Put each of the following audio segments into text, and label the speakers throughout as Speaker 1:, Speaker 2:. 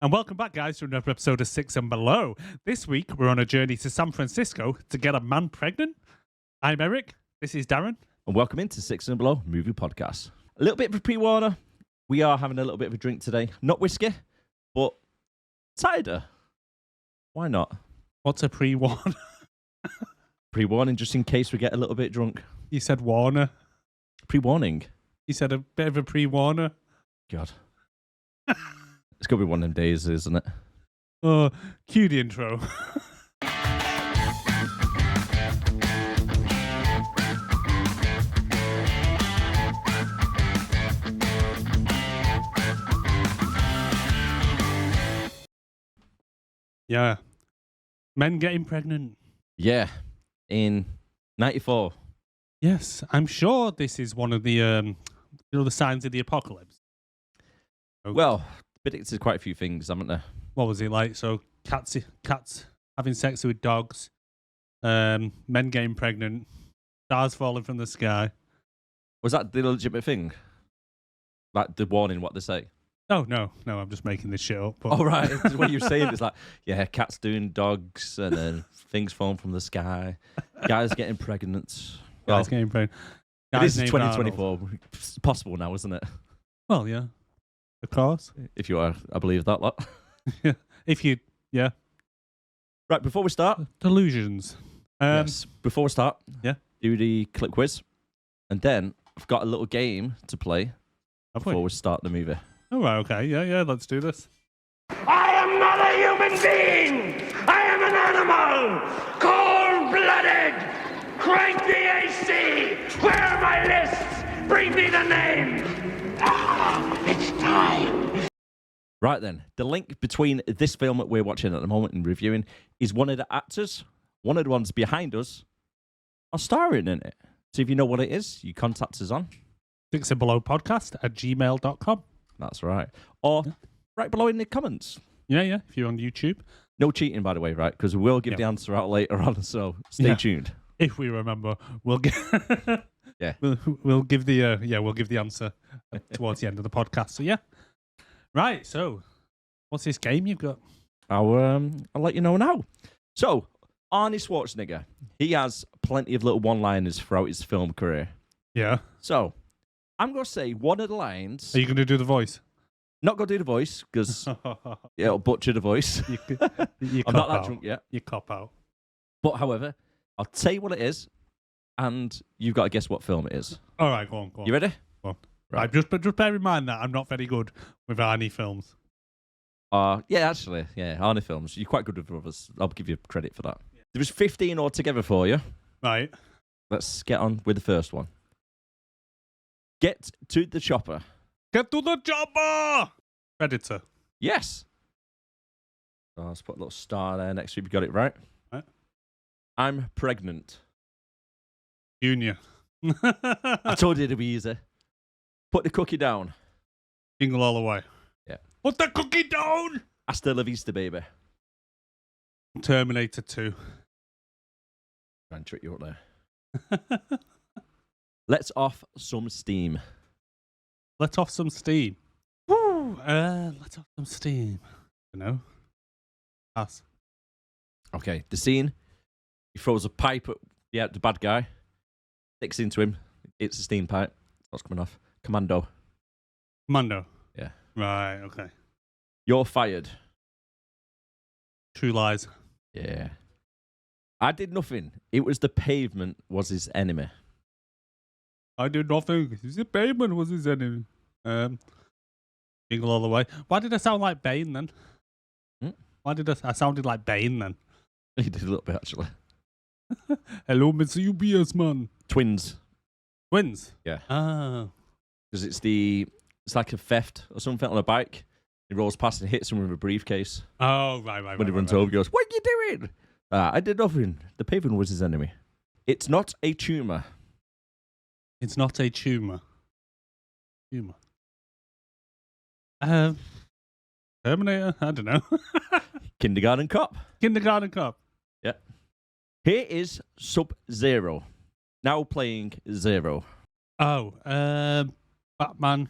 Speaker 1: And welcome back, guys, to another episode of Six and Below. This week, we're on a journey to San Francisco to get a man pregnant. I'm Erik. This is Darren.
Speaker 2: And welcome into Six and Below Movie Podcast. A little bit of a pre-warner. We are having a little bit of a drink today. Not whiskey, but cider. Why not?
Speaker 1: What's a pre-warner?
Speaker 2: Pre-warning, just in case we get a little bit drunk.
Speaker 1: You said Warner.
Speaker 2: Pre-warning?
Speaker 1: You said a bit of a pre-warner.
Speaker 2: God. It's going to be one of them days, isn't it?
Speaker 1: Oh, cue the intro. Yeah. Men getting pregnant.
Speaker 2: Yeah. In 94.
Speaker 1: Yes, I'm sure this is one of the, the signs of the apocalypse. Okay.
Speaker 2: Well, predicted quite a few things, haven't they?
Speaker 1: What was it like? So cats having sex with dogs, men getting pregnant, stars falling from the sky.
Speaker 2: Was that the legitimate thing? Like the warning, what they say?
Speaker 1: Oh, no, I'm just making this shit up. But...
Speaker 2: Oh, right. What you're saying is like, yeah, cats doing dogs and then things falling from the sky, guys getting pregnant.
Speaker 1: Guys getting pregnant.
Speaker 2: It is 2024. It's possible now, isn't it?
Speaker 1: Well, yeah. Of course.
Speaker 2: If you are, I believe that lot.
Speaker 1: If you, yeah.
Speaker 2: Right, before we start.
Speaker 1: Delusions.
Speaker 2: Yes, before we start.
Speaker 1: Yeah.
Speaker 2: Do the clip quiz. And then I've got a little game to play before we start the movie.
Speaker 1: Oh, right, okay. Yeah, let's do this.
Speaker 3: I am not a human being! I am an animal! Cold-blooded! Crank the AC! Where are my lists? Bring me the names! It's time!
Speaker 2: Right then, the link between this film that we're watching at the moment and reviewing is one of the actors, one of the ones behind us, are starring in it. So if you know what it is, you contact us on
Speaker 1: sixandbelowpodcast@gmail.com.
Speaker 2: That's right. Or right below in the comments.
Speaker 1: Yeah, if you're on YouTube.
Speaker 2: No cheating, by the way, right? Because we'll give the answer out later on, so stay tuned.
Speaker 1: If we remember, we'll get...
Speaker 2: Yeah.
Speaker 1: We'll give the answer towards the end of the podcast. So yeah. Right, so what's this game you've got?
Speaker 2: I'll let you know now. So, Arnie Schwarzenegger, he has plenty of little one-liners throughout his film career.
Speaker 1: Yeah.
Speaker 2: So, I'm going to say one of the lines.
Speaker 1: Are you going to do the voice?
Speaker 2: Not going to do the voice, because it'll butcher the voice. I'm not that drunk yet.
Speaker 1: You cop out.
Speaker 2: But, however, I'll tell you what it is, and you've got to guess what film it is.
Speaker 1: All right, go on.
Speaker 2: You ready?
Speaker 1: Go on. Right, just bear in mind that I'm not very good with Arnie films.
Speaker 2: Yeah, actually, Arnie films. You're quite good with others. I'll give you credit for that. There was 15 altogether for you.
Speaker 1: Right.
Speaker 2: Let's get on with the first one. Get to the chopper.
Speaker 1: Get to the chopper! Predator.
Speaker 2: Yes. Oh, let's put a little star there next to you. You got it right.
Speaker 1: Right.
Speaker 2: I'm pregnant.
Speaker 1: Junior.
Speaker 2: I told you it'd be easy. Put the cookie down.
Speaker 1: Jingle all the way.
Speaker 2: Yeah.
Speaker 1: Put the cookie down!
Speaker 2: Hasta la vista, baby.
Speaker 1: Terminator 2.
Speaker 2: Try and trick you up there. Let's off some steam.
Speaker 1: Let off some steam. Woo! Let off some steam. Pass.
Speaker 2: Okay, the scene. He throws a pipe at the bad guy. Sticks into him. It's a steam pipe. What's coming off? Commando.
Speaker 1: Yeah. Right, okay.
Speaker 2: You're fired.
Speaker 1: True Lies.
Speaker 2: Yeah. I did nothing. It was the pavement was his enemy.
Speaker 1: I did nothing. The pavement was his enemy. Jingle all the way. Why did I sound like Bane then? Why did I sounded like Bane then?
Speaker 2: He did a little bit, actually.
Speaker 1: Hello, Mr. UBS man.
Speaker 2: Twins.
Speaker 1: Twins?
Speaker 2: Yeah.
Speaker 1: Ah.
Speaker 2: Because it's like a theft or something on a bike. He rolls past and hits him with a briefcase.
Speaker 1: Oh, right.
Speaker 2: When he runs over, he goes, "What are you doing?" I did nothing. The pavement was his enemy. It's not a tumor.
Speaker 1: It's not a tumor. Terminator? I don't know.
Speaker 2: Kindergarten Cop.
Speaker 1: Kindergarten Cop.
Speaker 2: Yeah. Here is Sub-Zero. Now playing Zero.
Speaker 1: Oh, Batman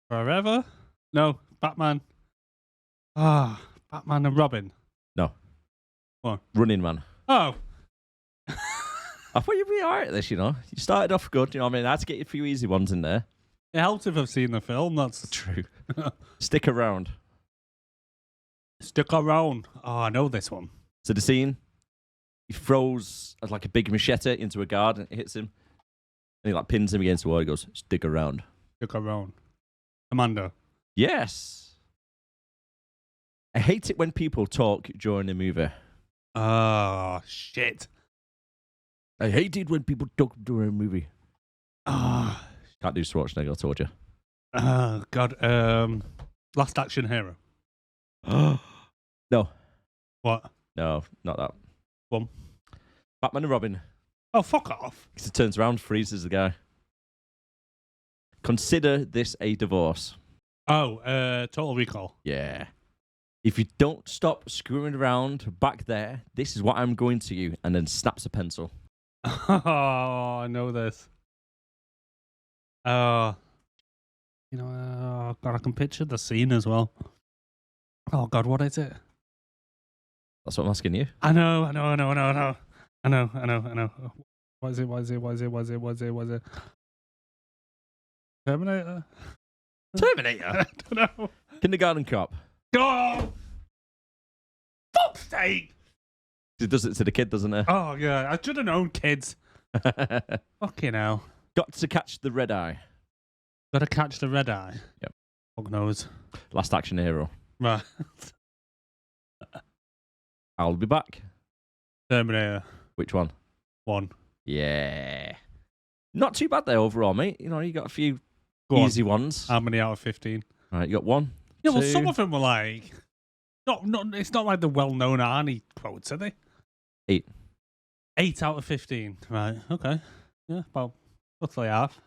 Speaker 1: Forever? No, Batman Ah, Batman and Robin.
Speaker 2: No.
Speaker 1: What?
Speaker 2: Running Man.
Speaker 1: Oh.
Speaker 2: I thought you'd be alright at this, you know. You started off good, you know what I mean? I had to get a few easy ones in there.
Speaker 1: It helps if I've seen the film. That's
Speaker 2: True. Stick around.
Speaker 1: Stick around. Oh, I know this one.
Speaker 2: So the scene, he throws like a big machete into a guard and it hits him. And he like pins him against the wall. He goes, stick around.
Speaker 1: Stick around. Commando.
Speaker 2: Yes. I hate it when people talk during the movie.
Speaker 1: Oh, shit.
Speaker 2: I hate it when people talk during a movie.
Speaker 1: Ah.
Speaker 2: Can't do Schwarzenegger, I told you.
Speaker 1: Oh, God. Last Action Hero.
Speaker 2: No.
Speaker 1: What?
Speaker 2: No, not that.
Speaker 1: One.
Speaker 2: Batman and Robin.
Speaker 1: Oh, fuck off.
Speaker 2: He turns around, freezes the guy. Consider this a divorce.
Speaker 1: Oh, Total Recall.
Speaker 2: Yeah. If you don't stop screwing around back there, this is what I'm going to you. And then snaps a pencil.
Speaker 1: Oh, I know this. Oh, God, I can picture the scene as well. Oh, God, what is it?
Speaker 2: That's what I'm asking you.
Speaker 1: I know. What is it? Terminator?
Speaker 2: Terminator?
Speaker 1: I don't know.
Speaker 2: Kindergarten Cop.
Speaker 1: Go! Fuck's sake!
Speaker 2: He does it to the kid, doesn't he?
Speaker 1: Oh, yeah, I should have known, kids. Fucking hell.
Speaker 2: Got to catch the red eye.
Speaker 1: Gotta catch the red eye.
Speaker 2: Yep.
Speaker 1: Fuck knows.
Speaker 2: Last Action Hero.
Speaker 1: Right.
Speaker 2: I'll be back.
Speaker 1: Terminator.
Speaker 2: Which one?
Speaker 1: 1.
Speaker 2: Yeah. Not too bad there overall, mate. You know, you got a few
Speaker 1: Go on.
Speaker 2: easy ones.
Speaker 1: How many out of 15?
Speaker 2: All right, you got 1.
Speaker 1: Yeah, well,
Speaker 2: 2.
Speaker 1: some of them were like... it's not like the well-known Arnie quotes, are they?
Speaker 2: 8.
Speaker 1: 8 out of 15. Right, okay. Yeah, about roughly half.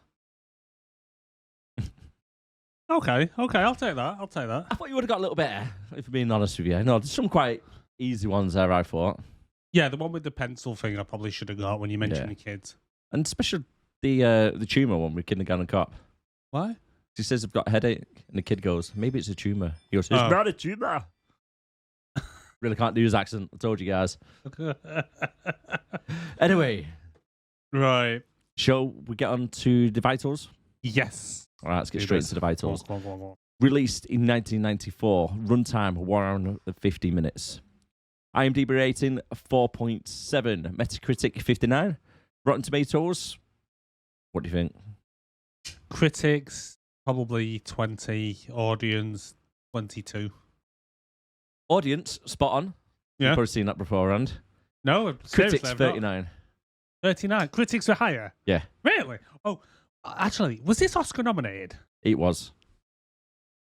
Speaker 1: Okay, I'll take that.
Speaker 2: I thought you would have got a little better, if I'm being honest with you. No, there's some quite easy ones there, I thought.
Speaker 1: Yeah, the one with the pencil thing I probably should have got when you mentioned the kids.
Speaker 2: And especially the tumour one with Kindergarten Cop.
Speaker 1: Why?
Speaker 2: He says, I've got a headache. And the kid goes, maybe it's a tumour. He goes, it's not a tumour. Really can't do his accent. I told you guys. Anyway.
Speaker 1: Right.
Speaker 2: Shall we get on to the vitals?
Speaker 1: Yes.
Speaker 2: All right, let's get straight into the vitals.
Speaker 1: Go on.
Speaker 2: Released in 1994. Runtime, 1 hour and 50 minutes. IMDb rating, 4.7. Metacritic, 59. Rotten Tomatoes, what do you think?
Speaker 1: Critics, probably 20. Audience, 22.
Speaker 2: Audience, spot on.
Speaker 1: Yeah.
Speaker 2: You've probably seen that beforehand.
Speaker 1: No,
Speaker 2: Critics,
Speaker 1: I've not.
Speaker 2: 39.
Speaker 1: 39. Critics are higher?
Speaker 2: Yeah.
Speaker 1: Really? Oh, actually, was this Oscar nominated?
Speaker 2: It was.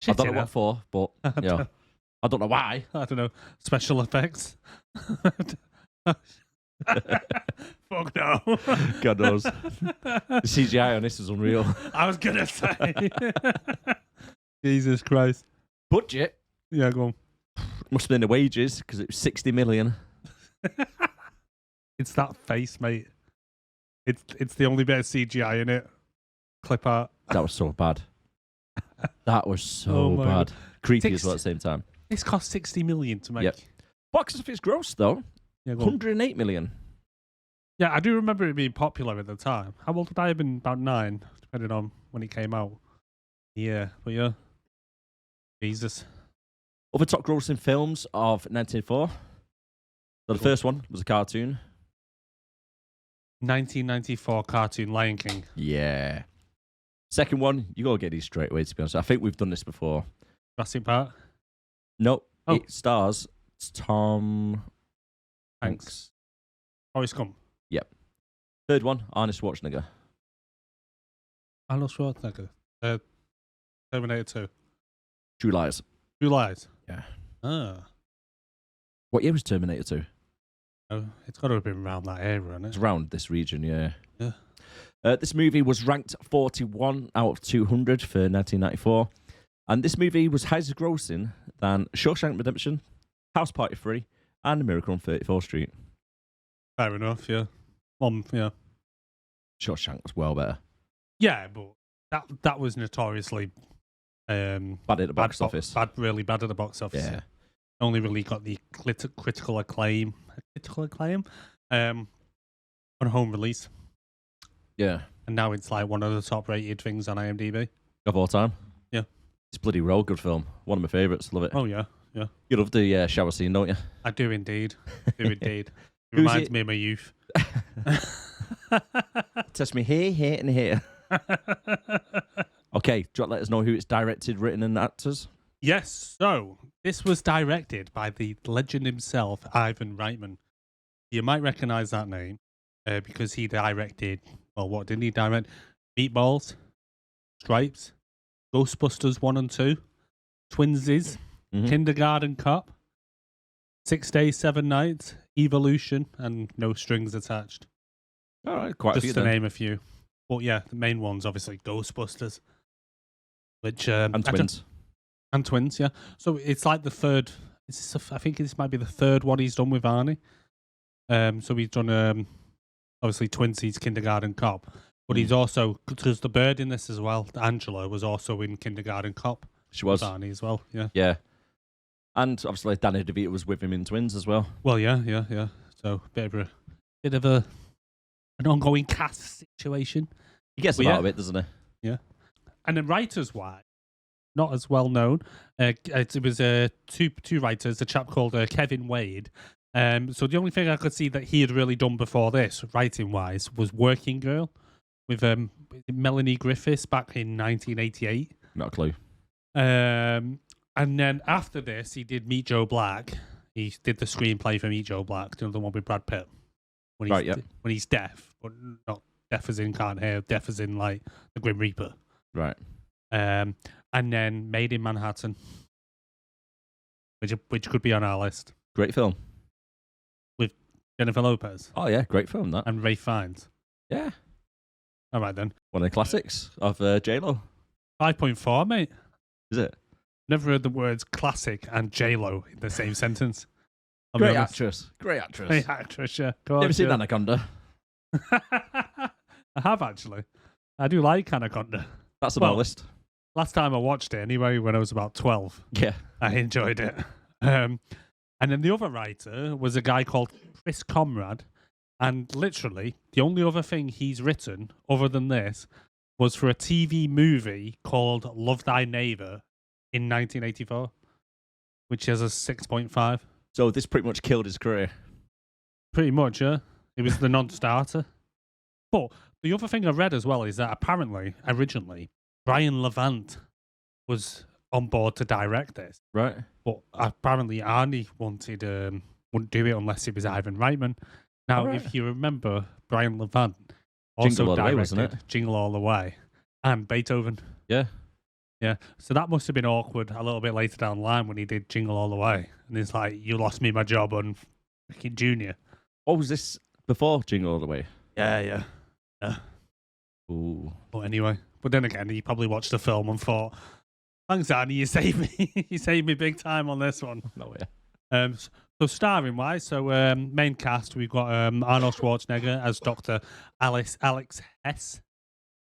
Speaker 2: I don't know what for, but yeah. I don't know why.
Speaker 1: I don't know. Special effects? Fuck no.
Speaker 2: God knows. The CGI on this is unreal.
Speaker 1: I was going to say. Jesus Christ.
Speaker 2: Budget?
Speaker 1: Yeah, go on.
Speaker 2: Must have been the wages, because it was 60 million.
Speaker 1: It's that face, mate. It's the only bit of CGI in it. Clip art.
Speaker 2: That was so bad. That was so
Speaker 1: Oh my
Speaker 2: bad.
Speaker 1: God.
Speaker 2: Creepy as well at the same time.
Speaker 1: This cost 60 million to make.
Speaker 2: Yep. Box office gross, though.
Speaker 1: Yeah, go on.
Speaker 2: 108 million.
Speaker 1: Yeah, I do remember it being popular at the time. How old would I have been? About 9, depending on when it came out. Yeah, but yeah. Jesus.
Speaker 2: Other top grossing films of 1994. So the first one was a cartoon.
Speaker 1: 1994 cartoon Lion King.
Speaker 2: Yeah. Second one, you gotta get these straight away, to be honest. I think we've done this before.
Speaker 1: Jurassic Park.
Speaker 2: Nope.
Speaker 1: Oh.
Speaker 2: It stars Tom
Speaker 1: Thanks. Forrest Gump.
Speaker 2: Yep. Third one, Arnold Schwarzenegger.
Speaker 1: Arnold Schwarzenegger. Terminator 2.
Speaker 2: True Lies.
Speaker 1: True Lies.
Speaker 2: Yeah.
Speaker 1: Ah.
Speaker 2: What year was Terminator 2?
Speaker 1: Oh, it's got to have been around that era, hasn't
Speaker 2: It's
Speaker 1: it?
Speaker 2: around this region, yeah.
Speaker 1: Yeah.
Speaker 2: This movie was ranked 41 out of 200 for 1994. And this movie was higher grossing than Shawshank Redemption, House Party 3, and Miracle on 34th Street.
Speaker 1: Fair enough, yeah. Yeah.
Speaker 2: Shawshank was well better.
Speaker 1: Yeah, but that was notoriously
Speaker 2: Bad at the box office.
Speaker 1: Really bad at the box office.
Speaker 2: Yeah.
Speaker 1: Only really got the critical acclaim on home release.
Speaker 2: Yeah.
Speaker 1: And now it's like one of the top rated things on IMDb.
Speaker 2: Of all time?
Speaker 1: Yeah.
Speaker 2: It's bloody real good film. One of my favourites. Love it.
Speaker 1: Oh, yeah. Yeah.
Speaker 2: You love the shower scene, don't you?
Speaker 1: I do indeed. It
Speaker 2: Who's
Speaker 1: reminds
Speaker 2: it?
Speaker 1: me of my youth.
Speaker 2: Test me here, and here. Okay, do you want to let us know who it's directed, written, and actors?
Speaker 1: Yes. So, this was directed by the legend himself, Ivan Reitman. You might recognize that name because he directed, well, what didn't he direct? Meatballs, Stripes, Ghostbusters 1 and 2, Twinsies, Kindergarten Cop, 6 Days, 7 Nights, Evolution, and No Strings Attached.
Speaker 2: All right, quite a few
Speaker 1: Just to
Speaker 2: then.
Speaker 1: name a few. But yeah, the main one's obviously Ghostbusters. Which
Speaker 2: And Twins.
Speaker 1: And Twins, yeah. So it's like the third. I think this might be the third one he's done with Arnie. So he's done obviously Twinsies, Kindergarten Cop, but he's also because the bird in this as well. Angela was also in Kindergarten Cop.
Speaker 2: She was
Speaker 1: with Arnie as well. Yeah.
Speaker 2: Yeah, and obviously Danny DeVito was with him in Twins as well.
Speaker 1: Well, yeah. So bit of an ongoing cast situation.
Speaker 2: He gets a lot of it, doesn't he?
Speaker 1: Yeah. And then writers-wise, not as well known. It was two writers, a chap called Kevin Wade. So the only thing I could see that he had really done before this, writing-wise, was Working Girl with Melanie Griffiths back in 1988.
Speaker 2: Not a clue.
Speaker 1: And then after this, he did Meet Joe Black. He did the screenplay for Meet Joe Black, the one with Brad Pitt. When he's deaf, but not deaf as in can't hear, deaf as in like the Grim Reaper.
Speaker 2: Right.
Speaker 1: And then Made in Manhattan, which could be on our list.
Speaker 2: Great film.
Speaker 1: With Jennifer Lopez.
Speaker 2: Oh, yeah, great film, that.
Speaker 1: And Ralph Fiennes.
Speaker 2: Yeah.
Speaker 1: All right, then.
Speaker 2: One of the classics of J-Lo.
Speaker 1: 5.4, mate.
Speaker 2: Is it?
Speaker 1: Never heard the words classic and J-Lo in the same sentence.
Speaker 2: Great actress. Great actress.
Speaker 1: Great actress, yeah.
Speaker 2: Never seen Anaconda?
Speaker 1: I have, actually. I do like Anaconda.
Speaker 2: That's on my list.
Speaker 1: Last time I watched it, anyway, when I was about 12.
Speaker 2: Yeah.
Speaker 1: I enjoyed it. And then the other writer was a guy called Chris Conrad. And literally, the only other thing he's written, other than this, was for a TV movie called Love Thy Neighbor in 1984, which has a 6.5.
Speaker 2: So this pretty much killed his career.
Speaker 1: Pretty much, yeah. It was the non-starter. But the other thing I read as well is that apparently, originally, Brian Levant was on board to direct this.
Speaker 2: Right.
Speaker 1: But apparently Arnie wouldn't do it unless it was Ivan Reitman. Now, if you remember, Brian Levant also directed Jingle All the Way and Beethoven.
Speaker 2: Yeah.
Speaker 1: Yeah. So that must have been awkward a little bit later down the line when he did Jingle All the Way. And he's like, you lost me my job on freaking Junior.
Speaker 2: Oh, was this before Jingle All the Way?
Speaker 1: Yeah.
Speaker 2: Ooh.
Speaker 1: But anyway, but then again, he probably watched the film and thought, thanks, Arnie, you saved me. You saved me big time on this one.
Speaker 2: No way.
Speaker 1: So starring wise, main cast, we've got Arnold Schwarzenegger as Dr. Alex Hess.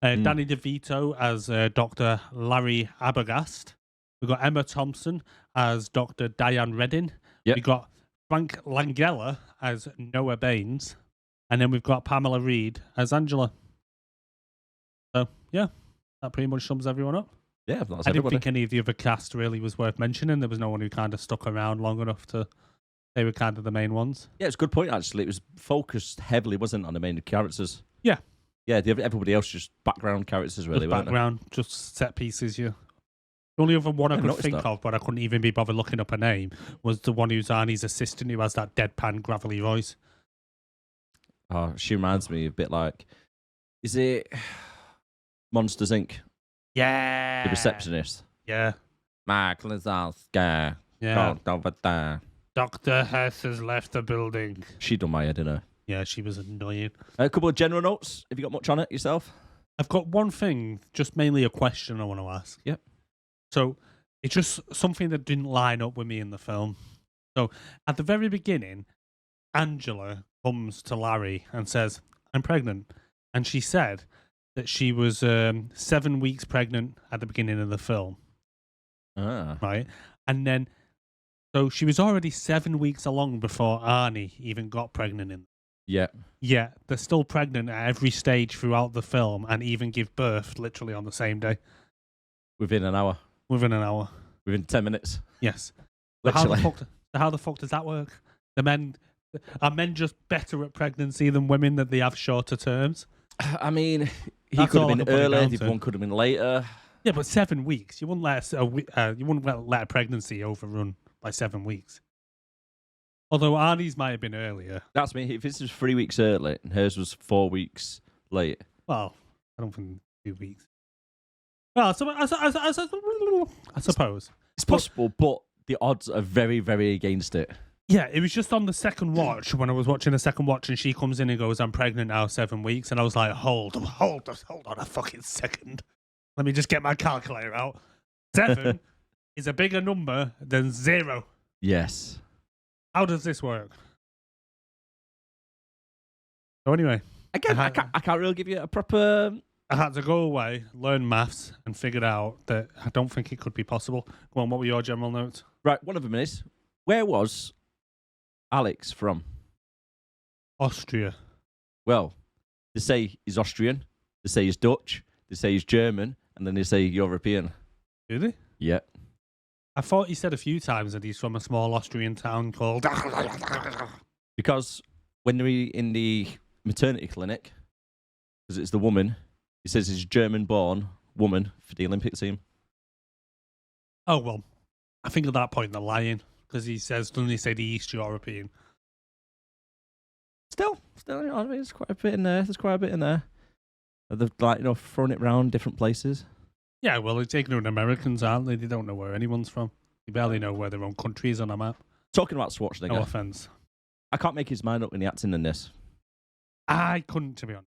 Speaker 1: Danny DeVito as Dr. Larry Abergast. We've got Emma Thompson as Dr. Diane Redding.
Speaker 2: Yep.
Speaker 1: We've got Frank Langella as Noah Baines. And then we've got Pamela Reed as Angela. So, yeah, that pretty much sums everyone up.
Speaker 2: Yeah, that's
Speaker 1: I didn't think any of the other cast really was worth mentioning. There was no one who kind of stuck around long enough to... They were kind of the main ones.
Speaker 2: Yeah, it's a good point, actually. It was focused heavily, wasn't it, on the main characters?
Speaker 1: Yeah.
Speaker 2: Yeah, everybody else just background characters, really,
Speaker 1: just background, just set pieces, yeah. The only other one I could think of, but I couldn't even be bothered looking up a name, was the one who's Arnie's assistant who has that deadpan, gravelly voice.
Speaker 2: Oh, she reminds me a bit like... Is it Monsters, Inc.?
Speaker 1: Yeah.
Speaker 2: The receptionist.
Speaker 1: Yeah.
Speaker 2: Mark Lazarska.
Speaker 1: Yeah.
Speaker 2: Over there.
Speaker 1: Dr. Hess has left the building.
Speaker 2: She done my head, didn't her?
Speaker 1: Yeah, she was annoying.
Speaker 2: A couple of general notes. Have you got much on it yourself?
Speaker 1: I've got one thing, just mainly a question I want to ask.
Speaker 2: Yep.
Speaker 1: So, it's just something that didn't line up with me in the film. So, at the very beginning, Angela comes to Larry and says, I'm pregnant. And she said that she was 7 weeks pregnant at the beginning of the film. right? And then, so she was already 7 weeks along before Arnie even got pregnant in.
Speaker 2: Yeah.
Speaker 1: Yeah, they're still pregnant at every stage throughout the film and even give birth literally on the same day.
Speaker 2: Within an hour.
Speaker 1: Within an hour.
Speaker 2: Within 10 minutes.
Speaker 1: Yes.
Speaker 2: Literally.
Speaker 1: How the fuck does that work? Are men just better at pregnancy than women, that they have shorter terms?
Speaker 2: I mean, he
Speaker 1: That's
Speaker 2: could
Speaker 1: all I
Speaker 2: have been
Speaker 1: can put it
Speaker 2: earlier,
Speaker 1: down
Speaker 2: the
Speaker 1: to.
Speaker 2: one could have been later.
Speaker 1: Yeah, but 7 weeks. You wouldn't let a pregnancy overrun by 7 weeks. Although Arnie's might have been earlier.
Speaker 2: That's me. If this was 3 weeks early and hers was 4 weeks late.
Speaker 1: Well, I don't think 2 weeks. Well, I suppose.
Speaker 2: It's possible, but the odds are very, very against it.
Speaker 1: Yeah, it was just on the second watch, when I was watching the second watch, and she comes in and goes, "I'm pregnant now, 7 weeks." And I was like, hold on a fucking second. Let me just get my calculator out. 7 is a bigger number than 0.
Speaker 2: Yes.
Speaker 1: How does this work? So anyway.
Speaker 2: Again, I can't really give you a proper...
Speaker 1: I had to go away, learn maths, and figured out that I don't think it could be possible. Go on, what were your general notes?
Speaker 2: Right, one of them is, where was Alex from?
Speaker 1: Austria.
Speaker 2: Well, they say he's Austrian, they say he's Dutch, they say he's German, and then they say European.
Speaker 1: Do they?
Speaker 2: Yeah.
Speaker 1: I thought he said a few times that he's from a small Austrian town called...
Speaker 2: Because when they're in the maternity clinic, because it's the woman, he says he's a German-born woman for the Olympic team.
Speaker 1: Oh, well, I think at that point they're lying, because doesn't he say the East European?
Speaker 2: Still, you know, I mean, there's quite a bit in there. They've, thrown it around different places.
Speaker 1: Yeah, well, they're ignorant Americans, aren't they? They don't know where anyone's from. They barely know where their own country is on a map.
Speaker 2: Talking about Schwarzenegger.
Speaker 1: No offense.
Speaker 2: I can't make his mind up when he acting in this.
Speaker 1: I couldn't, to be honest.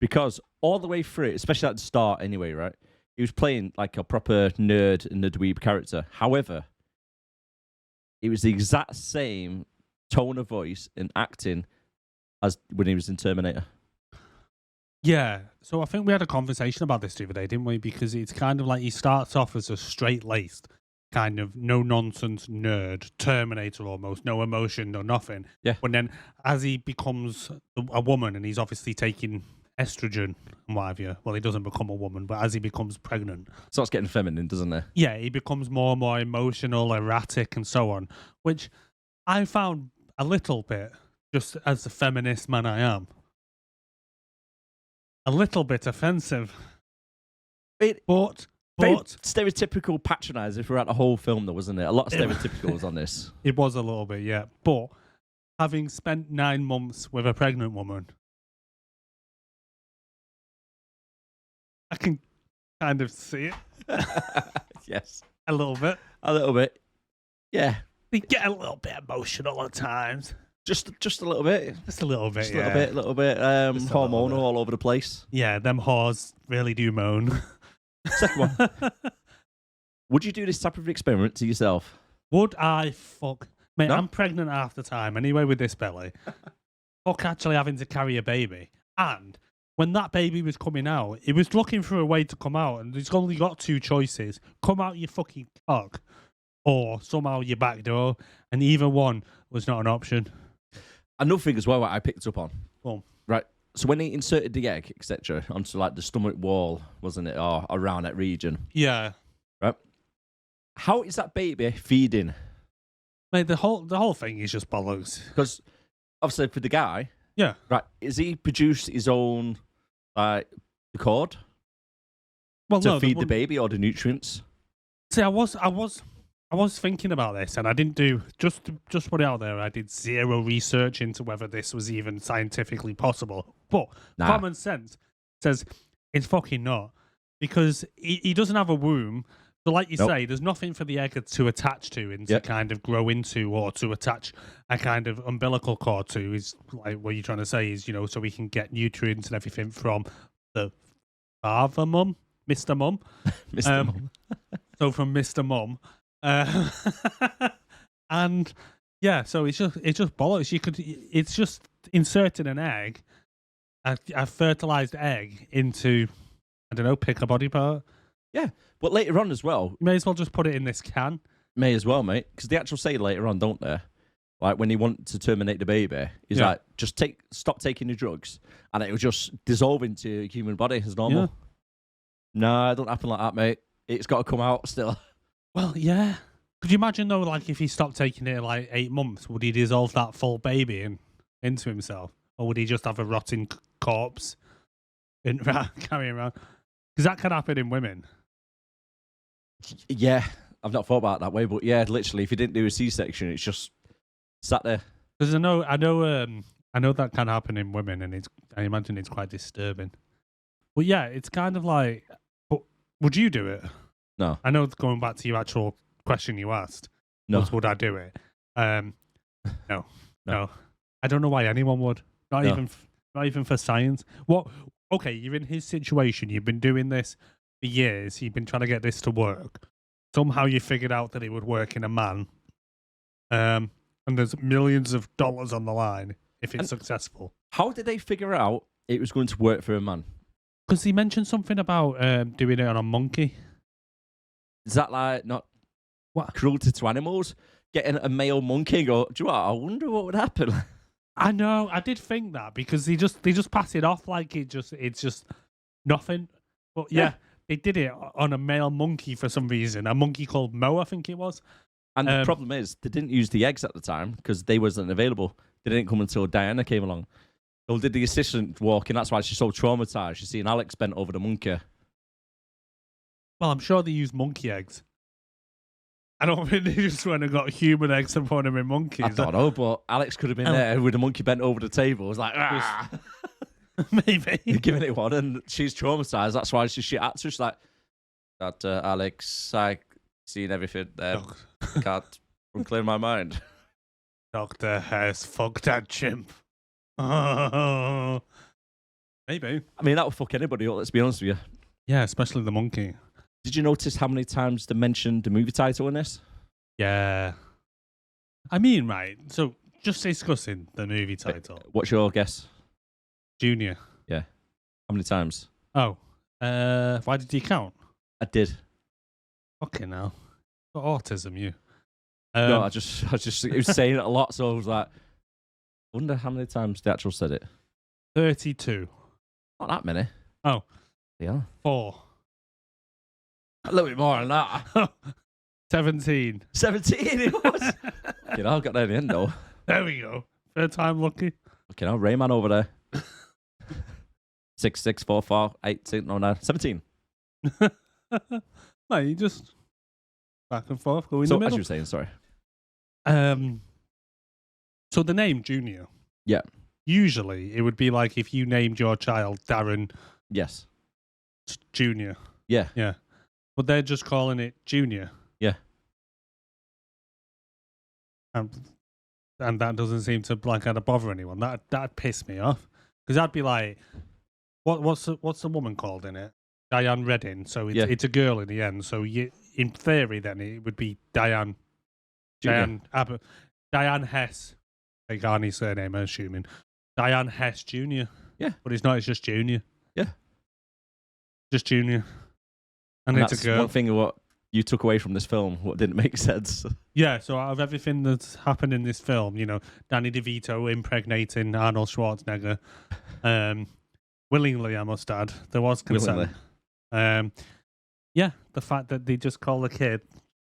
Speaker 2: Because all the way through, especially at the start anyway, right? He was playing like a proper nerd and a dweeb character. However, it was the exact same tone of voice and acting as when he was in Terminator.
Speaker 1: Yeah, so I think we had a conversation about this the other day, didn't we? Because it's kind of like he starts off as a straight-laced, kind of no-nonsense nerd, Terminator almost, no emotion, no nothing.
Speaker 2: Yeah.
Speaker 1: But then as he becomes a woman, and he's obviously taking estrogen and what have you, well, he doesn't become a woman, but as he becomes pregnant...
Speaker 2: Starts getting feminine, doesn't he?
Speaker 1: Yeah, he becomes more and more emotional, erratic, and so on, which I found a little bit, just as the feminist man I am, a little bit offensive. But
Speaker 2: very stereotypical patronising throughout the whole film, though, wasn't it? A lot of stereotypicals on this.
Speaker 1: It was a little bit, yeah. But having spent 9 months with a pregnant woman, I can kind of see it.
Speaker 2: Yes.
Speaker 1: A little bit.
Speaker 2: A little bit. Yeah.
Speaker 1: They get a little bit emotional at times.
Speaker 2: Just a little bit.
Speaker 1: Just a little bit,
Speaker 2: Just
Speaker 1: yeah.
Speaker 2: a little bit. Hormonal all over the place.
Speaker 1: Yeah, them whores really do moan.
Speaker 2: Second one. Would you do this type of experiment to yourself?
Speaker 1: Would I fuck... Mate,
Speaker 2: No?
Speaker 1: I'm pregnant half the time anyway with this belly. Fuck actually having to carry a baby. And when that baby was coming out, it was looking for a way to come out, and it's only got 2 choices. Come out your fucking cock, or somehow your back door, and either one was not an option.
Speaker 2: Another thing as well that I picked up on.
Speaker 1: Well,
Speaker 2: Right. So when he inserted the egg, etc., onto like the stomach wall, wasn't it, or around that region?
Speaker 1: yeah.
Speaker 2: Right. How is that baby feeding?
Speaker 1: Mate, the whole thing is just bollocks.
Speaker 2: Because obviously for the guy,
Speaker 1: Yeah.
Speaker 2: right, is he produced his own the cord
Speaker 1: Well,
Speaker 2: to
Speaker 1: no,
Speaker 2: feed the baby or the nutrients?
Speaker 1: See, I was thinking about this, and I didn't do just put it out there. I did 0 research into whether this was even scientifically possible. But common sense says it's fucking not, because he doesn't have a womb. So, like you say, there's nothing for the egg to attach to and to kind of grow into, or to attach a kind of umbilical cord to. Is like what you're trying to say is, so we can get nutrients and everything from the father mum, Mr. Mum,
Speaker 2: Mr. Mum.
Speaker 1: So from Mr. Mum. And yeah, so it's just bollocks. It's just inserting an egg, a fertilized egg into, I don't know, pick a body part.
Speaker 2: Yeah, but later on as well,
Speaker 1: You may as well just put it in this can.
Speaker 2: may as well, mate, because they actually say later on, don't they? Like when he wanted to terminate the baby, he's like, just stop taking the drugs, and it will just dissolve into your human body as normal.
Speaker 1: Yeah.
Speaker 2: No, it don't happen like that, mate. It's got to come out still.
Speaker 1: Well, yeah. Could you imagine though, like if he stopped taking it in like 8 months, would he dissolve that full baby into himself, or would he just have a rotting corpse carrying around? Because that can happen in women.
Speaker 2: Yeah, I've not thought about it that way, but yeah, literally, if you didn't do a C-section, it's just sat there.
Speaker 1: Because I know that can happen in women, and I imagine it's quite disturbing. But yeah, it's kind of like, but would you do it?
Speaker 2: No.
Speaker 1: I know going back to your actual question you asked.
Speaker 2: No.
Speaker 1: Would I do it? No. I don't know why anyone would. Not even for science. What? Okay, you're in his situation. You've been doing this for years. You've been trying to get this to work. Somehow you figured out that it would work in a man. And there's millions of dollars on the line if it's successful.
Speaker 2: How did they figure out it was going to work for a man?
Speaker 1: Because he mentioned something about doing it on a monkey.
Speaker 2: Is that like not
Speaker 1: What?
Speaker 2: cruelty to animals? Getting a male monkey go, do you know what? I wonder what would happen.
Speaker 1: I know, I did think that because they just pass it off like it's just nothing. But yeah, they did it on a male monkey for some reason. A monkey called Mo, I think it was.
Speaker 2: And the problem is, they didn't use the eggs at the time because they wasn't available. They didn't come until Diana came along. So did the assistant walk in? That's why she's so traumatized. She's seeing Alex bent over the monkey.
Speaker 1: Well, I'm sure they used monkey eggs. I don't think they just went and got human eggs and put them in monkeys.
Speaker 2: I don't know, but Alex could have been there with the monkey bent over the table. It was like, ah.
Speaker 1: Maybe.
Speaker 2: Giving it one, and she's traumatized. That's why she's shit at her. She's like, Dr. Alex, I seen everything. I can't unclear my mind.
Speaker 1: Doctor has fucked that chimp. Oh. Maybe.
Speaker 2: I mean, that would fuck anybody up, let's be honest with you.
Speaker 1: Yeah, especially the monkey.
Speaker 2: Did you notice how many times they mentioned the movie title in this?
Speaker 1: Yeah. I mean, right, so just discussing the movie title.
Speaker 2: What's your guess?
Speaker 1: Junior.
Speaker 2: Yeah. How many times?
Speaker 1: Oh. Why did you count?
Speaker 2: I did.
Speaker 1: Fucking hell. Got autism, you.
Speaker 2: No, I just it was saying it a lot, so I was like, wonder how many times the actual said it.
Speaker 1: 32.
Speaker 2: Not that many.
Speaker 1: Oh.
Speaker 2: Yeah.
Speaker 1: 4.
Speaker 2: A little bit more than that.
Speaker 1: 17.
Speaker 2: 17 it was. You know, I got there in the end though.
Speaker 1: There we go. Third time lucky.
Speaker 2: Okay, now Rayman over there. 6, 6, 4, 4, 8, 6, no, 17.
Speaker 1: No, you just back and forth, go in
Speaker 2: So,
Speaker 1: the middle.
Speaker 2: as you were saying, sorry.
Speaker 1: So the name Junior.
Speaker 2: Yeah.
Speaker 1: Usually, it would be like if you named your child Darren
Speaker 2: Yes.
Speaker 1: Junior.
Speaker 2: Yeah.
Speaker 1: Yeah. But they're just calling it Junior.
Speaker 2: Yeah.
Speaker 1: And that doesn't seem to like kind of bother anyone. That'd piss me off because I'd be like, what's the woman called in it? Diane Redding. So it's a girl in the end. So in theory, then it would be Diane.
Speaker 2: Junior.
Speaker 1: Diane Hess. Like Arnie's surname, I'm assuming. Diane Hess Jr.
Speaker 2: Yeah.
Speaker 1: But it's not, it's just Junior.
Speaker 2: Yeah.
Speaker 1: Just Junior. And it's
Speaker 2: that's
Speaker 1: a girl.
Speaker 2: one thing of what you took away from this film, what didn't make sense.
Speaker 1: Yeah, so out of everything that's happened in this film, you know, Danny DeVito impregnating Arnold Schwarzenegger, willingly, I must add, there was consent. Yeah, the fact that they just call the kid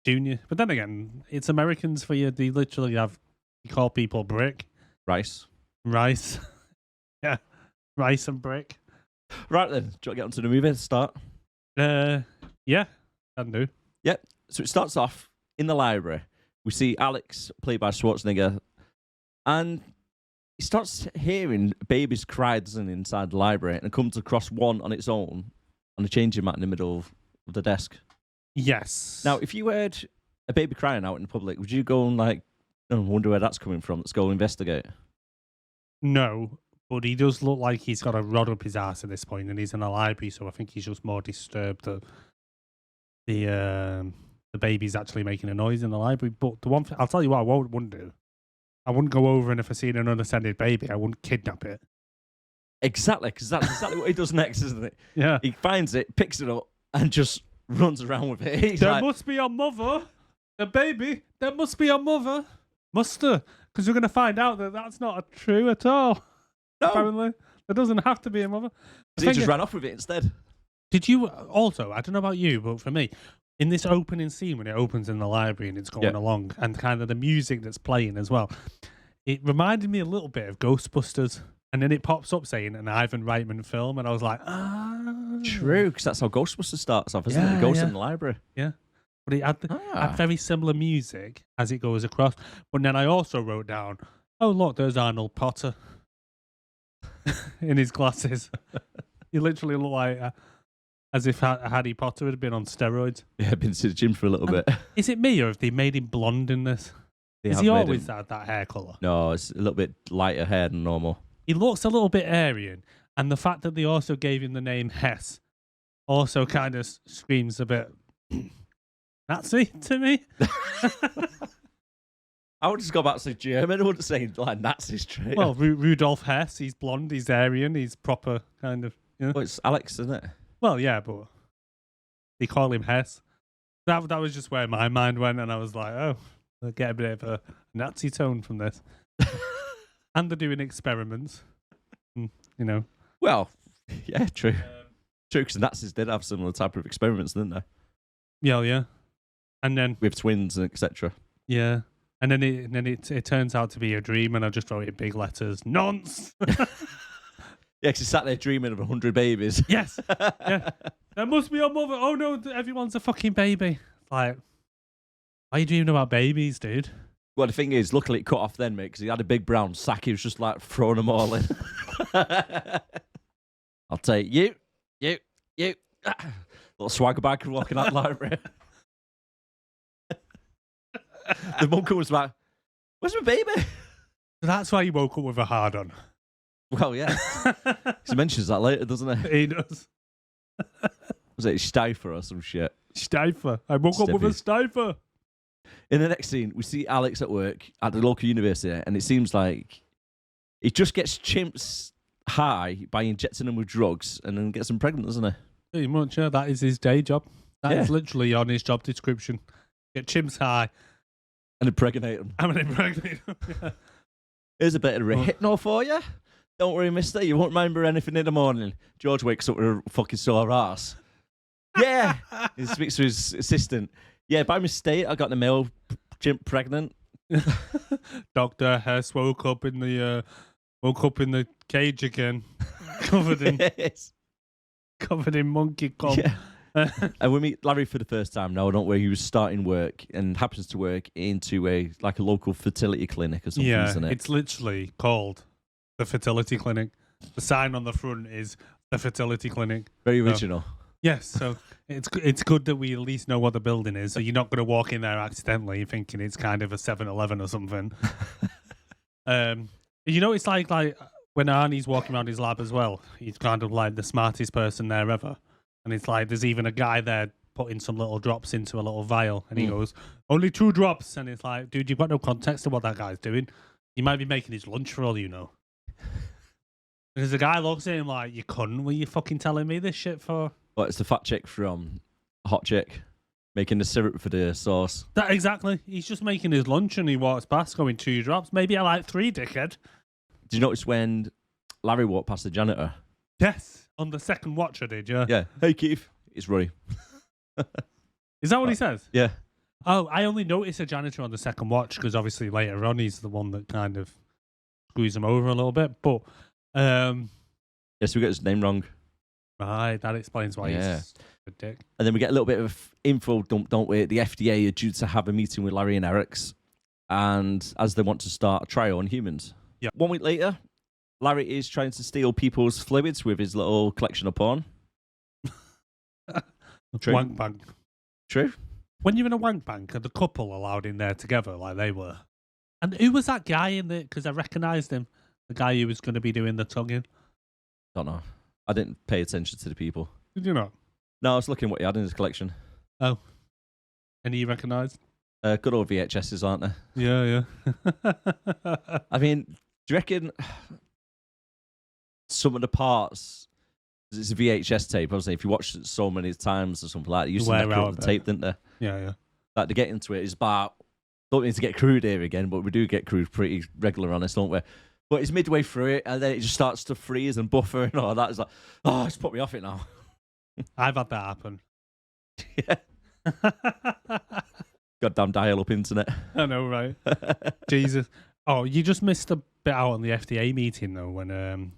Speaker 1: Junior. But then again, it's Americans for you. They literally you call people Brick.
Speaker 2: Rice.
Speaker 1: Yeah, rice and brick.
Speaker 2: Right then, do you want to get onto the movie? Start?
Speaker 1: Yeah, can do.
Speaker 2: Yep. So it starts off in the library. We see Alex, played by Schwarzenegger, and he starts hearing babies cry, doesn't he, inside the library, and comes across one on its own on a changing mat in the middle of the desk.
Speaker 1: Yes.
Speaker 2: Now, if you heard a baby crying out in public, would you go and wonder where that's coming from? Let's go investigate.
Speaker 1: No, but he does look like he's got a rod up his ass at this point, and he's in a library, so I think he's just more disturbed that the baby's actually making a noise in the library. But the one thing, I'll tell you what I wouldn't do. I wouldn't go over, and if I seen an unattended baby, I wouldn't kidnap it.
Speaker 2: Exactly, because that's exactly what he does next, isn't it?
Speaker 1: Yeah.
Speaker 2: He finds it, picks it up, and just runs around with it. He's
Speaker 1: There
Speaker 2: like,
Speaker 1: must be a mother. The baby. There must be a mother. Must there? Because we're going to find out that that's not true at all.
Speaker 2: no.
Speaker 1: Apparently. There doesn't have to be a mother.
Speaker 2: He just ran off with it instead.
Speaker 1: Did you also, I don't know about you, but for me, in this opening scene when it opens in the library and it's going along and kind of the music that's playing as well, it reminded me a little bit of Ghostbusters. And then it pops up saying an Ivan Reitman film, and I was like,
Speaker 2: True, because that's how Ghostbusters starts off, isn't it? The ghost in the library.
Speaker 1: Yeah. But it had very similar music as it goes across. But then I also wrote down, oh, look, there's Arnold Potter in his glasses. He literally looked like as if Harry Potter had been on steroids.
Speaker 2: Yeah, been to the gym for a little bit.
Speaker 1: Is it me, or have they made him blonde in this? Has he always had that hair colour?
Speaker 2: No, it's a little bit lighter hair than normal.
Speaker 1: He looks a little bit Aryan, and the fact that they also gave him the name Hess also kind of screams a bit Nazi to me.
Speaker 2: I would just go back to say German. I wouldn't say like Nazi straight.
Speaker 1: Well, Rudolf Hess, he's blonde, he's Aryan, he's proper kind of. You know?
Speaker 2: Well, it's Alex, isn't it?
Speaker 1: Well, yeah, but they call him Hess. That was just where my mind went, and I was like, oh, I'll get a bit of a Nazi tone from this. And they're doing experiments, you know.
Speaker 2: Well, yeah, true. True, because the Nazis did have similar type of experiments, didn't they?
Speaker 1: Yeah. And then
Speaker 2: with twins and etc.
Speaker 1: Yeah. And then it turns out to be a dream, and I just wrote it in big letters, nonce.
Speaker 2: Yeah, because he sat there dreaming of 100 babies.
Speaker 1: Yes. Yeah. There must be a mother. Oh no, everyone's a fucking baby. Like, why are you dreaming about babies, dude?
Speaker 2: Well, the thing is, luckily it cut off then, mate, because he had a big brown sack. He was just like throwing them all in. I'll take you. Little swagger bag walking out the library. The mum comes back. Where's my baby?
Speaker 1: That's why he woke up with a hard on.
Speaker 2: Well, yeah. He mentions that later, doesn't he?
Speaker 1: He does.
Speaker 2: Was it Steifer or some shit?
Speaker 1: Steifer. I woke up with a Steifer.
Speaker 2: In the next scene, we see Alex at work at the local university, and it seems like he just gets chimps high by injecting them with drugs and then gets them pregnant, doesn't he?
Speaker 1: Pretty much, yeah. That is his day job. That is literally on his job description. Get chimps high.
Speaker 2: And impregnate them.
Speaker 1: I'm going to impregnate them. Yeah.
Speaker 2: Here's a bit of a hypno for you. Don't worry, mister. You won't remember anything in the morning. George wakes up with a fucking sore ass. Yeah. He speaks to his assistant. Yeah, by mistake, I got the male chimp pregnant.
Speaker 1: Dr. Hess woke up in the cage again, covered in monkey cum.
Speaker 2: Yeah. And we meet Larry for the first time now, don't we? He was starting work and happens to work into a local fertility clinic or something, isn't it?
Speaker 1: It's literally called the fertility clinic. The sign on the front is the fertility clinic.
Speaker 2: Very original.
Speaker 1: Yes, so it's good that we at least know what the building is, so you're not going to walk in there accidentally thinking it's kind of a 7-Eleven or something. You know, it's like when Arnie's walking around his lab as well, he's kind of like the smartest person there ever. And it's like there's even a guy there putting some little drops into a little vial, and he goes, only 2 drops. And it's like, dude, you've got no context of what that guy's doing. He might be making his lunch for all you know. Because the guy looks at him like, you cunt, were you fucking telling me this shit for?
Speaker 2: Well, it's the fat chick from Hot Chick making the syrup for the sauce.
Speaker 1: That exactly. He's just making his lunch and he walks past going 2 drops. Maybe I like 3, dickhead.
Speaker 2: Did you notice when Larry walked past the janitor?
Speaker 1: Yes. On the second watch I did, yeah.
Speaker 2: Yeah. Hey, Keith. It's Rory.
Speaker 1: Is that what he says?
Speaker 2: Yeah.
Speaker 1: Oh, I only noticed a janitor on the second watch because obviously later on he's the one that kind of screws him over a little bit. But,
Speaker 2: yes, we got his name wrong.
Speaker 1: Right, that explains why he's a dick.
Speaker 2: And then we get a little bit of info dump, don't we? The FDA are due to have a meeting with Larry and Eric's, and as they want to start a trial on humans.
Speaker 1: Yeah.
Speaker 2: 1 week later, Larry is trying to steal people's fluids with his little collection of porn. True.
Speaker 1: Wank bank.
Speaker 2: True.
Speaker 1: When you're in a wank bank, are the couple allowed in there together like they were? And who was that guy in there? Because I recognised him. The guy who was going to be doing the tonguing.
Speaker 2: Don't know. I didn't pay attention to the people.
Speaker 1: Did you not?
Speaker 2: No, I was looking at what he had in his collection.
Speaker 1: Oh. Any you recognised?
Speaker 2: Good old VHSs, aren't they?
Speaker 1: Yeah.
Speaker 2: I mean, do you reckon some of the parts It's a VHS tape. Obviously, if you watch it so many times or something like that, you used to
Speaker 1: Wear
Speaker 2: neck
Speaker 1: out
Speaker 2: up
Speaker 1: a
Speaker 2: the
Speaker 1: bit.
Speaker 2: tape, didn't they?
Speaker 1: Yeah.
Speaker 2: Like to get into it is about. Don't need to get crude here again, but we do get crude pretty regular on this, don't we? But it's midway through it, and then it just starts to freeze and buffer and all that. It's like, oh, it's put me off it now.
Speaker 1: I've had that happen.
Speaker 2: Yeah. Goddamn dial-up internet.
Speaker 1: I know, right? Jesus. Oh, you just missed a bit out on the FDA meeting, though, when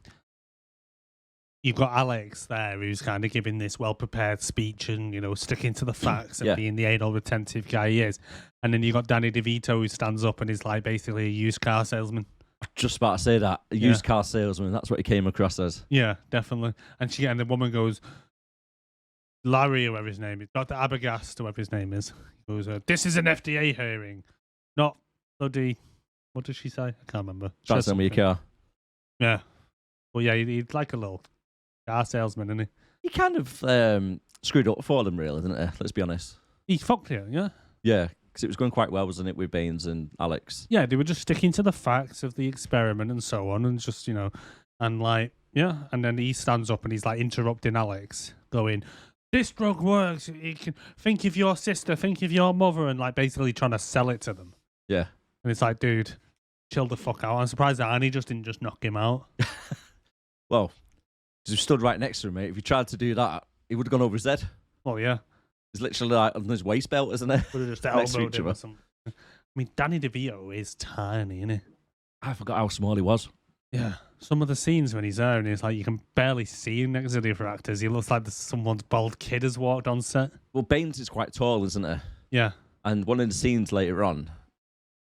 Speaker 1: you've got Alex there who's kind of giving this well-prepared speech and, you know, sticking to the facts and being the anal retentive guy he is. And then you got Danny DeVito who stands up and is like basically a used car salesman.
Speaker 2: Just about to say that. A used car salesman. That's what he came across as.
Speaker 1: Yeah, definitely. And the woman goes, Larry, whoever his name is, Dr. Abagast, whoever his name is, goes, this is an FDA hearing, not bloody, what does she say? I can't remember.
Speaker 2: Try to sell me a car.
Speaker 1: Yeah. Well, yeah, he's like a little car salesman, isn't he?
Speaker 2: He kind of screwed up for them, really, didn't he? Let's be honest.
Speaker 1: He fucked it, yeah?
Speaker 2: Yeah, because it was going quite well, wasn't it, with Baines and Alex?
Speaker 1: Yeah, they were just sticking to the facts of the experiment and so on, and just, you know, and like, yeah. And then he stands up and he's like interrupting Alex, going, this drug works. You can think of your sister, think of your mother, and like basically trying to sell it to them.
Speaker 2: Yeah.
Speaker 1: And it's like, dude, chill the fuck out. I'm surprised that Annie just didn't just knock him out.
Speaker 2: Well, because he stood right next to him, mate. If he tried to do that, he would have gone over his head.
Speaker 1: Well, yeah.
Speaker 2: He's literally like on his waist belt, isn't it?
Speaker 1: Would have just
Speaker 2: Next to
Speaker 1: elbowed
Speaker 2: each
Speaker 1: him or
Speaker 2: other.
Speaker 1: something. I mean, Danny DeVito is tiny, isn't he?
Speaker 2: I forgot how small he was.
Speaker 1: Yeah. Some of the scenes when he's there and it's like you can barely see him next to the other actors. He looks like someone's bald kid has walked on set.
Speaker 2: Well, Baines is quite tall, isn't he?
Speaker 1: Yeah.
Speaker 2: And one of the scenes later on,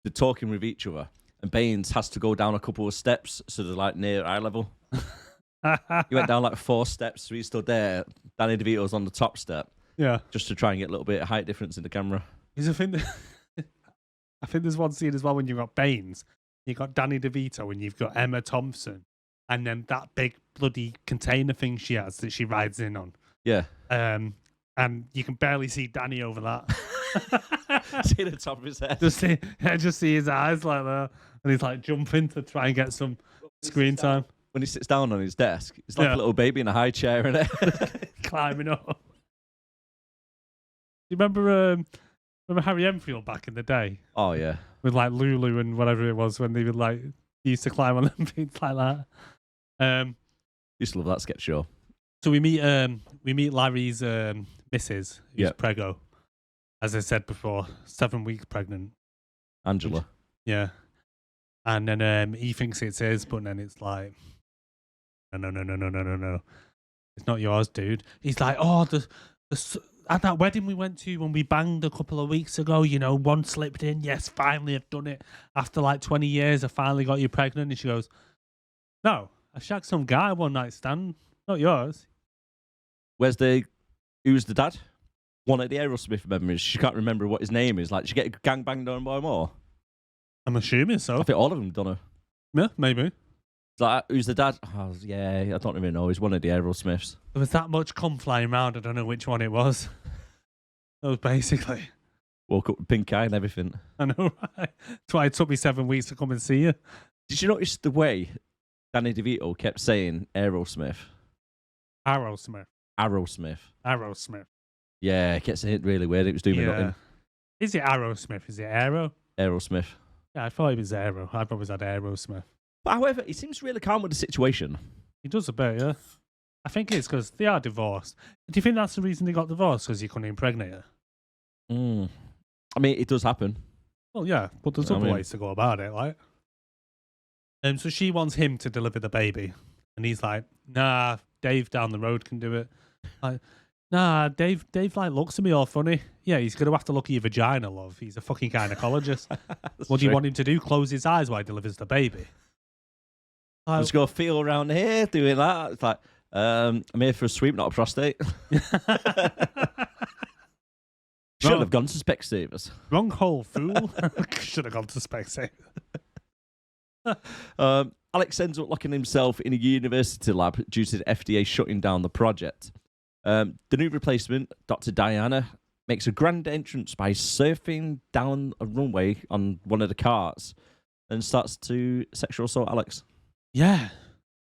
Speaker 2: they're talking with each other, and Baines has to go down a couple of steps, so they're like near eye level. He went down like 4 steps, so he stood there. Danny DeVito's on the top step,
Speaker 1: Yeah.
Speaker 2: just to try and get a little bit of height difference in the camera.
Speaker 1: Is a thing that I think there's one scene as well when you've got Baines, you've got Danny DeVito, and you've got Emma Thompson, and then that big bloody container thing she has that she rides in on.
Speaker 2: Yeah.
Speaker 1: And you can barely see Danny over that.
Speaker 2: See the top of his head.
Speaker 1: Just see his eyes like that, and he's like jumping to try and get some screen time,
Speaker 2: When he sits down on his desk, it's like
Speaker 1: Yeah.
Speaker 2: a little baby in a high chair, innit?
Speaker 1: climbing up. Do you remember Harry Enfield back in the day
Speaker 2: Oh, yeah.
Speaker 1: with like Lulu and whatever it was when they would like used to climb on them things like that?
Speaker 2: Used to love that sketch show.
Speaker 1: So we meet Larry's missus, who's
Speaker 2: Yeah.
Speaker 1: preggo, as I said before, 7 weeks pregnant.
Speaker 2: Angela.
Speaker 1: Yeah, and then he thinks it's his, but then it's like, no, it's not yours, dude. He's like, oh, at that wedding we went to when we banged a couple of weeks ago, you know, one slipped in. Yes, finally I've done it. After like 20 years, I finally got you pregnant. And she goes, no, I shagged some guy one night stand, not yours.
Speaker 2: Who's the dad? One of the Aerosmith members. She can't remember what his name is. Like, she get gang banged on by more.
Speaker 1: I'm assuming so.
Speaker 2: I think all of them done her.
Speaker 1: Yeah, maybe.
Speaker 2: It's like, who's the dad? Oh, yeah, I don't even know. He's one of the Aerosmiths.
Speaker 1: There was that much cum flying around, I don't know which one it was. That was basically.
Speaker 2: Woke up with pink eye and everything.
Speaker 1: I know, right? That's why it took me 7 weeks to come and see you.
Speaker 2: Did you notice the way Danny DeVito kept saying Aerosmith?
Speaker 1: Aerosmith.
Speaker 2: Yeah, it kept saying it really weird. It was doing me nothing.
Speaker 1: Is it Aerosmith? Is it Aero?
Speaker 2: Aerosmith.
Speaker 1: Yeah, I thought it was Aero. I've always had Aerosmith.
Speaker 2: But however, he seems really calm with the situation.
Speaker 1: He does a bit, yeah. I think it's because they are divorced. Do you think that's the reason they got divorced? Because he couldn't impregnate her?
Speaker 2: I mean, it does happen.
Speaker 1: Well, yeah, but there's other ways to go about it, like. So she wants him to deliver the baby. And he's like, nah, Dave down the road can do it. Like, nah, Dave like looks at me all funny. Yeah, he's going to have to look at your vagina, love. He's a fucking gynecologist. What do you want him to do? Close his eyes while he delivers the baby?
Speaker 2: Just go feel around here doing that. It's like, I'm here for a sweep, not a prostate. Should have gone to Specsavers.
Speaker 1: Wrong hole, fool. Should have gone to Specsavers.
Speaker 2: Alex ends up locking himself in a university lab due to the FDA shutting down the project. The new replacement, Dr. Diana, makes a grand entrance by surfing down a runway on one of the carts and starts to sexual assault Alex.
Speaker 1: Yeah.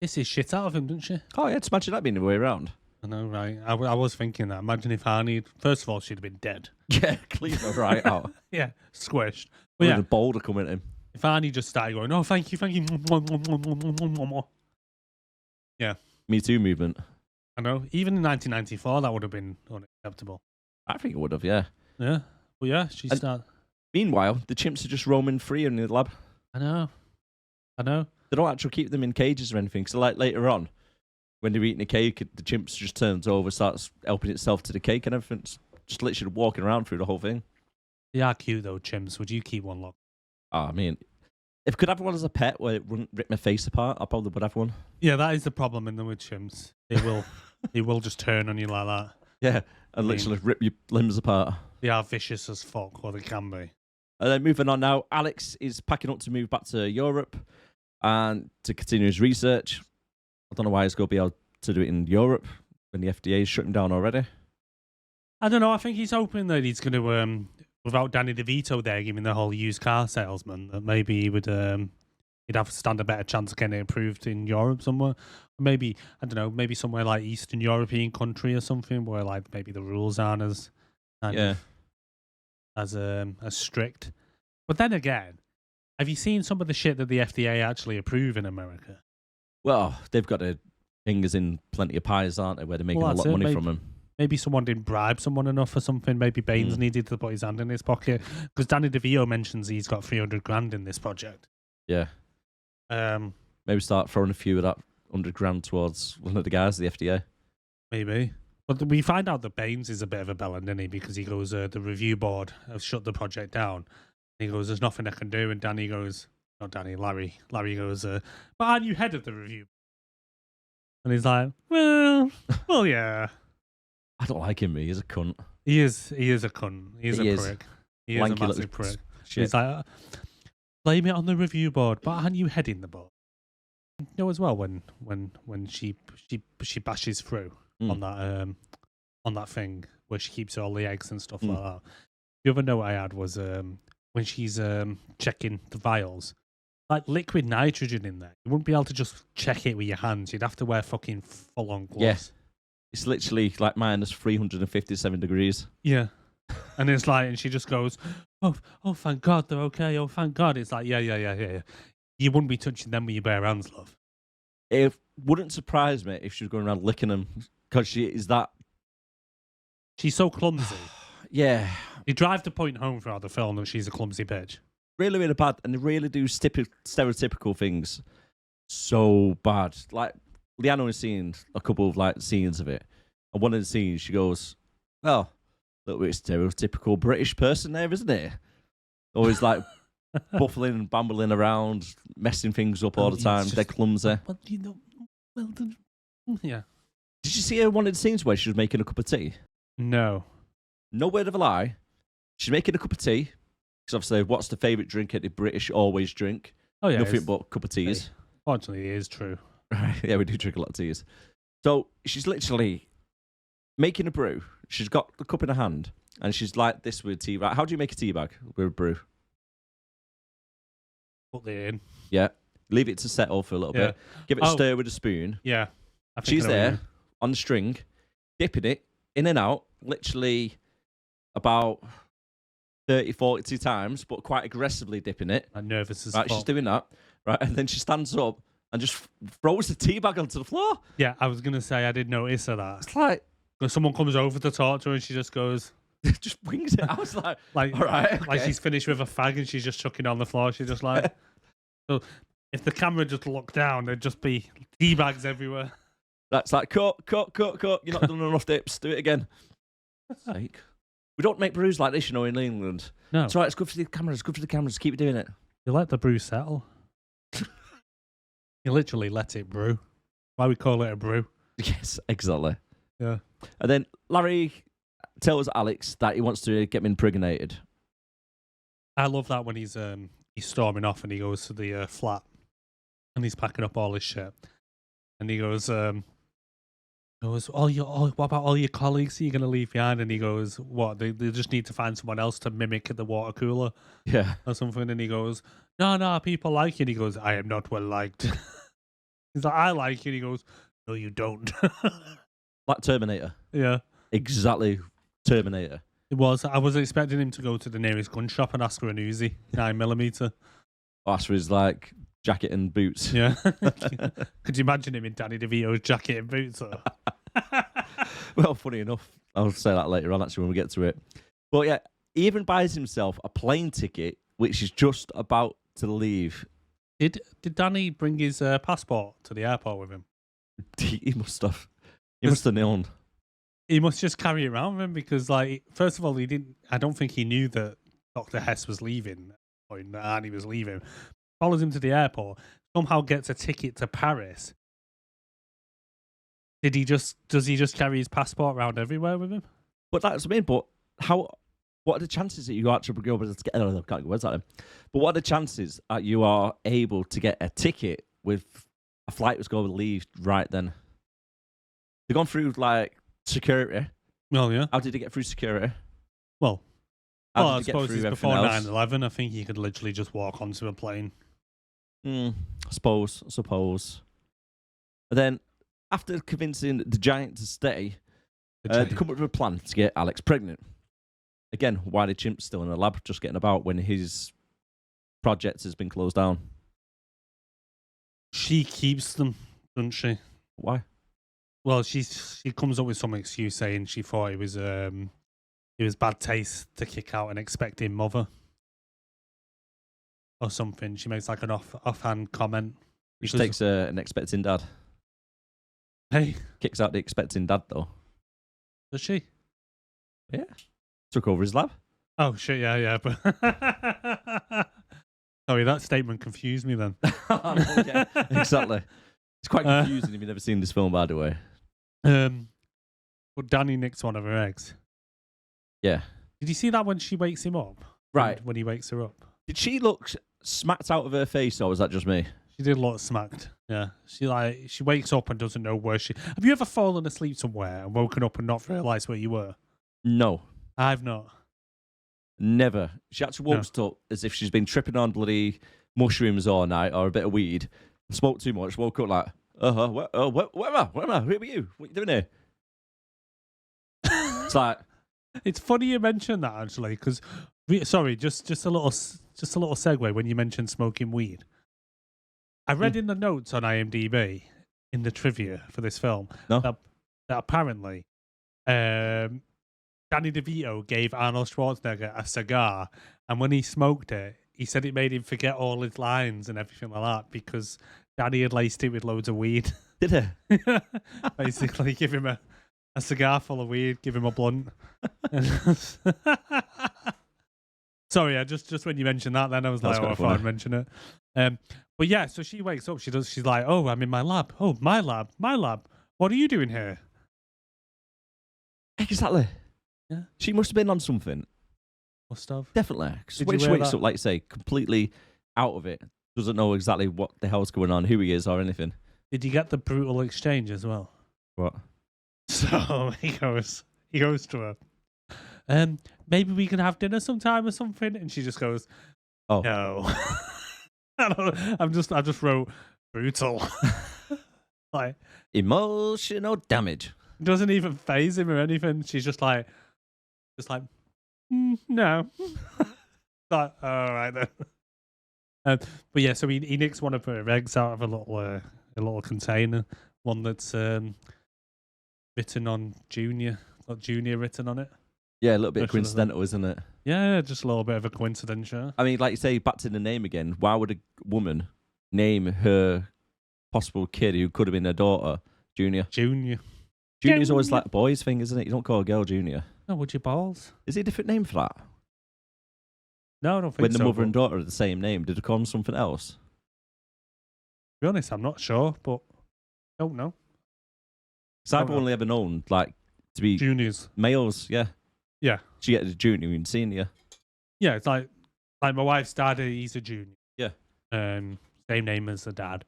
Speaker 1: Pisses shit out of him, doesn't she?
Speaker 2: Oh, yeah, just imagine that being the way around.
Speaker 1: I know, right? I was thinking that. Imagine if Arnie, first of all, she'd have been dead.
Speaker 2: Yeah, clean her right out.
Speaker 1: Yeah, squished.
Speaker 2: With
Speaker 1: But yeah,
Speaker 2: a boulder coming at him.
Speaker 1: if Arnie just started going, oh, thank you. Yeah.
Speaker 2: Me Too movement.
Speaker 1: I know. Even in 1994, that would have been unacceptable.
Speaker 2: I think it would have, yeah.
Speaker 1: Yeah. But yeah, she
Speaker 2: And-
Speaker 1: started.
Speaker 2: Meanwhile, the chimps are just roaming free in the lab.
Speaker 1: I know.
Speaker 2: They don't actually keep them in cages or anything. So, like, later on, when they're eating a cake, the chimps just turns over, starts helping itself to the cake and everything. It's just literally walking around through the whole thing.
Speaker 1: They are cute, though, chimps. Would you keep one, look?
Speaker 2: Oh, I mean, if I could have one as a pet where it wouldn't rip my face apart, I probably would have one.
Speaker 1: Yeah, that is the problem in them with chimps. They will just turn on you like that.
Speaker 2: Yeah, and
Speaker 1: mean-
Speaker 2: literally rip your limbs apart.
Speaker 1: They are vicious as fuck, or they can be.
Speaker 2: And then moving on now, Alex is packing up to move back to Europe and to continue his research. I don't know why he's going to be able to do it in Europe when the FDA is shutting down already.
Speaker 1: I don't know. I think he's hoping that he's going to, without Danny DeVito there giving the whole used car salesman, that maybe he would, he'd have to stand a better chance of getting it approved in Europe somewhere. Maybe, I don't know, maybe somewhere like Eastern European country or something where like maybe the rules aren't as kind
Speaker 2: Yeah.
Speaker 1: of as strict. But then again, have you seen some of the shit that the FDA actually approve in America?
Speaker 2: Well, they've got their fingers in plenty of pies, aren't they, where they're making
Speaker 1: Well,
Speaker 2: a lot
Speaker 1: that's
Speaker 2: of
Speaker 1: it,
Speaker 2: money from them.
Speaker 1: Maybe someone didn't bribe someone enough or something. Maybe Baines needed to put his hand in his pocket. Because Danny DeVito mentions he's got 300 grand in this project.
Speaker 2: Yeah. Maybe start throwing a few of that 100 grand towards one of the guys at the FDA.
Speaker 1: Maybe. But we find out that Baines is a bit of a bellend, isn't he? Because he goes, the review board have shut the project down. He goes, there's nothing I can do. And Danny goes, not Danny, Larry. Larry goes, but aren't you head of the review? And he's like, well, yeah.
Speaker 2: I don't like him, he's a cunt.
Speaker 1: He is a cunt. He is a prick. He is a
Speaker 2: Lanky little
Speaker 1: massive prick.
Speaker 2: Shit.
Speaker 1: He's like, blame it on the review board, but aren't you heading the board? You know as well when she bashes through on that thing where she keeps all the eggs and stuff like that. The other note I had was when she's checking the vials, like liquid nitrogen in there. You wouldn't be able to just check it with your hands. You'd have to wear fucking full on gloves.
Speaker 2: Yeah. It's literally like minus 357 degrees.
Speaker 1: Yeah. And it's like, and she just goes, oh, thank God, they're okay. Oh, thank God. It's like, yeah. You wouldn't be touching them with your bare hands, love.
Speaker 2: It wouldn't surprise me if she was going around licking them because she is that.
Speaker 1: She's so clumsy.
Speaker 2: Yeah.
Speaker 1: You drive the point home throughout the film that she's a clumsy bitch.
Speaker 2: Really, really bad. And they really do stereotypical things so bad. Like, Leanna has seen a couple of like scenes of it. And one of the scenes, she goes, well, a little bit stereotypical British person there, isn't it? Always like buffling and bambling around, messing things up all the time. They're clumsy.
Speaker 1: Well, you know, yeah.
Speaker 2: Did you see her one of the scenes where she was making a cup of tea?
Speaker 1: No.
Speaker 2: No word of a lie. She's making a cup of tea. Because obviously, what's the favourite drink that the British always drink?
Speaker 1: Oh, yeah.
Speaker 2: Nothing but a cup of teas.
Speaker 1: Fortunately, it is true.
Speaker 2: Right. Yeah, we do drink a lot of teas. So she's literally making a brew. She's got the cup in her hand. And she's like this with a tea bag. How do you make a tea bag with a brew?
Speaker 1: Put it in.
Speaker 2: Yeah. Leave it to settle for a little bit. Give it a stir with a spoon.
Speaker 1: Yeah. I think
Speaker 2: She's
Speaker 1: I know what you
Speaker 2: there
Speaker 1: mean.
Speaker 2: on the string, dipping it in and out, literally about 30, 40 times, but quite aggressively dipping it.
Speaker 1: I'm nervous as
Speaker 2: Right,
Speaker 1: fuck.
Speaker 2: she's doing that. Right, and then she stands up and just throws the tea bag onto the floor.
Speaker 1: Yeah, I was going to say I did notice that.
Speaker 2: It's like,
Speaker 1: When someone comes over to talk to her and she just goes,
Speaker 2: just wings it. I was like,
Speaker 1: like,
Speaker 2: all right, okay.
Speaker 1: like she's finished with a fag and she's just chucking it on the floor. She's just like, so if the camera just looked down, there'd just be tea bags everywhere.
Speaker 2: That's like, cut. You're not done enough dips. Do it again. Sake. We don't make brews like this, you know, in England.
Speaker 1: No,
Speaker 2: It's all right. It's good for the cameras. Good for the cameras. Keep doing it.
Speaker 1: you let the brew settle. You literally let it brew. Why we call it a brew?
Speaker 2: Yes, exactly.
Speaker 1: Yeah.
Speaker 2: And then Larry tells Alex that he wants to get him impregnated.
Speaker 1: I love that when he's storming off and he goes to the flat and he's packing up all his shit and he goes what about all your colleagues that you're gonna leave behind? And he goes, what? They just need to find someone else to mimic the water cooler
Speaker 2: Yeah.
Speaker 1: or something. And he goes, no, people like you. And he goes, I am not well liked. He's like, I like it. He goes, no, you don't.
Speaker 2: Like Terminator.
Speaker 1: Yeah.
Speaker 2: Exactly Terminator.
Speaker 1: It was. I was expecting him to go to the nearest gun shop and ask for an Uzi, 9mm.
Speaker 2: That's for his like jacket and boots.
Speaker 1: Yeah. Could you imagine him in Danny DeVito's jacket and boots? Though?
Speaker 2: Well, funny enough, I'll say that later on actually when we get to it. But yeah, he even buys himself a plane ticket, which is just about to leave.
Speaker 1: Did Danny bring his passport to the airport with him?
Speaker 2: He must have. He must have known.
Speaker 1: He must just carry it around with him because, like, first of all, he didn't. I don't think he knew that Dr. Hess was leaving, or Annie was leaving. Follows him to the airport. Somehow gets a ticket to Paris. Does he just carry his passport around everywhere with him?
Speaker 2: But that's what I mean. But what are the chances that you actually go over to get? I can't get words out of them. But what are the chances that you are able to get a ticket with a flight that's going to leave right then? They've gone through like security.
Speaker 1: Well, yeah.
Speaker 2: How did they get through security?
Speaker 1: Well,
Speaker 2: How
Speaker 1: I
Speaker 2: did they get
Speaker 1: suppose
Speaker 2: through
Speaker 1: it's
Speaker 2: everything
Speaker 1: before
Speaker 2: else?
Speaker 1: 9/11. I think you could literally just walk onto a plane.
Speaker 2: I suppose. And then, after convincing the giant to stay, they come up with a plan to get Alex pregnant. Again, why the chimp's still in the lab, just getting about when his project has been closed down.
Speaker 1: She keeps them, doesn't she?
Speaker 2: Why?
Speaker 1: Well, she comes up with some excuse saying she thought it was bad taste to kick out an expecting mother or something. She makes like an offhand comment.
Speaker 2: Which takes an expecting dad.
Speaker 1: Hey,
Speaker 2: Kicks out the expecting dad, though.
Speaker 1: does she?
Speaker 2: Yeah. Took over his lab.
Speaker 1: Oh shit! Yeah, but sorry, that statement confused me then.
Speaker 2: Okay. Exactly. It's quite confusing if you've never seen this film, by the way.
Speaker 1: But Danny nicks one of her eggs.
Speaker 2: Yeah.
Speaker 1: Did you see that when she wakes him up?
Speaker 2: Right.
Speaker 1: When he wakes her up.
Speaker 2: Did she look smacked out of her face, or was that just me?
Speaker 1: She did look smacked. Yeah. She wakes up and doesn't know where she. Have you ever fallen asleep somewhere and woken up and not realised where you were?
Speaker 2: No.
Speaker 1: I've not.
Speaker 2: Never. She actually woke up as if she's been tripping on bloody mushrooms all night or a bit of weed. Smoked too much. Woke up like, where am I? Where am I? Who are you? What are you doing here? It's like,
Speaker 1: It's funny you mentioned that actually, because sorry, just a little segue when you mentioned smoking weed. I read in the notes on IMDb in the trivia for this film that apparently Danny DeVito gave Arnold Schwarzenegger a cigar, and when he smoked it, he said it made him forget all his lines and everything like that because Danny had laced it with loads of weed.
Speaker 2: did he?
Speaker 1: Basically, give him a cigar full of weed, give him a blunt. Sorry, I just when you mentioned that, then I was
Speaker 2: That's
Speaker 1: like, I thought I'd mention it. But yeah, so she wakes up. She's like, oh, I'm in my lab. Oh, my lab. What are you doing here?
Speaker 2: Exactly.
Speaker 1: Yeah.
Speaker 2: She must have been on something.
Speaker 1: Must have.
Speaker 2: Definitely. 'Cause
Speaker 1: Did
Speaker 2: when
Speaker 1: you
Speaker 2: she
Speaker 1: wear
Speaker 2: wakes
Speaker 1: that?
Speaker 2: up, like you say, completely out of it, doesn't know exactly what the hell's going on, who he is, or anything.
Speaker 1: Did you get the brutal exchange as well?
Speaker 2: What?
Speaker 1: So he goes to her. Maybe we can have dinner sometime or something, and she just goes,
Speaker 2: Oh.
Speaker 1: no. I just wrote brutal. Like,
Speaker 2: Emotional damage.
Speaker 1: it doesn't even faze him or anything. She's just like, no. Like, all right then. But yeah, so he nicks one of her eggs out of a little container, one that's written on Junior, got Junior written on it.
Speaker 2: Yeah, a little bit
Speaker 1: Especially
Speaker 2: coincidental, isn't it?
Speaker 1: Yeah, just a little bit of a coincidence, yeah.
Speaker 2: I mean, like you say, back to the name again. Why would a woman name her possible kid who could have been her daughter Junior? Junior's always like a boy's thing, isn't it? You don't call a girl Junior.
Speaker 1: Oh, would you balls?
Speaker 2: Is there a different name for that?
Speaker 1: No, I don't think
Speaker 2: When
Speaker 1: so.
Speaker 2: the mother and
Speaker 1: but
Speaker 2: daughter are the same name, did they call them something else?
Speaker 1: To be honest, I'm not sure, but don't know.
Speaker 2: Because I've
Speaker 1: Don't know.
Speaker 2: only ever known, like, to be
Speaker 1: Juniors.
Speaker 2: males, yeah.
Speaker 1: Yeah.
Speaker 2: She get a junior and senior.
Speaker 1: Yeah, it's like my wife's dad, he's a junior.
Speaker 2: Yeah.
Speaker 1: Same name as the dad.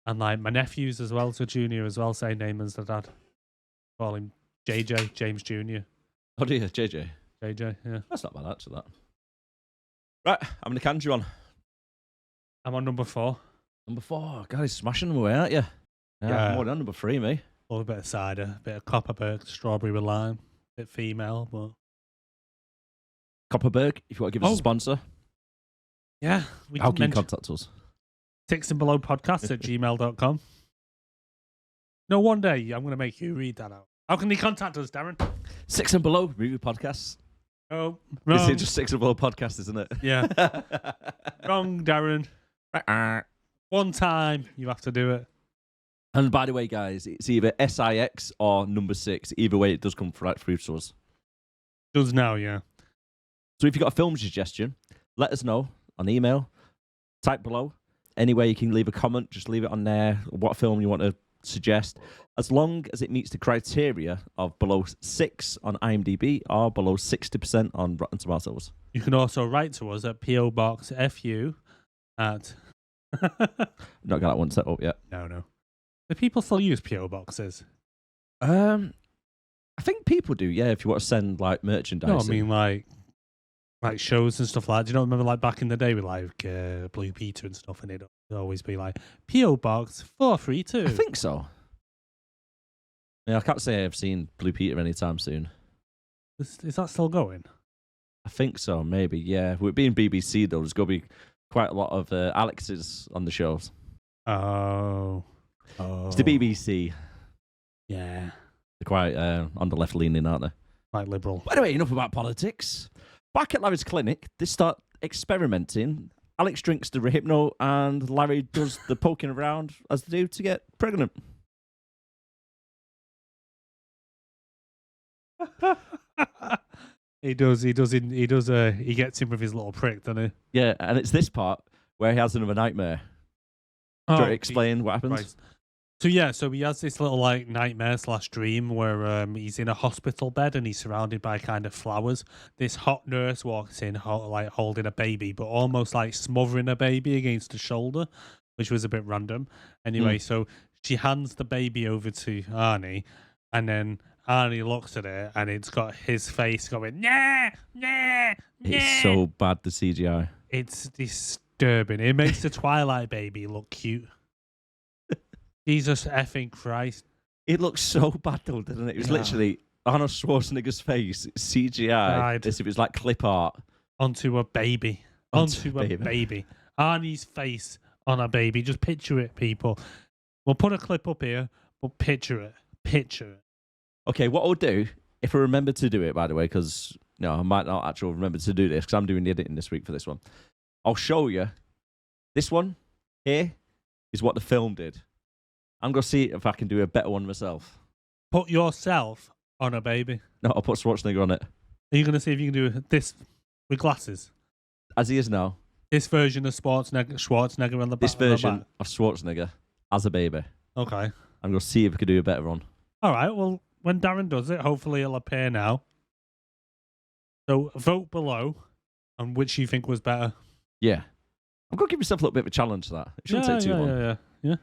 Speaker 1: And like my nephew's as well, so junior as well, same name as the dad. Call him JJ, James Jr.
Speaker 2: Oh dear, JJ.
Speaker 1: JJ, yeah.
Speaker 2: That's not bad, actually, that. Right, how many cans you on?
Speaker 1: I'm on number 4.
Speaker 2: Number 4. God, he's smashing them away, aren't you?
Speaker 1: Yeah.
Speaker 2: More than number 3, me.
Speaker 1: Or a bit of cider, a bit of Copperberg, strawberry with lime, a bit female, but
Speaker 2: Copperberg, if you want to give us a sponsor.
Speaker 1: yeah. We
Speaker 2: How
Speaker 1: didn't
Speaker 2: can you
Speaker 1: mention
Speaker 2: contact us?
Speaker 1: 6 and below podcast at gmail.com. No, one day I'm going to make you read that out. How can they contact us, Darren?
Speaker 2: 6 and Below review podcasts.
Speaker 1: Oh,
Speaker 2: This
Speaker 1: wrong.
Speaker 2: is just 6 and Below podcast, isn't it?
Speaker 1: Yeah. Wrong, Darren. One time you have to do it.
Speaker 2: And by the way, guys, it's either SIX or number 6. Either way, it does come right through to us.
Speaker 1: Does now, yeah.
Speaker 2: So if you've got a film suggestion, let us know on email. Type below. Anywhere you can leave a comment, just leave it on there. What film you want to suggest. As long as it meets the criteria of below 6 on IMDb or below 60% on Rotten Tomatoes.
Speaker 1: You can also write to us at PO Box FU at...
Speaker 2: Not got that one set up yet.
Speaker 1: No. Do people still use PO Boxes?
Speaker 2: I think people do, yeah, if you want to send like merchandise.
Speaker 1: No, I mean like shows and stuff like that. Do you know, remember like back in the day with like Blue Peter and stuff, and it'd always be like PO Box 432.
Speaker 2: I think so. Yeah, I can't say I've seen Blue Peter anytime soon.
Speaker 1: Is that still going?
Speaker 2: I think so, maybe, yeah. With it being BBC, though, there's going to be quite a lot of Alex's on the shows.
Speaker 1: Oh.
Speaker 2: It's the BBC.
Speaker 1: Yeah.
Speaker 2: They're quite on the left leaning, aren't they?
Speaker 1: Quite liberal.
Speaker 2: But anyway, enough about politics. Back at Larry's clinic, they start experimenting. Alex drinks the Rehypno, and Larry does the poking around as they do to get pregnant.
Speaker 1: He does. He gets him with his little prick, doesn't he?
Speaker 2: Yeah, and it's this part where he has another nightmare. Do you want to explain what happens?
Speaker 1: Christ. So he has this little like nightmare / dream where he's in a hospital bed and he's surrounded by kind of flowers. This hot nurse walks in, like holding a baby, but almost like smothering a baby against the shoulder, which was a bit random. Anyway, so she hands the baby over to Arnie, and then Arnie looks at it, and it's got his face going, nah, nah, nah.
Speaker 2: It's so bad, the CGI.
Speaker 1: It's disturbing. It makes the Twilight baby look cute. Jesus effing Christ.
Speaker 2: It looks so bad, though, doesn't it? It was literally Arnold Schwarzenegger's face, CGI, as if it was like clip art.
Speaker 1: Onto a baby. Onto a baby. Arnie's face on a baby. Just picture it, people. We'll put a clip up here, but picture it. Picture it.
Speaker 2: Okay, what I'll do, if I remember to do it, by the way, because I might not actually remember to do this, because I'm doing the editing this week for this one. I'll show you. This one here is what the film did. I'm going to see if I can do a better one myself.
Speaker 1: Put yourself on a baby.
Speaker 2: No, I'll put Schwarzenegger on it.
Speaker 1: Are you going to see if you can do this with glasses?
Speaker 2: As he is now.
Speaker 1: This version of Schwarzenegger on the back.
Speaker 2: This version of Schwarzenegger as a baby.
Speaker 1: Okay.
Speaker 2: I'm going to see if I can do a better one.
Speaker 1: All right, well, when Darren does it, hopefully it'll appear now. So vote below on which you think was better.
Speaker 2: Yeah. I'm going to give myself a little bit of a challenge to that. It shouldn't take too long.
Speaker 1: Yeah.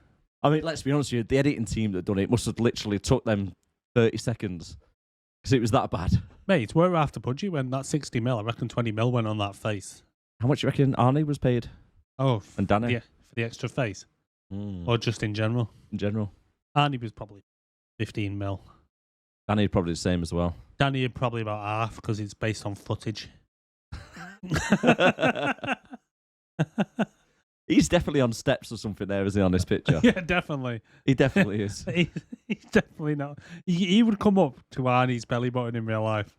Speaker 2: I mean, let's be honest with you, the editing team that done it must have literally took them 30 seconds because it was that bad.
Speaker 1: Mate, we're after budget when that 60 mil, I reckon 20 mil went on that face.
Speaker 2: How much do you reckon Arnie was paid?
Speaker 1: Oh,
Speaker 2: and Danny?
Speaker 1: Yeah, for the extra face. Or just in general?
Speaker 2: In general.
Speaker 1: Arnie was probably 15 mil.
Speaker 2: Danny probably the same as well.
Speaker 1: Danny probably about half because it's based on footage.
Speaker 2: He's definitely on steps or something there, isn't he, on this picture?
Speaker 1: Yeah, definitely.
Speaker 2: He definitely is.
Speaker 1: He's definitely not. He would come up to Arnie's belly button in real life.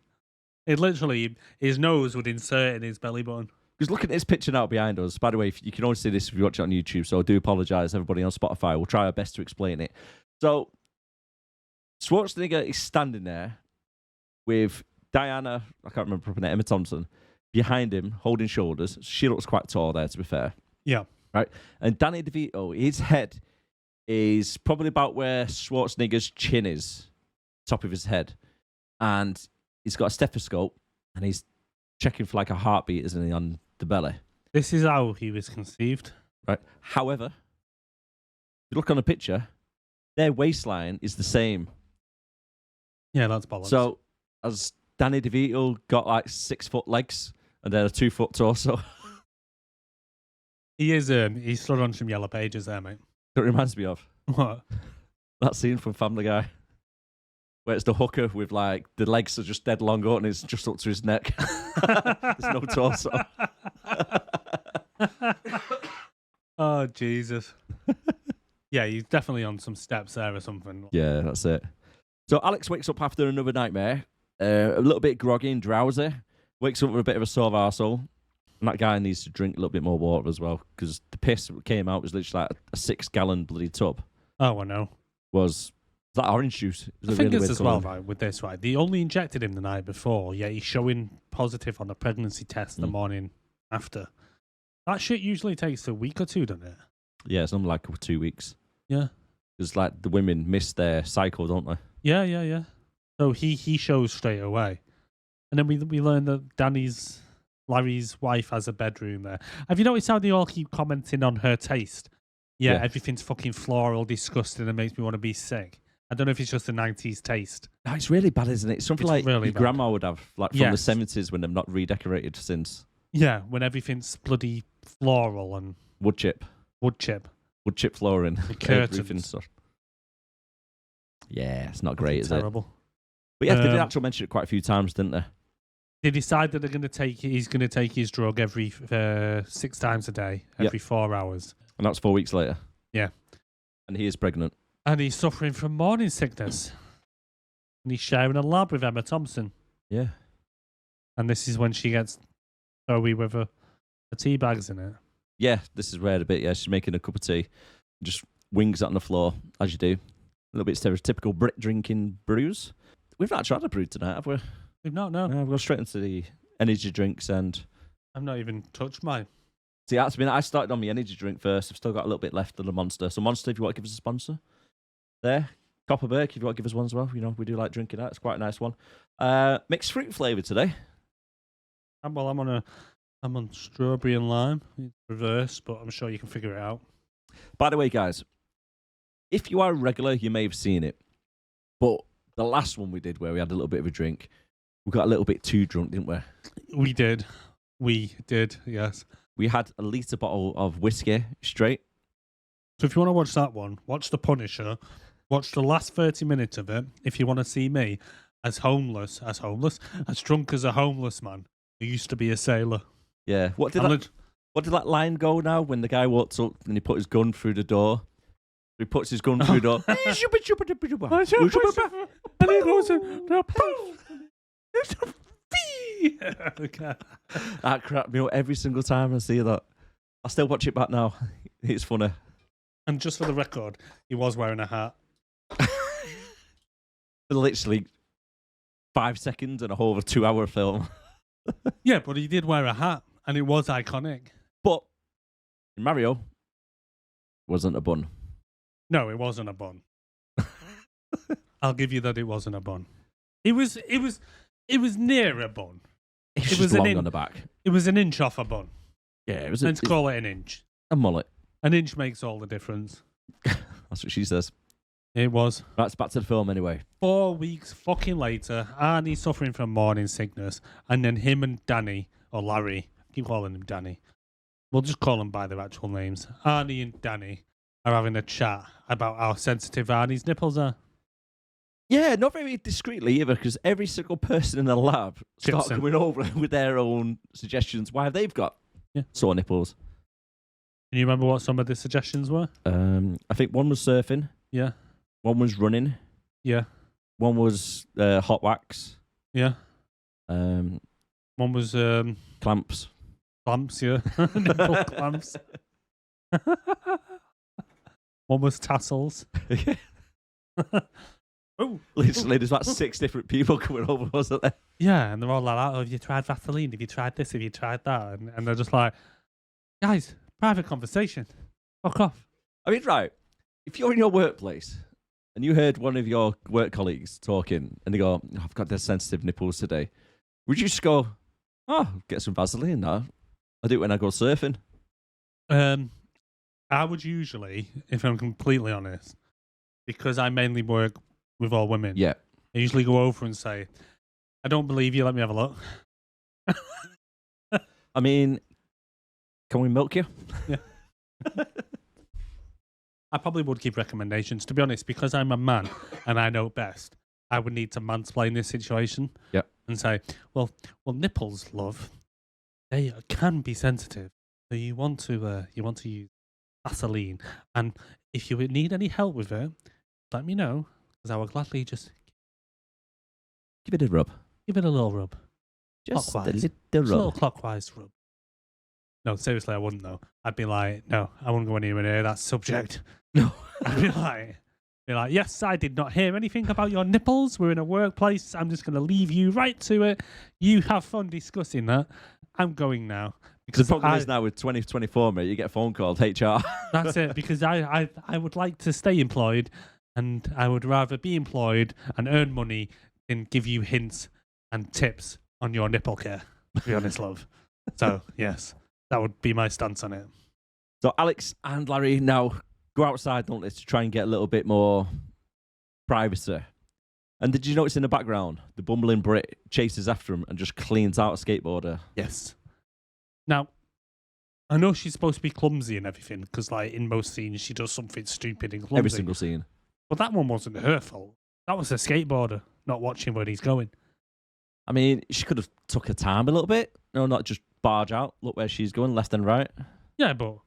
Speaker 1: It literally, his nose would insert in his belly button.
Speaker 2: Because look at this picture now behind us. By the way, you can only see this if you watch it on YouTube, so I do apologise, everybody on Spotify. We'll try our best to explain it. So, Schwarzenegger is standing there with Diana, I can't remember her name, Emma Thompson, behind him, holding shoulders. She looks quite tall there, to be fair.
Speaker 1: Yeah.
Speaker 2: Right? And Danny DeVito, his head is probably about where Schwarzenegger's chin is, top of his head. And he's got a stethoscope, and he's checking for like a heartbeat, isn't he, on the belly.
Speaker 1: This is how he was conceived.
Speaker 2: Right. However, if you look on the picture, their waistline is the same.
Speaker 1: Yeah, that's bollocks.
Speaker 2: So, as Danny DeVito got like 6 foot legs and then a 2 foot torso.
Speaker 1: He is. He's stood on some yellow pages there, mate.
Speaker 2: That reminds me of
Speaker 1: What?
Speaker 2: that scene from Family Guy where it's the hooker with like the legs are just dead long out and it's just up to his neck. There's no torso.
Speaker 1: Oh Jesus. Yeah, he's definitely on some steps there or something.
Speaker 2: Yeah, that's it. So Alex wakes up after another nightmare, a little bit groggy and drowsy. Wakes up with a bit of a sore arsehole. And that guy needs to drink a little bit more water as well, because the piss that came out was literally like a 6-gallon bloody tub.
Speaker 1: Oh, I know.
Speaker 2: Was that orange juice? It was
Speaker 1: I
Speaker 2: a
Speaker 1: think
Speaker 2: really
Speaker 1: it's
Speaker 2: weird
Speaker 1: as
Speaker 2: colour.
Speaker 1: well, right, with this, right? They only injected him the night before, yet he's showing positive on the pregnancy test the morning after. That shit usually takes a week or two, doesn't it?
Speaker 2: Yeah, it's only like 2 weeks.
Speaker 1: Yeah.
Speaker 2: Because like the women miss their cycle, don't they?
Speaker 1: Yeah. So he shows straight away. And then we learn that Larry's wife has a bedroom there. Have you noticed how they all keep commenting on her taste? Yeah, everything's fucking floral, disgusting, and makes me want to be sick. I don't know if it's just a 90s taste.
Speaker 2: No, it's really bad, isn't it? It's something
Speaker 1: It's
Speaker 2: like
Speaker 1: really
Speaker 2: your
Speaker 1: bad.
Speaker 2: grandma would have, like from
Speaker 1: Yes.
Speaker 2: the 70s when they've not redecorated since.
Speaker 1: Yeah, when everything's bloody floral and
Speaker 2: Wood chip flooring,
Speaker 1: curtains.
Speaker 2: roofing stuff. Yeah, it's not great, is it?
Speaker 1: terrible.
Speaker 2: But yeah, they did actually mention it quite a few times, didn't they?
Speaker 1: They decide that he's going to take his drug every 6 times a day, every 4 hours.
Speaker 2: And that's 4 weeks later.
Speaker 1: Yeah.
Speaker 2: And he is pregnant.
Speaker 1: And he's suffering from morning sickness. And he's sharing a lab with Emma Thompson.
Speaker 2: Yeah.
Speaker 1: And this is when she gets Zoe with her tea bags in it.
Speaker 2: Yeah, this is rare a bit. Yeah, she's making a cup of tea. Just wings it on the floor, as you do. A little bit stereotypical Brit drinking brews. We've not actually had a brew tonight, have we?
Speaker 1: We've not, no.
Speaker 2: No, we've gone straight into the energy drinks and...
Speaker 1: I've not even touched mine.
Speaker 2: See, that's been... I started on my energy drink first. I've still got a little bit left of the Monster. So Monster, if you want to give us a sponsor. There. Copperberg, if you want to give us one as well. You know, we do like drinking that. It's quite a nice one. Mixed fruit flavour today.
Speaker 1: I'm on strawberry and lime. It's reverse, but I'm sure you can figure it out.
Speaker 2: By the way, guys, if you are a regular, you may have seen it. But the last one we did where we had a little bit of a drink, we got a little bit too drunk, didn't we?
Speaker 1: We did, yes.
Speaker 2: We had a litre bottle of whiskey straight.
Speaker 1: So if you want to watch that one, watch The Punisher. Watch the last 30 minutes of it if you want to see me as drunk as a homeless man who used to be a sailor.
Speaker 2: Yeah. What did that line go now when the guy walks up and he put his gun through the door? He puts his gun through the door.
Speaker 1: And he goes okay.
Speaker 2: That cracked me up every single time I see that. I still watch it back now. It's funny.
Speaker 1: And just for the record, he was wearing a hat.
Speaker 2: Literally 5 seconds and a whole of a 2-hour film.
Speaker 1: Yeah, but he did wear a hat, and it was iconic.
Speaker 2: But Mario wasn't a bun.
Speaker 1: No, it wasn't a bun. I'll give you that it wasn't a bun. It was near a bun.
Speaker 2: It was long on the back.
Speaker 1: It was an inch off a bun.
Speaker 2: Yeah, it was.
Speaker 1: Let's call it an inch.
Speaker 2: A mullet.
Speaker 1: An inch makes all the difference.
Speaker 2: That's what she says.
Speaker 1: It was.
Speaker 2: That's back to the film anyway.
Speaker 1: 4 weeks fucking later, Arnie's suffering from morning sickness, and then him and Danny, or Larry, I keep calling him Danny. We'll just call them by their actual names. Arnie and Danny are having a chat about how sensitive Arnie's nipples are.
Speaker 2: Yeah, not very discreetly either, because every single person in the lab starts
Speaker 1: in.
Speaker 2: coming over with their own suggestions why they've got sore nipples.
Speaker 1: Can you remember what some of the suggestions were?
Speaker 2: I think one was surfing.
Speaker 1: Yeah.
Speaker 2: One was running.
Speaker 1: Yeah.
Speaker 2: One was hot wax.
Speaker 1: Yeah.
Speaker 2: Um,
Speaker 1: One was
Speaker 2: clamps.
Speaker 1: clamps, yeah. Nipple clamps. One was tassels. Oh,
Speaker 2: literally, there's about 6 different people coming over, wasn't there?
Speaker 1: yeah, and they're all like, "Oh, have you tried Vaseline? Have you tried this? Have you tried that?" And they're just like, "Guys, private conversation. Fuck off."
Speaker 2: I mean, right, if you're in your workplace and you heard one of your work colleagues talking and they go, oh, I've got their sensitive nipples today, would you just go, oh, get some Vaseline now? I do it when I go surfing.
Speaker 1: I would usually, if I'm completely honest, because I mainly work with all women,
Speaker 2: Yeah.
Speaker 1: I usually go over and say, "I don't believe you, let me have a look."
Speaker 2: I mean, Can we milk you?
Speaker 1: Yeah. I probably would give recommendations. To be honest, because I'm a man and I know best, I would need to mansplain this situation.
Speaker 2: Yeah.
Speaker 1: And say, well, nipples, love, they can be sensitive. So you want to use Vaseline, and if you need any help with it, let me know, because I will gladly just
Speaker 2: Give it a rub.
Speaker 1: give it a little rub.
Speaker 2: Just
Speaker 1: Clockwise.
Speaker 2: a
Speaker 1: Just a
Speaker 2: little
Speaker 1: little
Speaker 2: rub.
Speaker 1: clockwise rub. No, seriously, I wouldn't though. I'd be like, no, I wouldn't go anywhere near that subject.
Speaker 2: No.
Speaker 1: I'd be like, yes, I did not hear anything about your nipples. We're in a workplace. I'm just going to leave you right to it. You have fun discussing that. I'm going now.
Speaker 2: Because the problem is now with 2024, mate, you get a phone call, HR.
Speaker 1: That's it. Because I would like to stay employed, and I would rather be employed and earn money than give you hints and tips on your nipple care, to be honest, love. So, yes, that would be my stance on it.
Speaker 2: So Alex and Larry now go outside, don't they, to try and get a little bit more privacy. And did you notice in the background, the bumbling Brit chases after him and just cleans out a skateboarder?
Speaker 1: Yes. Now, I know she's supposed to be clumsy and everything, because like in most scenes she does something stupid and clumsy.
Speaker 2: Every single scene.
Speaker 1: But that one wasn't her fault. That was the skateboarder not watching where he's going.
Speaker 2: I mean, she could have took her time a little bit. No, not just barge out. Look where she's going, left and right.
Speaker 1: Yeah, but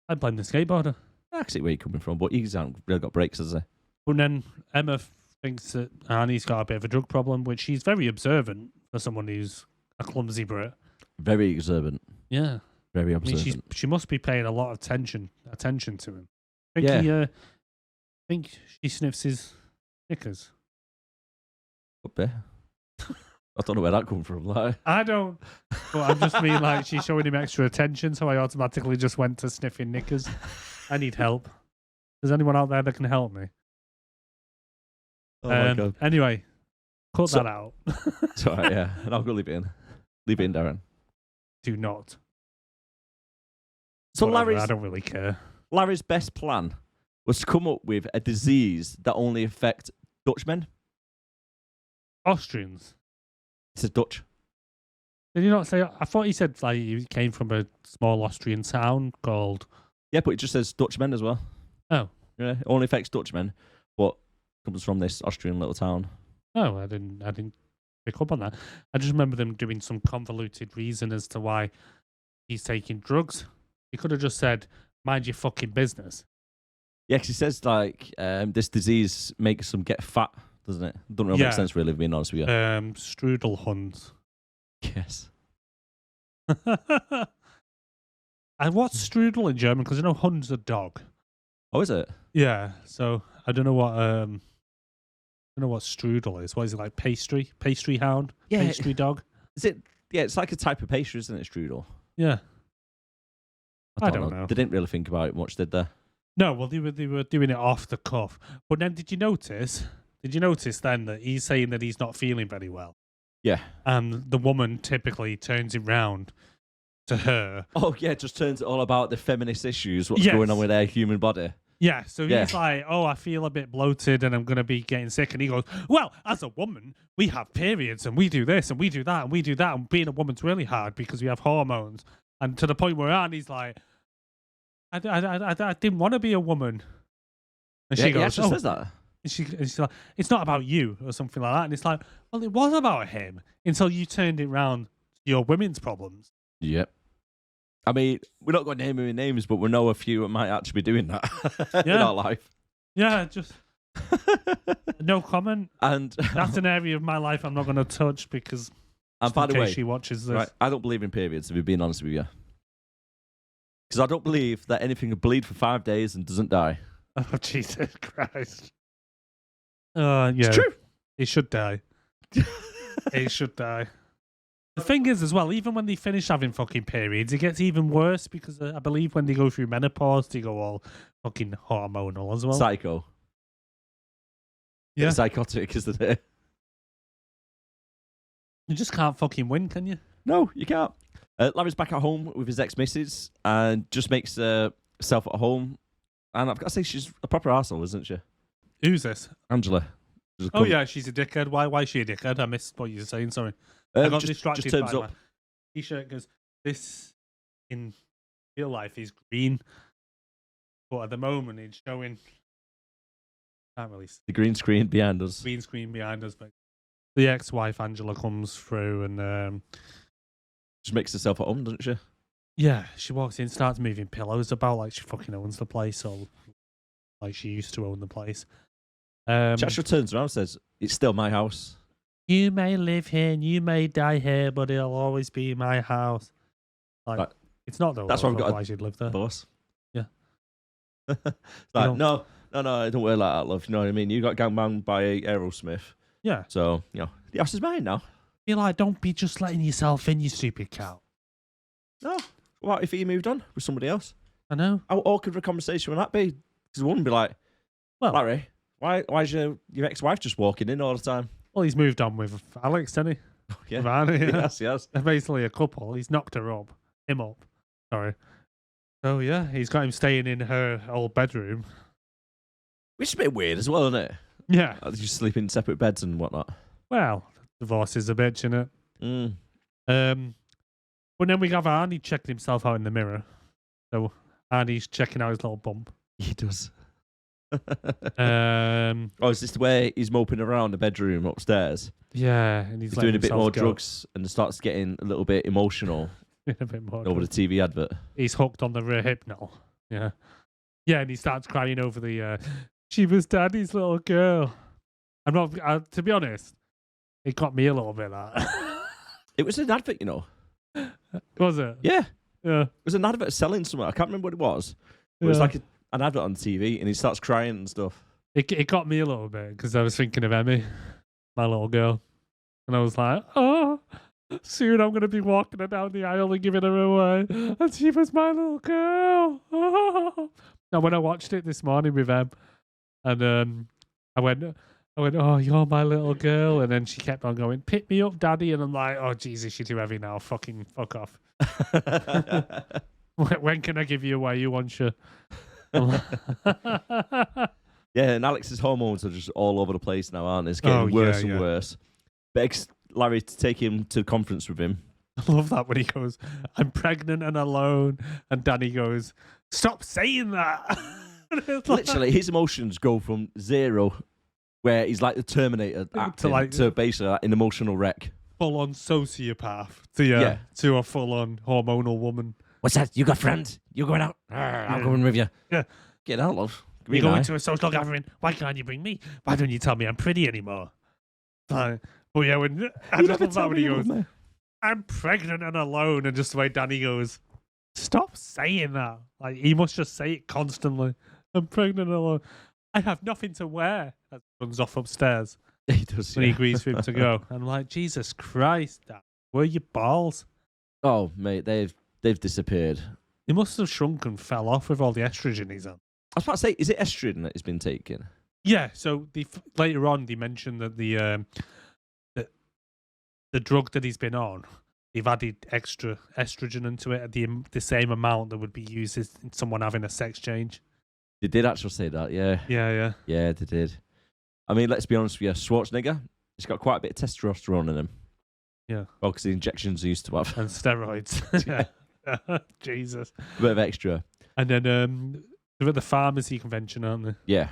Speaker 1: I blame the skateboarder.
Speaker 2: I can see where you're coming from, but he hasn't really got brakes, has he?
Speaker 1: But then Emma thinks that Arnie's got a bit of a drug problem, which she's very observant for someone who's a clumsy Brit.
Speaker 2: Very observant.
Speaker 1: Yeah.
Speaker 2: Very
Speaker 1: I mean,
Speaker 2: observant.
Speaker 1: she must be paying a lot of attention to him.
Speaker 2: Yeah.
Speaker 1: I think she sniffs his knickers.
Speaker 2: Up there. I don't know where that come from. Like.
Speaker 1: I don't. But I'm just mean like she's showing him extra attention, so I automatically just went to sniffing knickers. I need help. There's anyone out there that can help me?
Speaker 2: Oh my God.
Speaker 1: Anyway, cut that out.
Speaker 2: It's all right, yeah. And I'll go leave it in. Leave it in, Darren.
Speaker 1: Do not.
Speaker 2: So
Speaker 1: Whatever, I don't really care.
Speaker 2: Larry's best plan was to come up with a disease that only affects Dutchmen.
Speaker 1: Austrians.
Speaker 2: It says Dutch.
Speaker 1: Did you not say? I thought he said like he came from a small Austrian town called.
Speaker 2: Yeah, but it just says Dutchmen as well.
Speaker 1: Oh.
Speaker 2: Yeah, it only affects Dutchmen, but comes from this Austrian little town.
Speaker 1: Oh, I didn't pick up on that. I just remember them doing some convoluted reason as to why he's taking drugs. He could have just said, "Mind your fucking business."
Speaker 2: Yeah, because he says like this disease makes them get fat, doesn't it? Doesn't really make sense, really, being honest with you.
Speaker 1: Strudel Huns.
Speaker 2: Yes.
Speaker 1: And what's strudel in German? Because I know Hund's a dog.
Speaker 2: Oh, is it?
Speaker 1: Yeah. So I don't know what strudel is. What is it, like pastry hound?
Speaker 2: Yeah.
Speaker 1: Pastry dog?
Speaker 2: Is it? Yeah, it's like a type of pastry, isn't it, strudel?
Speaker 1: Yeah.
Speaker 2: I don't know. They didn't really think about it much, did they?
Speaker 1: No, well, they were doing it off the cuff. But then did you notice then that he's saying that he's not feeling very well?
Speaker 2: Yeah.
Speaker 1: And the woman typically turns it round to her.
Speaker 2: Oh, yeah, it just turns it all about the feminist issues, what's going on with their human body.
Speaker 1: Yeah, so he's like, oh, I feel a bit bloated and I'm going to be getting sick. And he goes, well, as a woman, we have periods and we do this and we do that and we do that. And being a woman's really hard because we have hormones. And to the point where Arnie's like, I didn't want to be a woman. And she goes,
Speaker 2: says that.
Speaker 1: And she's like, it's not about you or something like that. And it's like, well, it was about him until you turned it round to your women's problems.
Speaker 2: Yep. I mean, we're not going to name any names, but we know a few that might actually be doing that in our life.
Speaker 1: Yeah, just no comment.
Speaker 2: And
Speaker 1: that's an area of my life I'm not going to touch because
Speaker 2: and by the way,
Speaker 1: she watches this.
Speaker 2: Right, I don't believe in periods, to be being honest with you. Because I don't believe that anything can bleed for 5 days and doesn't die.
Speaker 1: Oh, Jesus Christ. Yeah.
Speaker 2: It's true.
Speaker 1: He should die. He should die. The thing is, as well, even when they finish having fucking periods, it gets even worse because I believe when they go through menopause, they go all fucking hormonal as well.
Speaker 2: Psycho.
Speaker 1: Yeah.
Speaker 2: It's psychotic, isn't it?
Speaker 1: You just can't fucking win, can you?
Speaker 2: No, you can't. Larry's back at home with his ex-missus and just makes herself at home. And I've got to say, she's a proper arsehole, isn't she?
Speaker 1: Who's this?
Speaker 2: Angela.
Speaker 1: Oh, yeah, she's a dickhead. Why is she a dickhead? I missed what you were saying, sorry. I got distracted
Speaker 2: just turns
Speaker 1: by
Speaker 2: up.
Speaker 1: my t-shirt because this in real life he's green, but at the moment it's showing. Can't really see
Speaker 2: The green screen behind us.
Speaker 1: green screen behind us, but the ex-wife Angela comes through and
Speaker 2: Just makes herself at home, doesn't she?
Speaker 1: yeah, she walks in, starts moving pillows about like she fucking owns the place, or like she used to own the place.
Speaker 2: She actually turns around and says, "It's still my house."
Speaker 1: You may live here and you may die here, but it'll always be my house. Like,
Speaker 2: Right.
Speaker 1: it's not though.
Speaker 2: That's why I've got a
Speaker 1: why she'd live there.
Speaker 2: Boss.
Speaker 1: Yeah.
Speaker 2: Like,
Speaker 1: You
Speaker 2: no, I don't wear like that, love. You know what I mean? You got gangbanged by Aerosmith.
Speaker 1: Yeah.
Speaker 2: So, the house is mine now.
Speaker 1: Be like, don't be just letting yourself in, you stupid cow.
Speaker 2: No. What if he moved on with somebody else?
Speaker 1: I know.
Speaker 2: How awkward of a conversation would that be? Because the woman would be like,
Speaker 1: Well,
Speaker 2: Larry, why's your ex-wife just walking in all the time?
Speaker 1: well, he's moved on with Alex, hasn't he?
Speaker 2: Yeah.
Speaker 1: With Annie, yeah.
Speaker 2: Yes, yes.
Speaker 1: They're basically a couple. He's knocked her up. Him up. Sorry. So, yeah, he's got him staying in her old bedroom.
Speaker 2: Which is a bit weird as well, isn't it?
Speaker 1: Yeah.
Speaker 2: Like, you sleep in separate beds and whatnot.
Speaker 1: Well, divorce is a bitch, innit?
Speaker 2: Mm.
Speaker 1: But then we have Arnie checking himself out in the mirror. So Arnie's checking out his little bump.
Speaker 2: He does.
Speaker 1: Um,
Speaker 2: Oh, is this the way he's moping around the bedroom upstairs?
Speaker 1: yeah, and he's
Speaker 2: He's
Speaker 1: letting
Speaker 2: doing a bit
Speaker 1: himself
Speaker 2: more
Speaker 1: go.
Speaker 2: drugs and starts getting a little bit emotional
Speaker 1: A bit more.
Speaker 2: over the TV advert.
Speaker 1: He's hooked on the Rohypnol. Yeah. Yeah, and he starts crying over the, she was daddy's little girl. I'm not, to be honest, it got me a little bit, that.
Speaker 2: It was an advert,
Speaker 1: Was it?
Speaker 2: Yeah.
Speaker 1: Yeah.
Speaker 2: It was an advert selling something. I can't remember what it was. But it was
Speaker 1: Yeah.
Speaker 2: like an advert on TV and he starts crying and stuff.
Speaker 1: It got me a little bit because I was thinking of Emmy, my little girl. And I was like, oh, soon I'm going to be walking her down the aisle and giving her away. And she was my little girl. Oh. Now, when I watched it this morning with Em, and I went, oh, you're my little girl. And then she kept on going, pick me up, daddy. And I'm like, oh, Jesus, you're too heavy now. Fucking fuck off. When can I give you away? You want you?
Speaker 2: Yeah, and Alex's hormones are just all over the place now, aren't they? It's getting worse and worse. Begs Larry to take him to the conference with him.
Speaker 1: I love that when he goes, I'm pregnant and alone. And Danny goes, stop saying that.
Speaker 2: Literally, his emotions go from 0, where he's like the Terminator, acting, to basically like an emotional wreck.
Speaker 1: Full on sociopath to a full on hormonal woman.
Speaker 2: What's that? You got friends? You going out? I'm going with you.
Speaker 1: Yeah.
Speaker 2: Get out, love.
Speaker 1: You're going to a social gathering. Why can't you bring me? Why don't you tell me I'm pretty anymore? But yeah, I just love that when he goes, I'm pregnant and alone, and just the way Danny goes, stop saying that. Like, he must just say it constantly. I'm pregnant and alone. I have nothing to wear. As he runs off upstairs.
Speaker 2: He does.
Speaker 1: When he agrees for him to go. I'm like, Jesus Christ, Dad, where are your balls?
Speaker 2: Oh, mate, they've disappeared.
Speaker 1: He must have shrunk and fell off with all the estrogen he's on.
Speaker 2: I was about to say, is it estrogen that he's been taking?
Speaker 1: Yeah, so later on they mentioned that the drug that he's been on, they've added extra estrogen into it at the same amount that would be used as someone having a sex change.
Speaker 2: They did actually say that, yeah.
Speaker 1: Yeah.
Speaker 2: Yeah, they did. I mean, let's be honest with you, Schwarzenegger, he's got quite a bit of testosterone in him.
Speaker 1: Yeah.
Speaker 2: Well, because the injections he used to have.
Speaker 1: And steroids. Yeah. Jesus.
Speaker 2: A bit of extra.
Speaker 1: And then they're at the pharmacy convention, aren't they?
Speaker 2: Yeah.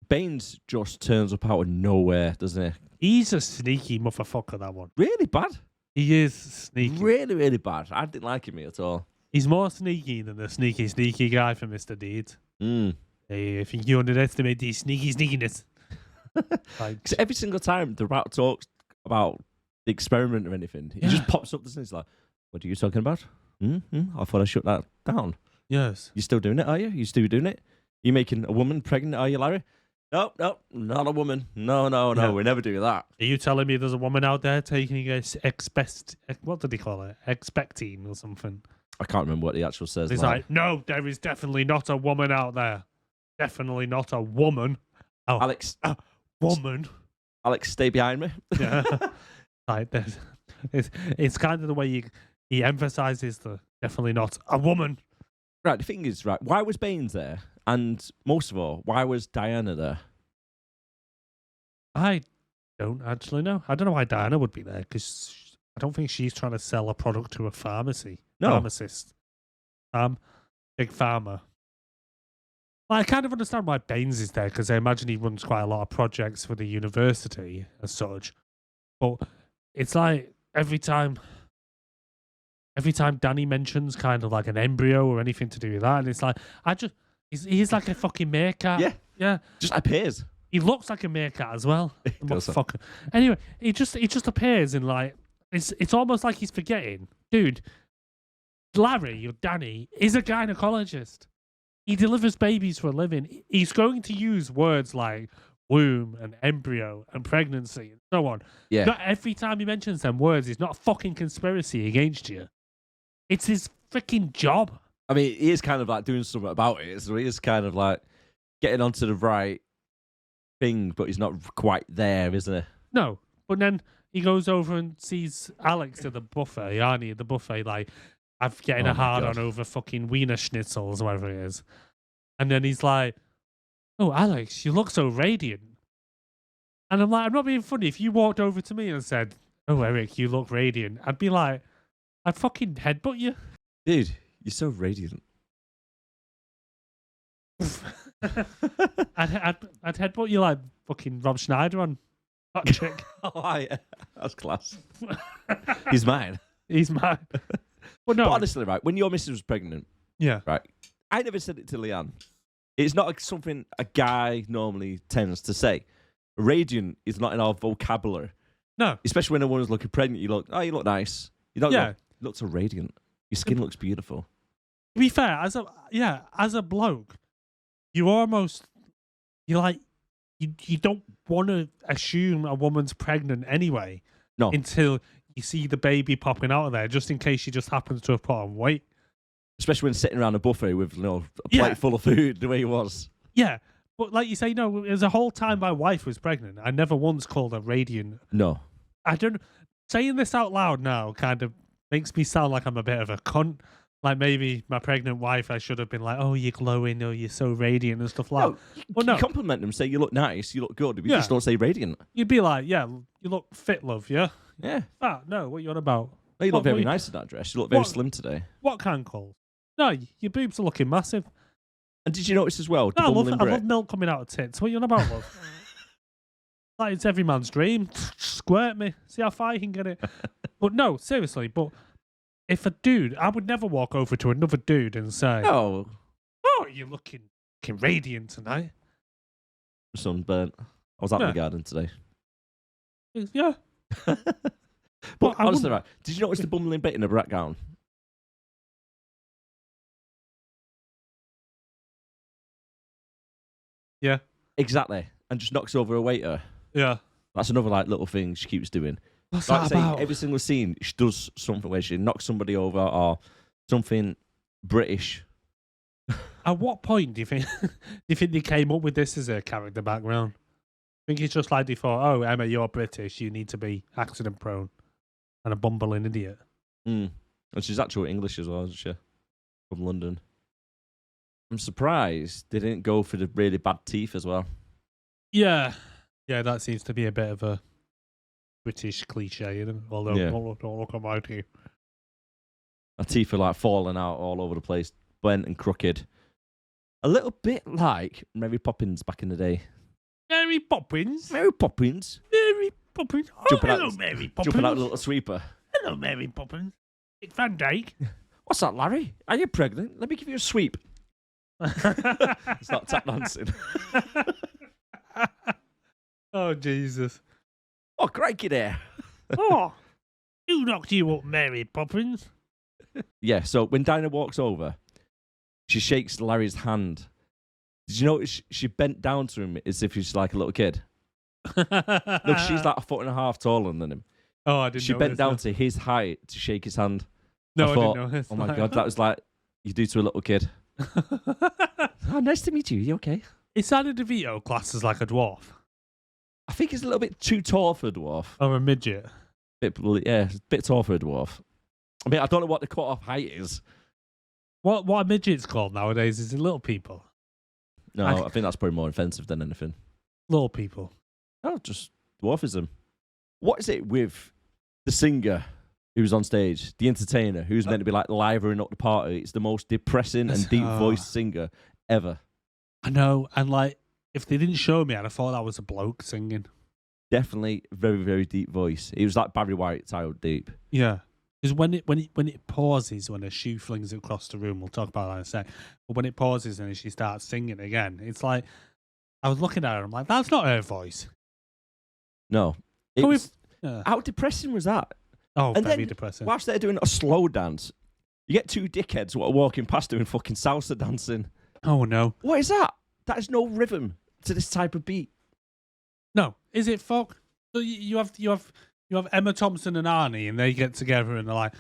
Speaker 2: Baines just turns up out of nowhere, doesn't he?
Speaker 1: He's a sneaky motherfucker, that one.
Speaker 2: Really bad.
Speaker 1: He is sneaky.
Speaker 2: Really, really bad. I didn't like him at all.
Speaker 1: He's more sneaky than the sneaky guy from Mr. Deeds.
Speaker 2: Mm.
Speaker 1: Hey, I think you underestimate the sneakiness. Like,
Speaker 2: 'Cause every single time the rat talks about the experiment or anything, he just pops up, doesn't he? He's like, what are you talking about? I thought I shut that down.
Speaker 1: yes.
Speaker 2: You still doing it, are you? You still doing it? You making a woman pregnant, are you, Larry? Nope, not a woman. No,
Speaker 1: Yeah.
Speaker 2: we never do that.
Speaker 1: Are you telling me there's a woman out there taking what did he call it? Expecting or something?
Speaker 2: I can't remember what the actual says.
Speaker 1: He's like, no, there is definitely not a woman out there. Definitely not a woman. Oh,
Speaker 2: Alex,
Speaker 1: woman.
Speaker 2: Alex, stay behind me.
Speaker 1: Yeah. Like, it's kind of the way he emphasizes the definitely not a woman.
Speaker 2: Right, the thing is, right, why was Baines there? And most of all, why was Diana there?
Speaker 1: I don't actually know. I don't know why Diana would be there because I don't think she's trying to sell a product to a pharmacist. Big Pharma. I kind of understand why Baines is there because I imagine he runs quite a lot of projects for the university as such. But it's like every time Danny mentions kind of like an embryo or anything to do with that, and it's like he's like a fucking meerkat. Yeah.
Speaker 2: Just appears.
Speaker 1: He looks like a meerkat as well.
Speaker 2: does.
Speaker 1: Motherfucker. Anyway, he just appears in like it's almost like he's forgetting, dude. Larry or Danny is a gynecologist. He delivers babies for a living. He's going to use words like womb and embryo and pregnancy and so on.
Speaker 2: Yeah.
Speaker 1: Not every time he mentions them words, it's not a fucking conspiracy against you. It's his freaking job.
Speaker 2: I mean, he is kind of like doing something about it. So he is kind of like getting onto the right thing, but he's not quite there, isn't he?
Speaker 1: No. But then he goes over and sees Alex at the buffet, Arnie at the buffet, like, I'm getting a hard on over fucking Wiener Schnitzels, whatever it is. And then he's like, oh, Alex, you look so radiant. And I'm like, I'm not being funny. If you walked over to me and said, oh, Erik, you look radiant, I'd be like, I'd fucking headbutt you.
Speaker 2: Dude, you're so radiant.
Speaker 1: I'd headbutt you like fucking Rob Schneider on Hot Chick.
Speaker 2: Oh, yeah. That's class. He's mine.
Speaker 1: He's mine. But no.
Speaker 2: But honestly, right, when your missus was pregnant,
Speaker 1: yeah,
Speaker 2: right, I never said it to Leanne. It's not something a guy normally tends to say. Radiant is not in our vocabulary.
Speaker 1: No.
Speaker 2: Especially when a woman's looking pregnant, you look nice. You don't you look so radiant. Your skin looks beautiful.
Speaker 1: To be fair, as a bloke, you don't want to assume a woman's pregnant anyway.
Speaker 2: No.
Speaker 1: Until you see the baby popping out of there, just in case she just happens to have put on weight.
Speaker 2: Especially when sitting around a buffet with a plate full of food, the way he was.
Speaker 1: Yeah, but like you say, no, there's a whole time my wife was pregnant. I never once called her radiant.
Speaker 2: No.
Speaker 1: I don't. Saying this out loud now kind of makes me sound like I'm a bit of a cunt. Like maybe my pregnant wife, I should have been like, "Oh, you're glowing, or you're so radiant," and stuff like that.
Speaker 2: Well, no, you compliment them, say you look nice, you look good. You just don't say radiant.
Speaker 1: You'd be like, "Yeah, you look fit, love." Yeah.
Speaker 2: Yeah.
Speaker 1: Ah, no, what you on about?
Speaker 2: No, you look very nice in that dress. You look very slim today.
Speaker 1: What can call? No, your boobs are looking massive.
Speaker 2: And did you notice as well?
Speaker 1: No, I love milk coming out of tits. What you on about, love? Like it's every man's dream. Squirt me. See how far you can get it. But no, seriously. But if a dude, I would never walk over to another dude and say,
Speaker 2: "Oh,
Speaker 1: you're looking radiant tonight."
Speaker 2: Sunburnt. I was out in the garden today.
Speaker 1: Yeah.
Speaker 2: But honestly, right, did you notice the bumbling bit in the brat gown?
Speaker 1: Yeah.
Speaker 2: Exactly. And just knocks over a waiter.
Speaker 1: Yeah.
Speaker 2: That's another little thing she keeps doing.
Speaker 1: What's that about?
Speaker 2: Every single scene, she does something where she knocks somebody over or something British.
Speaker 1: At what point do you think they came up with this as a character background? I think it's just like they thought, oh, Emma, you're British, you need to be accident prone and a bumbling idiot.
Speaker 2: And she's actually English as well, isn't she? From London. I'm surprised they didn't go for the really bad teeth as well.
Speaker 1: Yeah. Yeah, that seems to be a bit of a British cliche, you know? Although, don't look at my teeth.
Speaker 2: Her teeth are falling out all over the place, bent and crooked. A little bit like Mary Poppins back in the day.
Speaker 1: Mary Poppins?
Speaker 2: Mary Poppins?
Speaker 1: Mary Poppins? Oh, hello, Mary Poppins.
Speaker 2: Jumping out the little sweeper.
Speaker 1: Hello, Mary Poppins. Dick Van Dyke.
Speaker 2: What's that, Larry? Are you pregnant? Let me give you a sweep. It's not tap dancing.
Speaker 1: Oh, Jesus.
Speaker 2: Oh, crikey there.
Speaker 1: Oh, who knocked you up, Mary Poppins?
Speaker 2: Yeah, so when Dinah walks over, she shakes Larry's hand. Did you notice she bent down to him as if he's like a little kid? No, she's like 1.5 feet taller than him.
Speaker 1: Oh, I didn't know.
Speaker 2: She bent down to his height to shake his hand.
Speaker 1: No,
Speaker 2: I thought,
Speaker 1: didn't know.
Speaker 2: Oh my God, that was like you do to a little kid. Oh, nice to meet you. You okay?
Speaker 1: Is Danny DeVito classed as like a dwarf?
Speaker 2: I think he's a little bit too tall for a dwarf.
Speaker 1: Or a midget?
Speaker 2: A bit tall for a dwarf. I mean, I don't know what the cut-off height is.
Speaker 1: What a midget's called nowadays is it little people?
Speaker 2: No, I think that's probably more offensive than anything.
Speaker 1: Little people.
Speaker 2: Oh, just dwarfism. What is it with the singer who's on stage, the entertainer, who's meant to be like livering up the party. It's the most depressing and deep voiced singer ever.
Speaker 1: I know, and like if they didn't show me, I'd have thought that was a bloke singing.
Speaker 2: Definitely very, very deep voice. It was like Barry White style deep.
Speaker 1: Yeah, because when it pauses, when a shoe flings across the room, we'll talk about that in a sec. But when it pauses and she starts singing again, it's like I was looking at her. I'm like, that's not her voice.
Speaker 2: No, how depressing was that?
Speaker 1: Oh,
Speaker 2: and
Speaker 1: very
Speaker 2: then,
Speaker 1: depressing.
Speaker 2: Whilst they're doing a slow dance, you get two dickheads who are walking past doing fucking salsa dancing.
Speaker 1: Oh no,
Speaker 2: what is that? That is no rhythm to this type of beat.
Speaker 1: No, is it fuck? So you have Emma Thompson and Arnie, and they get together, and they're like,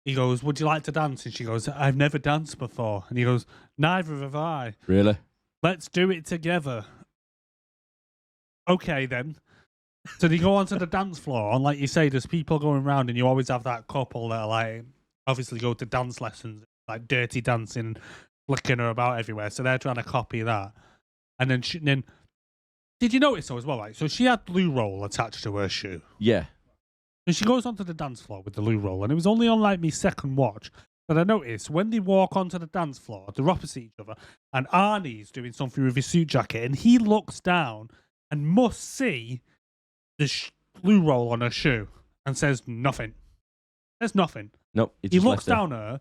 Speaker 1: he goes, "Would you like to dance?" And she goes, "I've never danced before." And he goes, "Neither have I."
Speaker 2: Really?
Speaker 1: Let's do it together. Okay then. So they go onto the dance floor, and like you say, there's people going around, and you always have that couple that are like, obviously go to dance lessons, like dirty dancing, flicking her about everywhere. So they're trying to copy that, and then. Did you notice though as well, right? So she had loo roll attached to her shoe.
Speaker 2: Yeah.
Speaker 1: And she goes onto the dance floor with the loo roll, and it was only on like me second watch that I noticed when they walk onto the dance floor, they're opposite each other, and Arnie's doing something with his suit jacket, and he looks down and must see the loo roll on her shoe and says nothing. There's nothing.
Speaker 2: Nope.
Speaker 1: He looks down at her.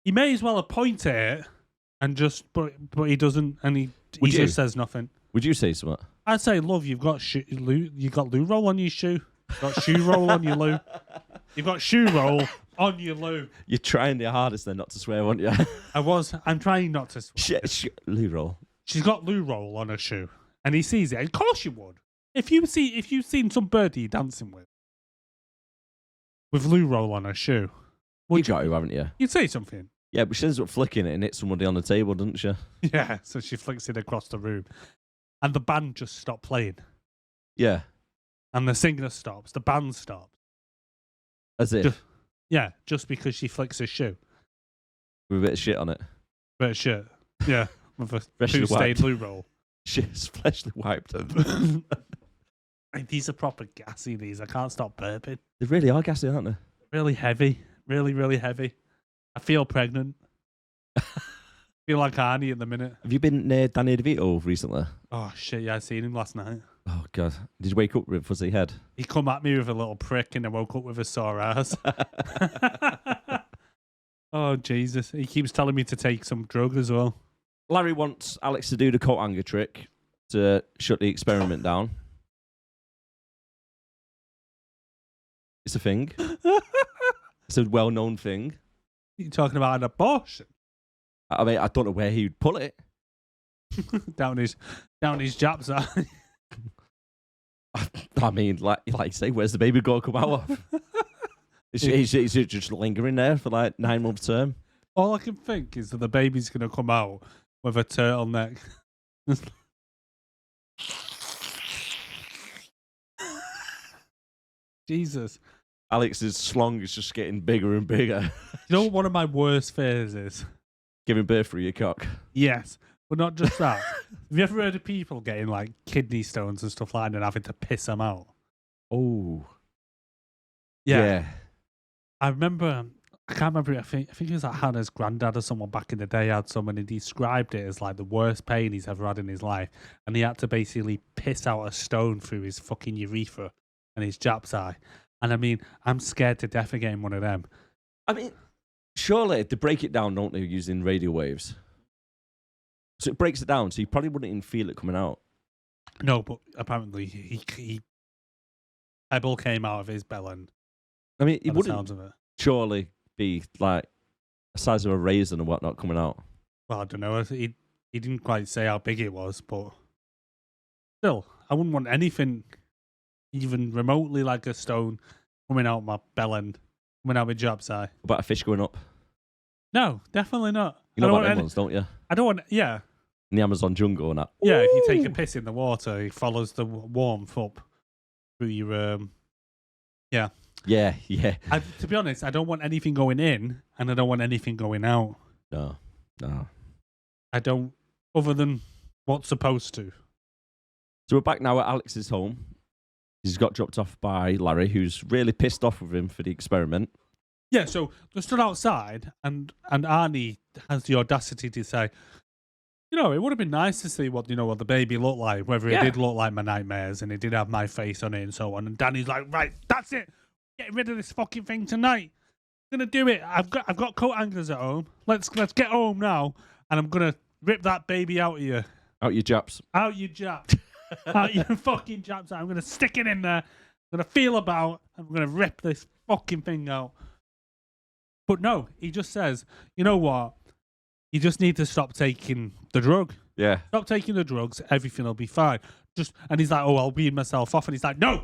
Speaker 1: He may as well have pointed at it and just, but he doesn't, and he just says nothing.
Speaker 2: Would you say something?
Speaker 1: I'd say, love, you've got loo roll on your shoe. You've got shoe roll on your loo. You've got shoe roll on your loo.
Speaker 2: You're trying the hardest then not to swear, aren't you?
Speaker 1: I'm trying not to swear.
Speaker 2: Loo roll.
Speaker 1: She's got loo roll on her shoe, and he sees it. Of course you would. If you've seen some birdie you're dancing with loo roll on her shoe,
Speaker 2: you got to, haven't you?
Speaker 1: You'd say something.
Speaker 2: Yeah, but she ends up flicking it and hits somebody on the table, doesn't she?
Speaker 1: Yeah, so she flicks it across the room. And the band just stopped playing.
Speaker 2: Yeah.
Speaker 1: And the singer stops. The band stops.
Speaker 2: As if?
Speaker 1: Just because she flicks her shoe.
Speaker 2: With a bit of shit on it.
Speaker 1: Bit of shit. Yeah. With a
Speaker 2: Freshly
Speaker 1: poo-stained loo roll.
Speaker 2: Shit's freshly wiped.
Speaker 1: These are proper gassy, these. I can't stop burping.
Speaker 2: They really are gassy, aren't they?
Speaker 1: Really heavy. Really, really heavy. I feel pregnant. Feel like Arnie in the minute.
Speaker 2: Have you been near Danny DeVito recently?
Speaker 1: Oh shit, yeah, I seen him last night.
Speaker 2: Oh god. Did you wake up with a fuzzy head?
Speaker 1: He come at me with a little prick and I woke up with a sore ass. Oh Jesus. He keeps telling me to take some drug as well.
Speaker 2: Larry wants Alex to do the coat hanger trick to shut the experiment down. It's a thing. It's a well-known thing.
Speaker 1: You're talking about an abortion?
Speaker 2: I mean, I don't know where he'd pull it.
Speaker 1: down his japs.
Speaker 2: I mean, like you say, where's the baby going to come out of? Is it just lingering there for like 9 months term?
Speaker 1: All I can think is that the baby's going to come out with a turtleneck. Jesus.
Speaker 2: Alex's slong is just getting bigger and bigger.
Speaker 1: You know what one of my worst fears is?
Speaker 2: Giving birth through your cock.
Speaker 1: Yes, but not just that. Have you ever heard of people getting like kidney stones and stuff like that and having to piss them out?
Speaker 2: Oh.
Speaker 1: Yeah. I remember, I can't remember, I think it was like Hannah's granddad or someone back in the day had some, and he described it as like the worst pain he's ever had in his life. And he had to basically piss out a stone through his fucking urethra and his jap's eye. And I mean, I'm scared to death of getting one of them.
Speaker 2: I mean, surely they break it down, don't they, using radio waves? So it breaks it down, so you probably wouldn't even feel it coming out.
Speaker 1: No, but apparently he pebble came out of his bell end.
Speaker 2: I mean, it
Speaker 1: wouldn't
Speaker 2: wouldn't surely be like the size of a raisin and whatnot coming out.
Speaker 1: Well, I don't know. He didn't quite say how big it was, but still, I wouldn't want anything even remotely like a stone coming out my bell end, coming out my job's eye.
Speaker 2: What about a fish going up?
Speaker 1: No, definitely not.
Speaker 2: You know about them ones, don't you?
Speaker 1: I don't want, yeah.
Speaker 2: In the Amazon jungle and that.
Speaker 1: Yeah, if you take a piss in the water, it follows the warmth up through your, yeah.
Speaker 2: Yeah.
Speaker 1: To be honest, I don't want anything going in, and I don't want anything going out.
Speaker 2: No.
Speaker 1: I don't, other than what's supposed to.
Speaker 2: So we're back now at Alex's home. He's got dropped off by Larry, who's really pissed off with him for the experiment.
Speaker 1: Yeah, so they stood outside, and Arnie has the audacity to say, it would have been nice to see what what the baby looked like, whether it did look like my nightmares and it did have my face on it and so on. And Danny's like, right, that's it. Get rid of this fucking thing tonight. I'm gonna do it. I've got coat hangers at home. Let's get home now, and I'm gonna rip that baby out of you.
Speaker 2: Out your japs.
Speaker 1: Out your japs. Out your fucking japs. I'm gonna stick it in there. I'm gonna feel about. I'm gonna rip this fucking thing out. But no, he just says, you know what? You just need to stop taking the drug.
Speaker 2: Yeah.
Speaker 1: Stop taking the drugs. Everything will be fine. And he's like, oh, I'll wean myself off. And he's like, no,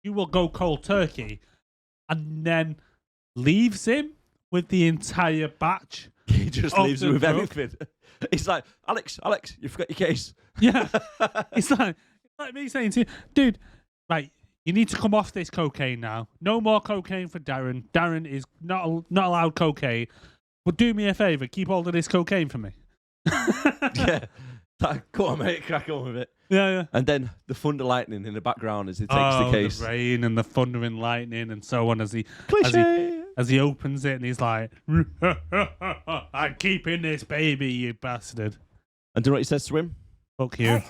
Speaker 1: you will go cold turkey. And then leaves him with the entire batch.
Speaker 2: He just leaves him with
Speaker 1: drug.
Speaker 2: everything. He's like, Alex, you forgot your case.
Speaker 1: Yeah. It's like me saying to you, dude, right, you need to come off this cocaine now. No more cocaine for Darren. Darren is not allowed cocaine. But do me a favour, keep hold of this cocaine for me.
Speaker 2: Yeah. Go on, mate, crack on with it.
Speaker 1: Yeah.
Speaker 2: And then the thunder lightning in the background as he takes the case.
Speaker 1: The rain and the thunder and lightning and so on as he opens it and he's like, I'm keeping this baby, you bastard.
Speaker 2: And do you know what he says to him?
Speaker 1: Fuck you.
Speaker 4: Hey,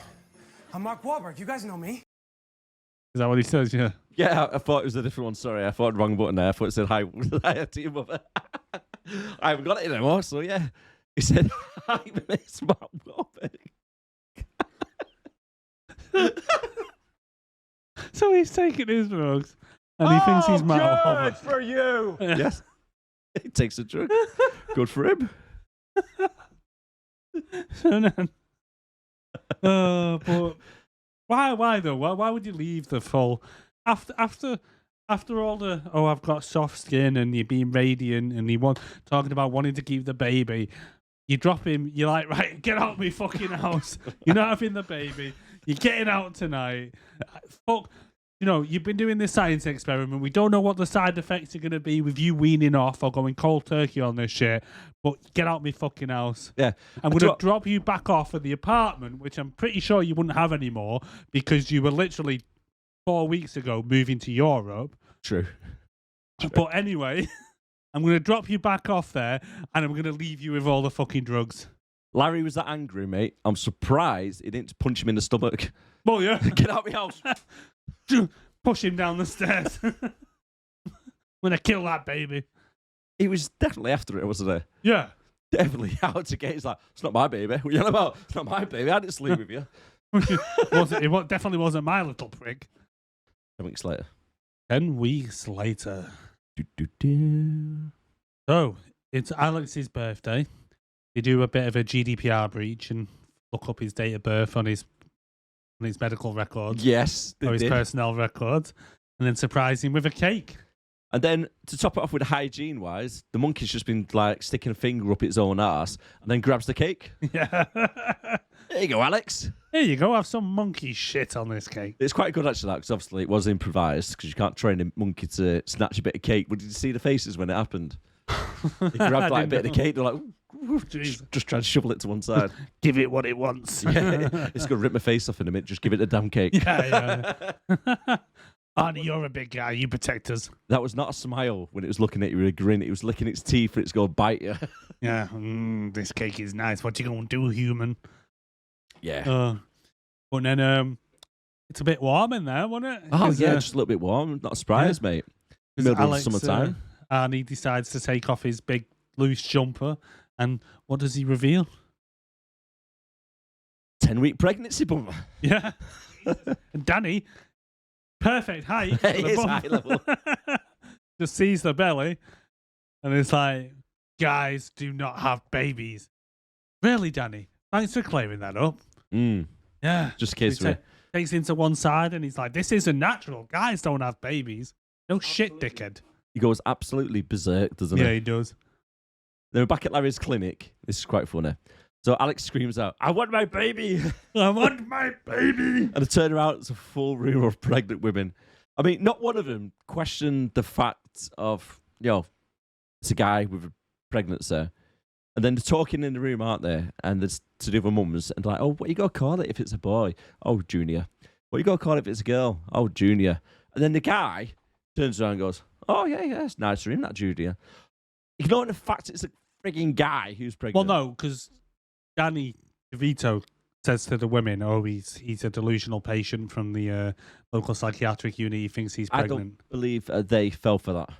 Speaker 4: I'm Mark Wahlberg. You guys know me.
Speaker 1: Is that what he says? Yeah.
Speaker 2: Yeah, I thought it was a different one. Sorry, I thought the wrong button there. I thought it said hi to your mother. I haven't got it anymore, so yeah. He said, hi, Miss Mark Wahlberg.
Speaker 1: So he's taking his drugs and he thinks he's Matt Wahlberg.
Speaker 4: Good for you.
Speaker 2: Yes. He takes a drug. Good for him.
Speaker 1: So then, but why though? Why would you leave the full after all the I've got soft skin and you're being radiant and talking about wanting to keep the baby, you drop him. You're like, right, get out of my fucking house. You're not having the baby. You're getting out tonight. Fuck. You've been doing this science experiment. We don't know what the side effects are going to be with you weaning off or going cold turkey on this shit, but get out of my fucking house.
Speaker 2: Yeah.
Speaker 1: I'm going to drop you back off at the apartment, which I'm pretty sure you wouldn't have anymore because you were literally 4 weeks ago moving to Europe.
Speaker 2: True.
Speaker 1: But anyway, I'm going to drop you back off there and I'm going to leave you with all the fucking drugs.
Speaker 2: Larry was that angry, mate. I'm surprised he didn't punch him in the stomach.
Speaker 1: Oh, yeah.
Speaker 2: Get out of my house.
Speaker 1: Push him down the stairs. I'm going to kill that baby.
Speaker 2: He was definitely after it, wasn't he?
Speaker 1: Yeah.
Speaker 2: Definitely out to get. He's like, it's not my baby. What are you on about? It's not my baby. I didn't sleep with you.
Speaker 1: It definitely wasn't my little prick.
Speaker 2: 10 weeks later.
Speaker 1: 10 weeks later.
Speaker 2: Do.
Speaker 1: So, it's Alex's birthday. They do a bit of a GDPR breach and look up his date of birth on his medical records.
Speaker 2: Yes, they
Speaker 1: or his
Speaker 2: did.
Speaker 1: personnel records. And then surprise him with a cake.
Speaker 2: And then to top it off with hygiene-wise, the monkey's just been like sticking a finger up its own ass and then grabs the cake.
Speaker 1: Yeah.
Speaker 2: There you go, Alex.
Speaker 1: There you go. Have some monkey shit on this cake.
Speaker 2: It's quite good actually, because obviously it was improvised because you can't train a monkey to snatch a bit of cake. But did you see the faces when it happened? He grabbed like a bit of the cake. They're like, just trying to shovel it to one side.
Speaker 1: Give it what it wants.
Speaker 2: Yeah, it's going to rip my face off in a minute. Just give it a damn cake.
Speaker 1: Yeah. Arnie, you're a big guy. You protect us.
Speaker 2: That was not a smile when it was looking at you with a grin. It was licking its teeth for it's going to bite you.
Speaker 1: Yeah. This cake is nice. What you going to do, human?
Speaker 2: Yeah.
Speaker 1: But then it's a bit warm in there, wasn't it?
Speaker 2: Oh, yeah, just a little bit warm. Not a surprise, mate. Middle of summertime.
Speaker 1: Arnie decides to take off his big loose jumper. And what does he reveal?
Speaker 2: 10-week pregnancy bummer.
Speaker 1: Yeah. And Danny, perfect height. for
Speaker 2: It
Speaker 1: the
Speaker 2: is
Speaker 1: bum.
Speaker 2: high level.
Speaker 1: Just sees the belly. And it's like, guys do not have babies. Really, Danny? Thanks for clearing that up. Yeah.
Speaker 2: Just in case
Speaker 1: He takes into one side and he's like, this isn't natural. Guys don't have babies. No shit, dickhead.
Speaker 2: he goes absolutely berserk, doesn't he?
Speaker 1: Yeah, he does.
Speaker 2: Then we're back at Larry's clinic. This is quite funny. So Alex screams out, "I want my baby!"
Speaker 1: I want my baby.
Speaker 2: And I turn around, it's a full room of pregnant women. I mean, not one of them questioned the fact of, it's a guy with a pregnancy. And then they're talking in the room, aren't they? And there's to the other mums, and they're like, "Oh, what you got to call it if it's a boy?" "Oh, Junior." What you got to call it if it's a girl? Oh, Junior. And then the guy turns around and goes, oh, yeah, it's nice for him, that Junior. Ignoring the fact it's a frigging guy who's pregnant.
Speaker 1: Well, no, because Danny DeVito says to the women, oh, he's a delusional patient from the local psychiatric unit. He thinks he's pregnant.
Speaker 2: I don't believe they fell for that.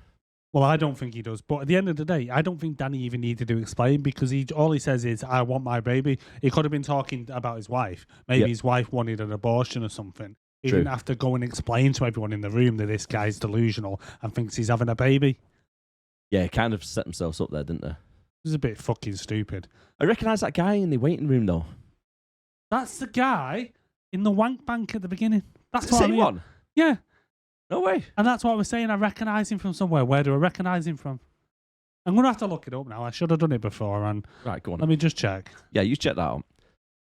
Speaker 1: Well, I don't think he does. But at the end of the day, I don't think Danny even needed to explain because all he says is, I want my baby. He could have been talking about his wife. Maybe his wife wanted an abortion or something. He didn't have to go and explain to everyone in the room that this guy's delusional and thinks he's having a baby.
Speaker 2: Yeah, kind of set themselves up there, didn't they? It
Speaker 1: was a bit fucking stupid.
Speaker 2: I recognise that guy in the waiting room, though.
Speaker 1: That's the guy in the wank bank at the beginning. That's
Speaker 2: the
Speaker 1: what
Speaker 2: same one?
Speaker 1: Yeah.
Speaker 2: No way.
Speaker 1: And that's what I was saying. I recognise him from somewhere. Where do I recognise him from? I'm going to have to look it up now. I should have done it before. And
Speaker 2: right, go on.
Speaker 1: Let me just check.
Speaker 2: Yeah, you check that out.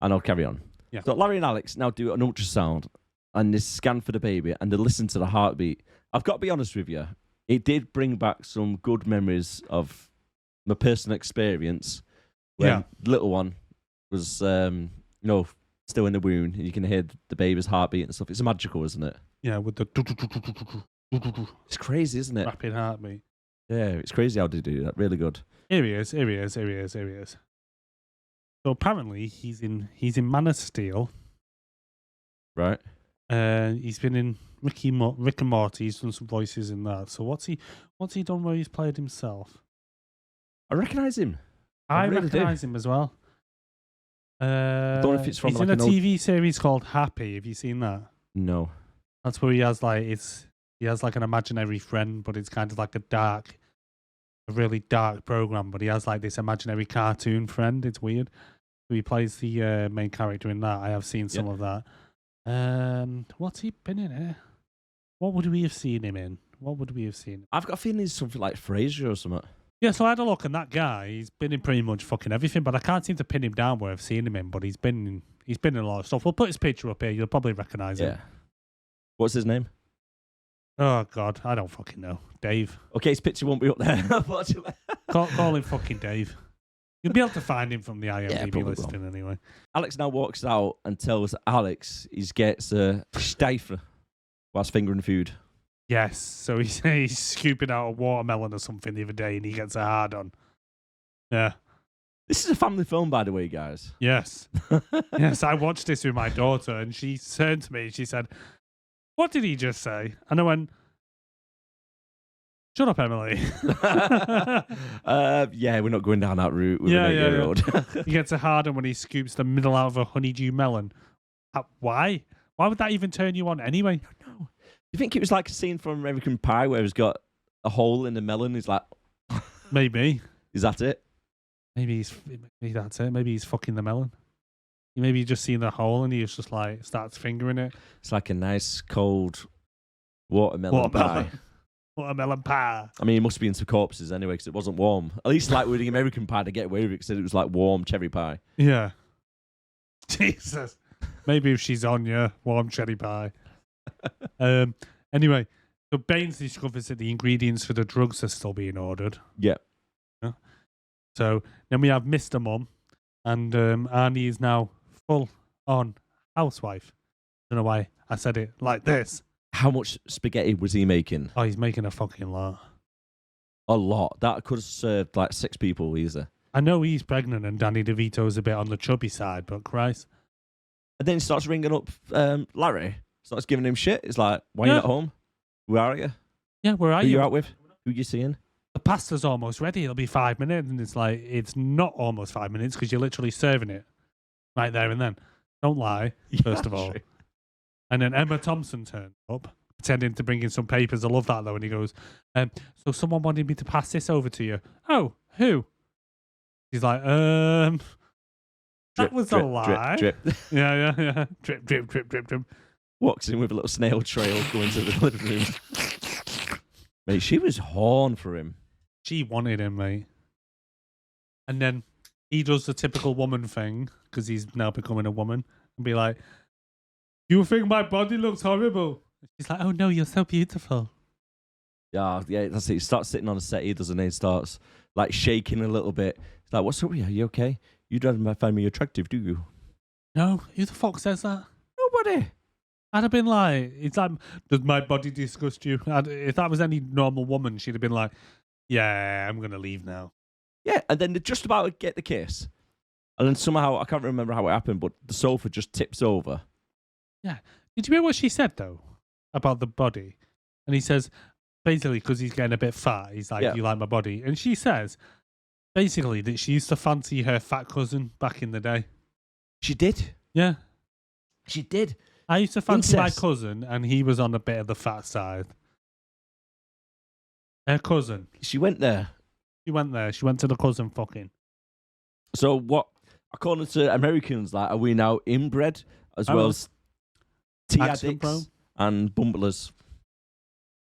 Speaker 2: And I'll carry on.
Speaker 1: Yeah.
Speaker 2: So Larry and Alex now do an ultrasound and they scan for the baby and they listen to the heartbeat. I've got to be honest with you. It did bring back some good memories of my personal experience when the little one was, still in the womb and you can hear the baby's heartbeat and stuff. It's magical, isn't it?
Speaker 1: Yeah, with the...
Speaker 2: It's crazy, isn't it?
Speaker 1: Rapid heartbeat.
Speaker 2: Yeah, it's crazy how they do that. Really good.
Speaker 1: Here he is. So apparently he's in Man of Steel.
Speaker 2: Right.
Speaker 1: He's been in Rick and Morty. He's done some voices in that. So what's he done where he's played himself?
Speaker 2: I recognise him.
Speaker 1: I
Speaker 2: really
Speaker 1: recognise him as well.
Speaker 2: I don't know if it's from
Speaker 1: he's
Speaker 2: like
Speaker 1: in a TV series called Happy. Have you seen that?
Speaker 2: No.
Speaker 1: That's where he has like an imaginary friend, but it's kind of like a really dark program. But he has like this imaginary cartoon friend. It's weird. So he plays the main character in that. I have seen some of that. What's he been in here? What would we have seen him in?
Speaker 2: I've got a feeling he's something like Frasier or something.
Speaker 1: Yeah, so I had a look, and that guy, he's been in pretty much fucking everything, but I can't seem to pin him down where I've seen him in, but he's been in a lot of stuff. We'll put his picture up here. You'll probably recognise him.
Speaker 2: What's his name?
Speaker 1: Oh, God, I don't fucking know. Dave.
Speaker 2: Okay, his picture won't be up there, unfortunately.
Speaker 1: Call him fucking Dave. You'll be able to find him from the IMDb listing anyway.
Speaker 2: Alex now walks out and tells Alex he gets a steifer whilst fingering food.
Speaker 1: Yes, so he's scooping out a watermelon or something the other day and he gets a hard on. Yeah.
Speaker 2: This is a family film, by the way, guys.
Speaker 1: Yes. Yes, I watched this with my daughter and she turned to me and she said, what did he just say? And I went, shut up, Emily.
Speaker 2: Yeah, we're not going down that route with an 8-year-old.
Speaker 1: He gets a hard on when he scoops the middle out of a honeydew melon. Why? Why would that even turn you on anyway?
Speaker 2: I don't know. You think it was like a scene from American Pie where he's got a hole in the melon? He's like,
Speaker 1: maybe.
Speaker 2: Is that it?
Speaker 1: Maybe that's it. Maybe he's fucking the melon. Maybe he's just seen the hole and he's just like starts fingering it.
Speaker 2: It's like a nice cold watermelon pie.
Speaker 1: Watermelon pie.
Speaker 2: I mean, he must be into corpses anyway because it wasn't warm. At least like with the American Pie to get away with it because it was like warm cherry pie.
Speaker 1: Yeah. Jesus. Maybe if she's on, warm cherry pie. Anyway, so Baines discovers that the ingredients for the drugs are still being ordered.
Speaker 2: Yeah.
Speaker 1: So then we have Mr. Mum, and Arnie is now full-on housewife. I don't know why I said it like this.
Speaker 2: How much spaghetti was he making?
Speaker 1: Oh, he's making a fucking lot.
Speaker 2: A lot. That could have served like 6 people easy.
Speaker 1: I know he's pregnant and Danny DeVito's a bit on the chubby side, but Christ.
Speaker 2: And then he starts ringing up Larry. Starts giving him shit. It's like, why are you not home? Where are you?
Speaker 1: Yeah, where are
Speaker 2: you?
Speaker 1: Who
Speaker 2: you out with? Who you seeing?
Speaker 1: The pasta's almost ready. It'll be 5 minutes. And it's like, it's not almost 5 minutes because you're literally serving it right there and then. Don't lie, first of all. True. And then Emma Thompson turned up, pretending to bring in some papers. I love that, though. And he goes, so someone wanted me to pass this over to you. Oh, who? He's like, that was a lie.
Speaker 2: Drip.
Speaker 1: Yeah. Drip.
Speaker 2: Walks in with a little snail trail going to the living room. Mate, she was horn for him.
Speaker 1: She wanted him, mate. And then he does the typical woman thing, because he's now becoming a woman, and be like, you think my body looks horrible? She's like, oh no, you're so beautiful.
Speaker 2: Yeah, that's it. He starts sitting on a settee, doesn't he? He starts like shaking a little bit. He's like, what's up with you? Are you okay? You don't find me attractive, do you?
Speaker 1: No, who the fuck says that?
Speaker 2: Nobody.
Speaker 1: I'd have been like, it's like, does my body disgust you? If that was any normal woman, she'd have been like, yeah, I'm going to leave now.
Speaker 2: Yeah, and then they're just about to get the kiss. And then somehow, I can't remember how it happened, but the sofa just tips over.
Speaker 1: Yeah. Did you hear what she said, though, about the body? And he says, basically, because he's getting a bit fat, he's like, you like my body? And she says, basically, that she used to fancy her fat cousin back in the day.
Speaker 2: She did.
Speaker 1: Yeah.
Speaker 2: She did.
Speaker 1: I used to fancy my
Speaker 2: Incest.
Speaker 1: cousin, and he was on a bit of the fat side. Her cousin.
Speaker 2: She went there.
Speaker 1: She went there. She went to the cousin fucking.
Speaker 2: So what, according to Americans, like, are we now inbred as well as tea
Speaker 1: Accident
Speaker 2: addicts and bumblers?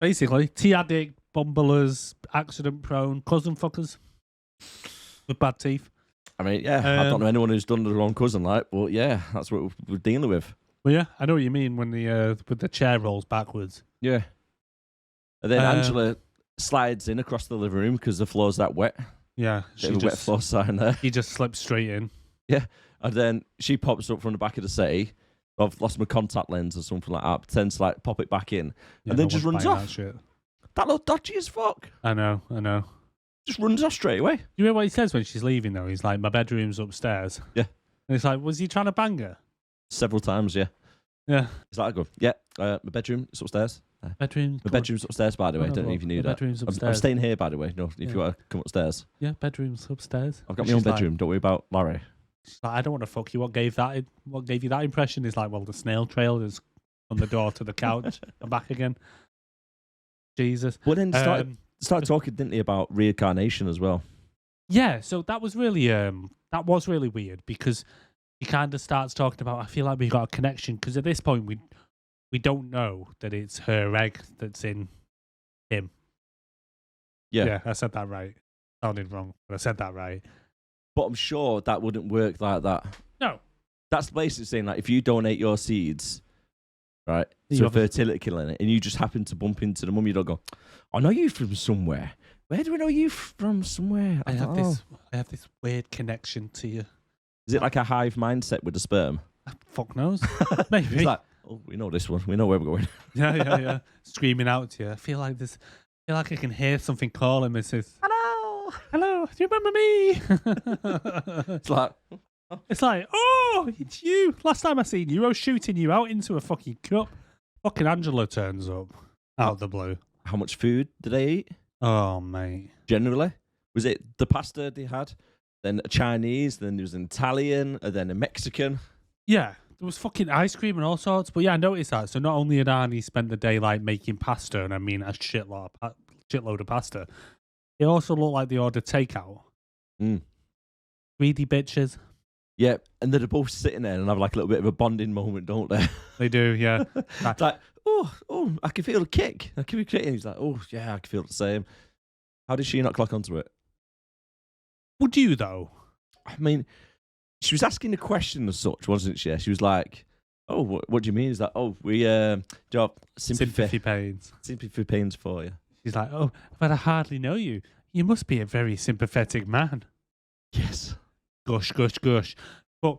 Speaker 1: Basically, tea addict, bumblers, accident prone, cousin fuckers with bad teeth.
Speaker 2: I mean, yeah, I don't know anyone who's done their own cousin, like, but yeah, that's what we're dealing with.
Speaker 1: Well, yeah, I know what you mean when the chair rolls backwards.
Speaker 2: Yeah. And then Angela slides in across the living room because the floor's that wet.
Speaker 1: Yeah,
Speaker 2: Bit of a wet floor sign there.
Speaker 1: He just slips straight in.
Speaker 2: Yeah. And then she pops up from the back of the settee. I've lost my contact lens or something like that. Pretends to like pop it back in.
Speaker 1: Yeah,
Speaker 2: and then just runs off.
Speaker 1: That shit.
Speaker 2: That looked dodgy as fuck.
Speaker 1: I know.
Speaker 2: Just runs off straight away.
Speaker 1: You hear what he says when she's leaving, though? He's like, my bedroom's upstairs.
Speaker 2: Yeah.
Speaker 1: And it's like, was he trying to bang her?
Speaker 2: Several times, yeah.
Speaker 1: Yeah.
Speaker 2: He's like, I go, yeah, my bedroom is upstairs. My bedroom's upstairs, by the way. I don't know if you knew that.
Speaker 1: Bedroom's upstairs.
Speaker 2: I'm staying here, by the way. No, if you want to come upstairs.
Speaker 1: Yeah, bedroom's upstairs.
Speaker 2: I've got my own bedroom. Don't worry about Larry.
Speaker 1: She's like, I don't want to fuck you. What gave you that impression? Is like, well, the snail trail is from the door to the couch and back again. Jesus.
Speaker 2: But then started talking, didn't he, about reincarnation as well?
Speaker 1: Yeah, so that was really weird because he kind of starts talking about, I feel like we've got a connection because at this point we don't know that it's her egg that's in him. Yeah, I said that right. Sounded wrong, but I said that right.
Speaker 2: But I'm sure that wouldn't work like that.
Speaker 1: No.
Speaker 2: That's basically saying, like, if you donate your seeds, right,
Speaker 1: You
Speaker 2: to a
Speaker 1: obviously-
Speaker 2: fertility clinic, and you just happen to bump into the mum, you don't go, I know you from somewhere. Where do I know you from somewhere?
Speaker 1: I have this weird connection to you.
Speaker 2: Is it like a hive mindset with the sperm?
Speaker 1: Fuck knows. Maybe.
Speaker 2: It's like, oh, we know this one. We know where we're going.
Speaker 1: Yeah. Screaming out to you. I feel like I can hear something calling me. Says, hello, do you remember me?
Speaker 2: It's like,
Speaker 1: It's like, oh, it's you. Last time I seen you, I was shooting you out into a fucking cup. Fucking Angela turns up out of the blue.
Speaker 2: how much food did they eat?
Speaker 1: Oh, mate.
Speaker 2: Generally, was it the pasta they had, then a Chinese, then there was an Italian, and then a Mexican?
Speaker 1: Yeah, there was fucking ice cream and all sorts. But yeah, I noticed that. So not only had Arnie spent the day like making pasta, and I mean a shitload of pasta, it also looked like they ordered takeout. Greedy bitches.
Speaker 2: Yeah, and they're both sitting there and have like a little bit of a bonding moment, don't they?
Speaker 1: They do, yeah.
Speaker 2: It's like, oh, I can feel the kick. I can feel it. And he's like, oh, yeah, I can feel the same. How did she not clock onto it?
Speaker 1: Would you though?
Speaker 2: I mean, she was asking the question as such, wasn't she? She was like, oh, what do you mean? He's like, oh, we do have
Speaker 1: Sympathy pains.
Speaker 2: sympathy pains for you.
Speaker 1: She's like, oh, but I hardly know you. You must be a very sympathetic man.
Speaker 2: Yes.
Speaker 1: Gush. But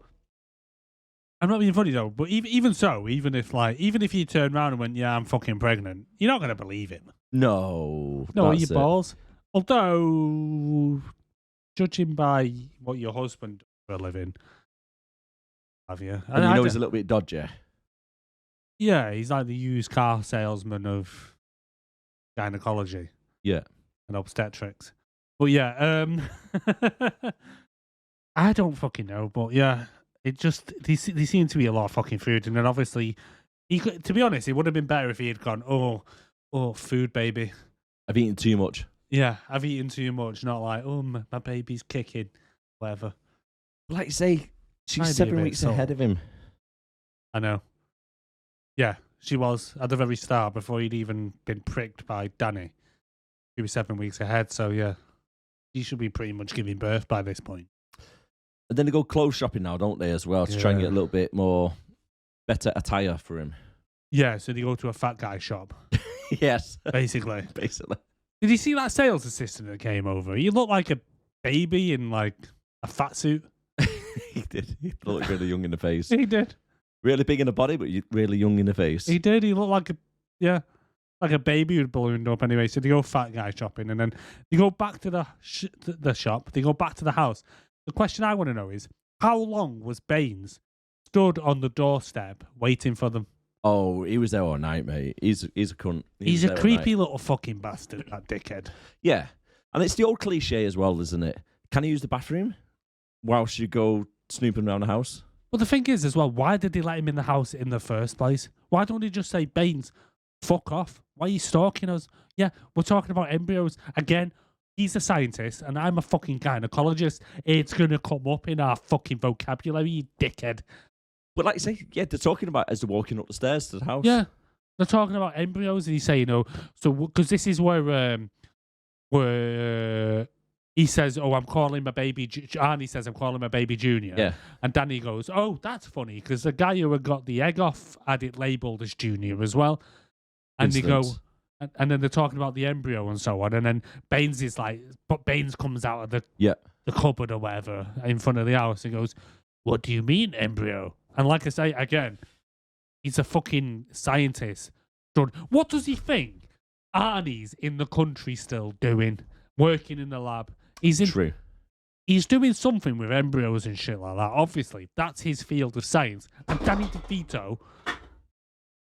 Speaker 1: I'm not being funny though. But even so, even if you turn around and went, yeah, I'm fucking pregnant, you're not gonna believe him.
Speaker 2: No.
Speaker 1: No, are
Speaker 2: that's
Speaker 1: your
Speaker 2: it.
Speaker 1: balls? Although, judging by what your husband does for a living, have you?
Speaker 2: And you know he's a little bit dodgy.
Speaker 1: Yeah, he's like the used car salesman of gynecology.
Speaker 2: Yeah.
Speaker 1: And obstetrics. But yeah, I don't fucking know. But yeah, it just they seem to be a lot of fucking food, and then obviously, to be honest, it would have been better if he had gone, oh, food, baby.
Speaker 2: I've eaten too much.
Speaker 1: Yeah, I've eaten too much. Not like, oh, my baby's kicking, whatever.
Speaker 2: Like you say, she's
Speaker 1: I'd be a
Speaker 2: 7
Speaker 1: bit
Speaker 2: weeks
Speaker 1: sore.
Speaker 2: ahead of him.
Speaker 1: I know. Yeah, she was at the very start before he'd even been pricked by Danny. She was 7 weeks ahead, so yeah, he should be pretty much giving birth by this point.
Speaker 2: And then they go clothes shopping now, don't they, as well, to try and get a little bit more better attire for him.
Speaker 1: Yeah, so they go to a fat guy shop,
Speaker 2: Yes.
Speaker 1: basically.
Speaker 2: Basically.
Speaker 1: Did you see that sales assistant that came over? He looked like a baby in like a fat suit.
Speaker 2: He did. He looked really young in the face.
Speaker 1: He did.
Speaker 2: Really big in the body, but really young in the face.
Speaker 1: He did. He looked like like a baby who'd ballooned up anyway. So they go fat guy shopping, and then they go back to the shop. They go back to the house. The question I want to know is, how long was Baines stood on the doorstep waiting for them?
Speaker 2: Oh, he was there all night, mate. He's a cunt.
Speaker 1: He's a creepy little fucking bastard, that dickhead.
Speaker 2: Yeah. And it's the old cliche as well, isn't it? Can you use the bathroom whilst you go snooping around the house?
Speaker 1: But the thing is, as well, why did they let him in the house in the first place? Why don't they just say, Baines, fuck off? Why are you stalking us? Yeah, we're talking about embryos. Again, he's a scientist and I'm a fucking gynecologist. It's going to come up in our fucking vocabulary, you dickhead.
Speaker 2: But like you say, yeah, they're talking about as they're walking up the stairs to the house.
Speaker 1: Yeah, they're talking about embryos and he's saying, so because this is where he says, oh, I'm calling my baby, Arnie says, I'm calling my baby Junior.
Speaker 2: Yeah.
Speaker 1: And Danny goes, oh, that's funny, because the guy who had got the egg off had it labelled as Junior as well. And they go, and then they're talking about the embryo and so on. And then Baines is like, but Baines comes out of the cupboard or whatever in front of the house and goes, what do you mean, embryo? And like I say, again, he's a fucking scientist. What does he think Arnie's in the country still doing? Working in the lab.
Speaker 2: True.
Speaker 1: He's doing something with embryos and shit like that. Obviously, that's his field of science. And Danny DeVito,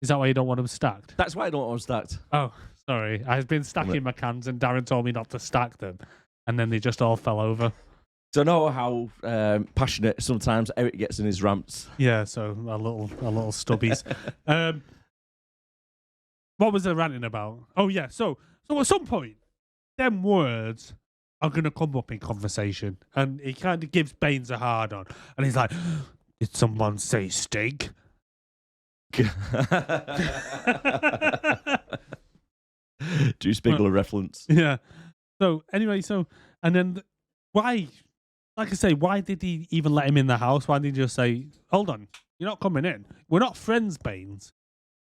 Speaker 1: is that why you don't want them stacked?
Speaker 2: That's why I don't want them stacked.
Speaker 1: Oh, sorry. I've been stacking my cans and Darren told me not to stack them. And then they just all fell over.
Speaker 2: So I know how passionate sometimes Erik gets in his rants.
Speaker 1: Yeah, so a little stubbies. What was I ranting about? Oh, yeah. So at some point, them words are going to come up in conversation. And he kind of gives Baines a hard on. And he's like, did someone say steak?
Speaker 2: Juice Bigelow reference.
Speaker 1: Yeah. So, anyway, and then why, like I say, why did he even let him in the house? Why did he just say, hold on, you're not coming in. We're not friends, Baines.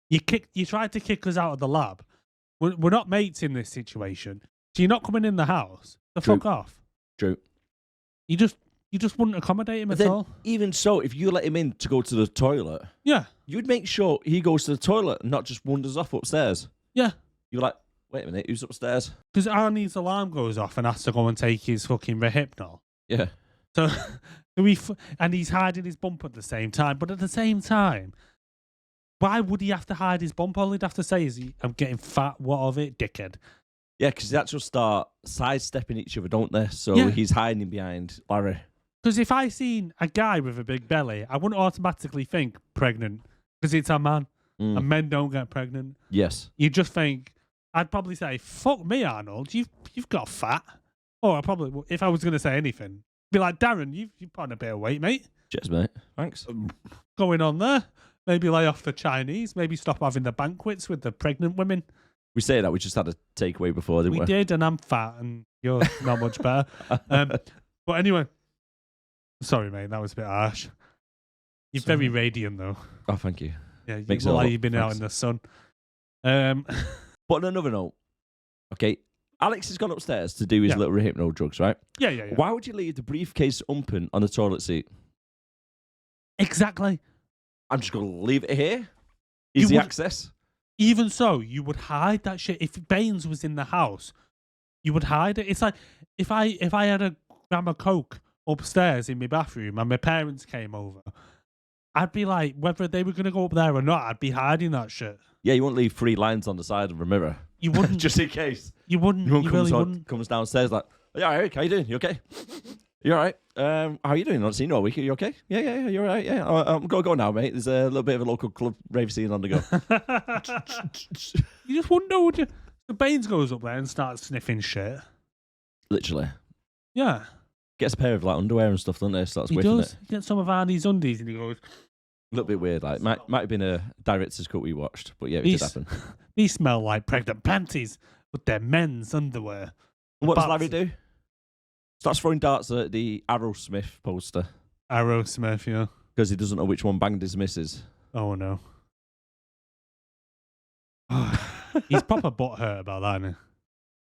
Speaker 1: You tried to kick us out of the lab. We're not mates in this situation. So you're not coming in the house. So fuck off.
Speaker 2: True.
Speaker 1: You just wouldn't accommodate him at all.
Speaker 2: Even so, if you let him in to go to the toilet,
Speaker 1: Yeah.
Speaker 2: you would make sure he goes to the toilet and not just wanders off upstairs.
Speaker 1: Yeah.
Speaker 2: You're like, wait a minute, who's upstairs?
Speaker 1: Because Arnie's alarm goes off and has to go and take his fucking Rehypnol.
Speaker 2: Yeah.
Speaker 1: So and he's hiding his bump at the same time. But at the same time, why would he have to hide his bump? All he'd have to say is, I'm getting fat, what of it, dickhead?
Speaker 2: Yeah, because they actually start sidestepping each other, don't they? So
Speaker 1: Yeah.
Speaker 2: he's hiding behind Larry.
Speaker 1: Because if I seen a guy with a big belly, I wouldn't automatically think pregnant because it's a man and men don't get pregnant.
Speaker 2: Yes.
Speaker 1: You just think, I'd probably say, fuck me, Arnold, you've got fat. Or I probably, if I was going to say anything, be like, Darren, you've put on a bit of weight, mate.
Speaker 2: Cheers, mate. Thanks.
Speaker 1: Going on there. Maybe lay off the Chinese. Maybe stop having the banquets with the pregnant women.
Speaker 2: We say that, we just had a takeaway before, didn't we?
Speaker 1: We did, and I'm fat, and you're not much better. But anyway, sorry, mate, that was a bit harsh. You're very radiant, though.
Speaker 2: Oh, thank you.
Speaker 1: Yeah, you
Speaker 2: Makes
Speaker 1: look
Speaker 2: it
Speaker 1: like
Speaker 2: all-
Speaker 1: you've been out
Speaker 2: thanks.
Speaker 1: in the sun.
Speaker 2: But on another note, okay, Alex has gone upstairs to do his little Rehypnol drugs, right?
Speaker 1: Yeah.
Speaker 2: Why would you leave the briefcase open on the toilet seat?
Speaker 1: Exactly.
Speaker 2: I'm just going to leave it here.
Speaker 1: You
Speaker 2: Easy
Speaker 1: would-
Speaker 2: access.
Speaker 1: Even so, you would hide that shit. If Baines was in the house, you would hide it. It's like if I had a gram of Coke upstairs in my bathroom and my parents came over, I'd be like, whether they were going to go up there or not, I'd be hiding that shit.
Speaker 2: Yeah, you won't leave 3 lines on the side of a mirror.
Speaker 1: You wouldn't.
Speaker 2: Just in case.
Speaker 1: You wouldn't.
Speaker 2: Everyone
Speaker 1: You
Speaker 2: comes,
Speaker 1: really
Speaker 2: on,
Speaker 1: wouldn't.
Speaker 2: comes downstairs like, yeah, Erik, how you doing? You okay? You all right? How are you doing? Not seen you all week. Are you okay? Yeah, you're all right. Yeah, I'm going to go now, mate. There's a little bit of a local club rave scene on the go.
Speaker 1: You just wouldn't know, would you? The Baines goes up there and starts sniffing shit.
Speaker 2: Literally.
Speaker 1: Yeah.
Speaker 2: Gets a pair of like underwear and stuff, doesn't they? Starts
Speaker 1: He
Speaker 2: whiffing
Speaker 1: does.
Speaker 2: it.
Speaker 1: He gets some of Arnie's undies and he goes,
Speaker 2: A little bit weird. Like might have been a director's cut we watched, but yeah, it did happen.
Speaker 1: These smell like pregnant panties, but they're men's underwear.
Speaker 2: And what does
Speaker 1: But-
Speaker 2: Larry do? Starts throwing darts at the Aerosmith poster
Speaker 1: Aerosmith, yeah.
Speaker 2: because he doesn't know which one banged his missus.
Speaker 1: Oh no. He's proper butthurt about that, isn't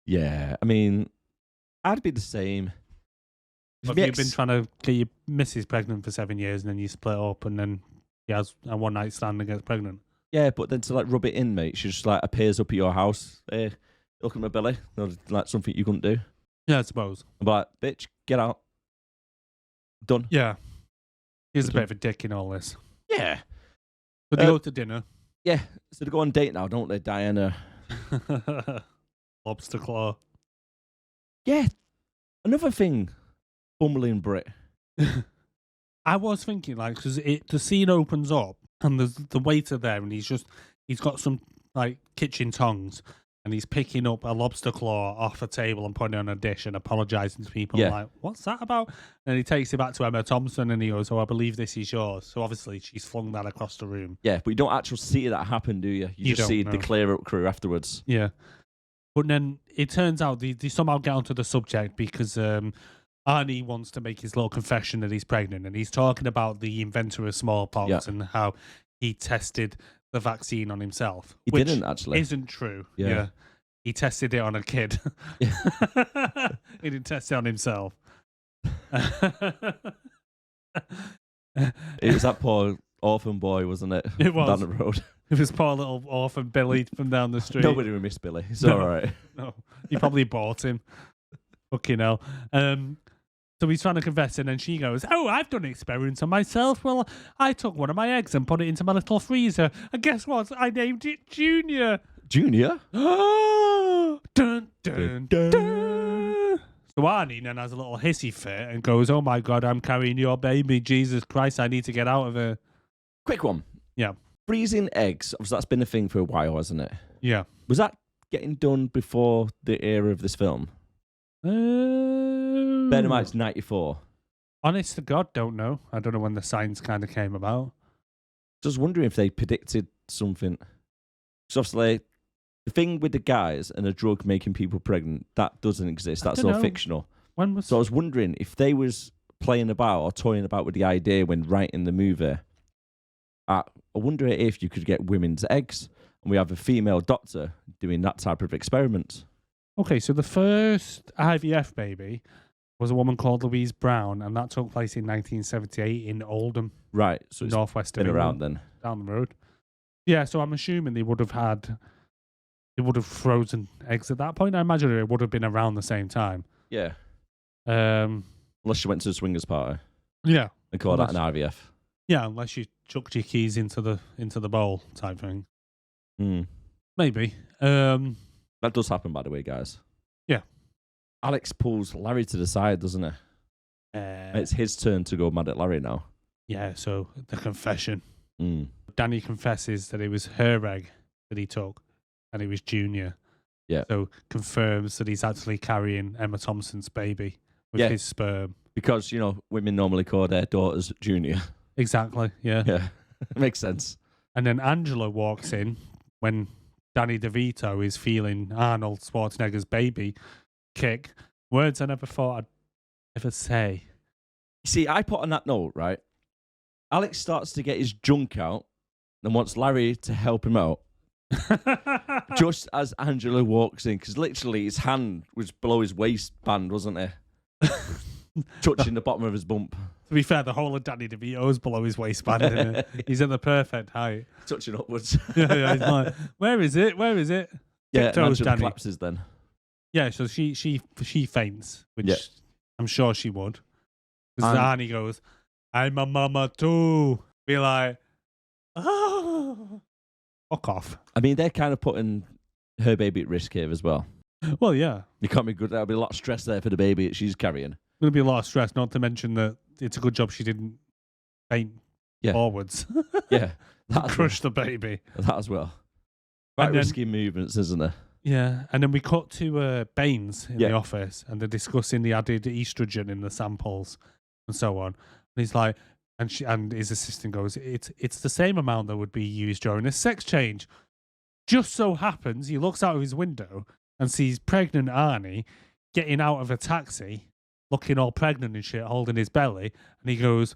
Speaker 1: he?
Speaker 2: Yeah, I mean, I'd be the same. If
Speaker 1: Have
Speaker 2: my
Speaker 1: you
Speaker 2: ex-
Speaker 1: been trying to get your missus pregnant for 7 years and then you split up and then he has a one night stand and gets pregnant.
Speaker 2: Yeah, but then to like rub it in, mate, she just like appears up at your house. Hey, look at my belly. Like something you couldn't do.
Speaker 1: Yeah, I suppose.
Speaker 2: I'm like, bitch, get out. Done.
Speaker 1: Yeah. He's a bit of a dick in all this.
Speaker 2: Yeah.
Speaker 1: But they go to dinner.
Speaker 2: Yeah. So they go on date now, don't they, Diana?
Speaker 1: Lobster claw.
Speaker 2: Yeah. Another thing, bumbling Brit.
Speaker 1: I was thinking, like, because the scene opens up and there's the waiter there, and he's got some like kitchen tongs, and he's picking up a lobster claw off a table and putting it on a dish and apologizing to people.
Speaker 2: Yeah.
Speaker 1: Like, what's that about? And he takes it back to Emma Thompson and he goes, "Oh, I believe this is yours." So obviously she's flung that across the room.
Speaker 2: Yeah, but you don't actually see that happen, do you? You just see the clear-up crew afterwards.
Speaker 1: Yeah. But then it turns out they somehow get onto the subject because Arnie wants to make his little confession that he's pregnant, and he's talking about the inventor of smallpox and how he tested the vaccine on himself.
Speaker 2: He
Speaker 1: which
Speaker 2: didn't, actually.
Speaker 1: Isn't true.
Speaker 2: Yeah.
Speaker 1: He tested it on a kid. He didn't test it on himself.
Speaker 2: It was that poor orphan boy, wasn't it?
Speaker 1: It was.
Speaker 2: Down the road.
Speaker 1: It was poor little orphan Billy from down the street.
Speaker 2: Nobody would miss Billy. It's all right.
Speaker 1: No, he probably bought him. Fucking hell. So he's trying to confess, and then she goes, "Oh, I've done experiments on myself. Well, I took one of my eggs and put it into my little freezer. And guess what? I named it Junior."
Speaker 2: Junior?
Speaker 1: dun, dun, dun. So Arnie then has a little hissy fit and goes, "Oh my God, I'm carrying your baby. Jesus Christ, I need to get out of here."
Speaker 2: Quick one.
Speaker 1: Yeah.
Speaker 2: Freezing eggs. Obviously, that's been a thing for a while, hasn't it?
Speaker 1: Yeah.
Speaker 2: Was that getting done before the era of this film? Bear in mind, it's 94.
Speaker 1: Honest to God, don't know. I don't know when the science kind of came about.
Speaker 2: Just wondering if they predicted something. So obviously, the thing with the guys and a drug making people pregnant, that doesn't exist. That's all fictional.
Speaker 1: When was...
Speaker 2: So I was wondering if they was playing about or toying about with the idea when writing the movie. I wonder if you could get women's eggs, and we have a female doctor doing that type of experiment.
Speaker 1: Okay, so the first IVF baby was a woman called Louise Brown, and that took place in 1978 in Oldham.
Speaker 2: Right, so it's
Speaker 1: northwest
Speaker 2: been
Speaker 1: of
Speaker 2: around then.
Speaker 1: Down the road. Yeah, so I'm assuming they would have frozen eggs at that point. I imagine it would have been around the same time.
Speaker 2: Yeah.
Speaker 1: Unless
Speaker 2: you went to the swingers party.
Speaker 1: Yeah.
Speaker 2: And called that an IVF.
Speaker 1: Yeah, unless you chucked your keys into the bowl type thing. Maybe.
Speaker 2: That does happen, by the way, guys.
Speaker 1: Yeah.
Speaker 2: Alex pulls Larry to the side, doesn't he? It's his turn to go mad at Larry now.
Speaker 1: Yeah, so the confession. Danny confesses that it was her egg that he took, and it was Junior.
Speaker 2: Yeah.
Speaker 1: So confirms that he's actually carrying Emma Thompson's baby with his sperm.
Speaker 2: Because, women normally call their daughters Junior.
Speaker 1: Exactly, yeah.
Speaker 2: Yeah, makes sense.
Speaker 1: And then Angela walks in when Danny DeVito is feeling Arnold Schwarzenegger's baby kick. Words I never thought I'd ever say.
Speaker 2: You see, I put on that note, right? Alex starts to get his junk out and wants Larry to help him out. Just as Angela walks in, because literally his hand was below his waistband, wasn't it? Touching the bottom of his bump.
Speaker 1: To be fair, the whole of Danny DeVito's below his waistband, isn't it? He's in the perfect height.
Speaker 2: Touching upwards.
Speaker 1: Yeah, he's like, where is it? Where is it?
Speaker 2: Yeah, and Angela
Speaker 1: Danny
Speaker 2: collapses then.
Speaker 1: Yeah, so she faints, which I'm sure she would. Because Arnie goes, "I'm a mama too." Be like, oh, fuck off.
Speaker 2: I mean, they're kind of putting her baby at risk here as well.
Speaker 1: Well, yeah.
Speaker 2: You can't be good. There'll be a lot of stress there for the baby that she's carrying.
Speaker 1: Going to be a lot of stress, not to mention that it's a good job she didn't faint forwards.
Speaker 2: Yeah.
Speaker 1: Crush the baby.
Speaker 2: That as well. Quite risky movements, isn't it?
Speaker 1: Yeah, and then we cut to Baines in the office, and they're discussing the added estrogen in the samples and so on. And he's like, and his assistant goes, "It's the same amount that would be used during a sex change." Just so happens, he looks out of his window and sees pregnant Arnie getting out of a taxi, looking all pregnant and shit, holding his belly, and he goes,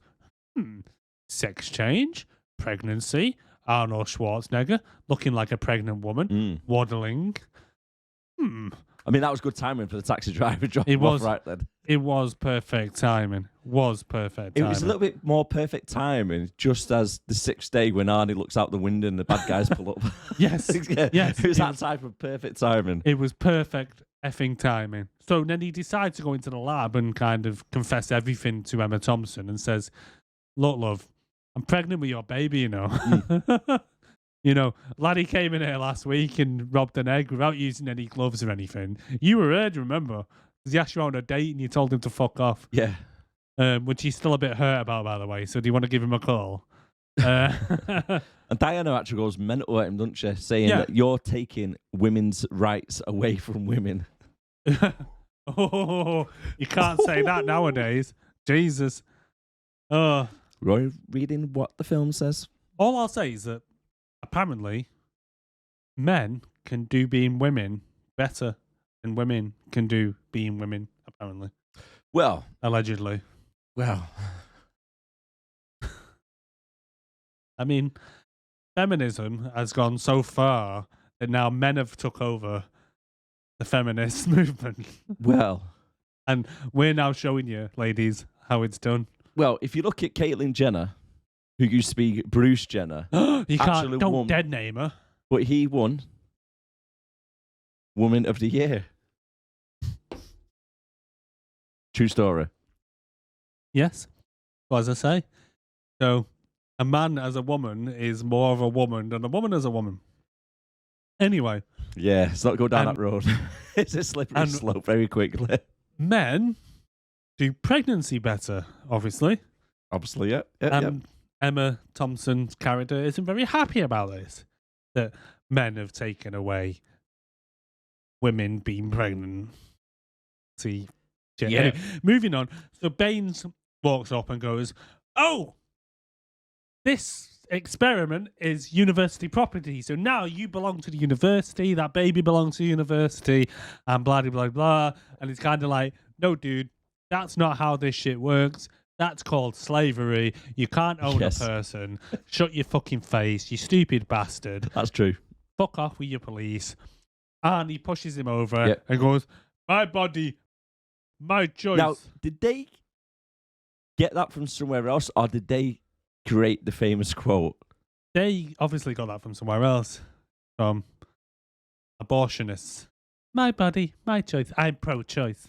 Speaker 1: "Sex change, pregnancy, Arnold Schwarzenegger looking like a pregnant woman, waddling."
Speaker 2: I mean, that was good timing for the taxi driver.
Speaker 1: It was
Speaker 2: right then.
Speaker 1: It was perfect timing.
Speaker 2: It was a little bit more perfect timing, just as the 6th day when Arnie looks out the window and the bad guys pull up.
Speaker 1: Yes.
Speaker 2: Yeah,
Speaker 1: Yes.
Speaker 2: it was that type of perfect timing.
Speaker 1: It was perfect effing timing. So then he decides to go into the lab and kind of confess everything to Emma Thompson and says, "Look, love, I'm pregnant with your baby, you know." You know, laddie came in here last week and robbed an egg without using any gloves or anything. You were here, do you remember? Because he asked you out on a date and you told him to fuck off.
Speaker 2: Yeah.
Speaker 1: Which he's still a bit hurt about, by the way. So do you want to give him a call?
Speaker 2: And Diana actually goes mental at him, doesn't she? Saying that you're taking women's rights away from women.
Speaker 1: Oh, you can't say that nowadays. Jesus.
Speaker 2: Roy, reading what the film says.
Speaker 1: All I'll say is that apparently men can do being women better than women can do being women, apparently.
Speaker 2: Well.
Speaker 1: Allegedly.
Speaker 2: Well.
Speaker 1: I mean, feminism has gone so far that now men have took over the feminist movement.
Speaker 2: Well.
Speaker 1: And we're now showing you, ladies, how it's done.
Speaker 2: Well, if you look at Caitlyn Jenner, who used to be Bruce Jenner.
Speaker 1: You can't, don't dead name her.
Speaker 2: But he won Woman of the Year. True story.
Speaker 1: Yes. Well, as I say, so a man as a woman is more of a woman than a woman as a woman. Anyway.
Speaker 2: Yeah, let's not go down that road. It's a slippery slope very quickly.
Speaker 1: Men do pregnancy better, obviously.
Speaker 2: Obviously, yeah.
Speaker 1: And Emma Thompson's character isn't very happy about this, that men have taken away women being pregnant. See, anyway, moving on. So Baines walks up and goes, "Oh, this experiment is university property. So now you belong to the university. That baby belongs to the university, and blah blah blah blah." And it's kind of like, "No, dude, that's not how this shit works. That's called slavery. You can't own a person. Shut your fucking face, you stupid bastard."
Speaker 2: That's true.
Speaker 1: Fuck off with your police. And he pushes him over and goes, "My body, my choice."
Speaker 2: Now, did they get that from somewhere else, or did they create the famous quote?
Speaker 1: They obviously got that from somewhere else. From abortionists. My body, my choice. I'm pro-choice.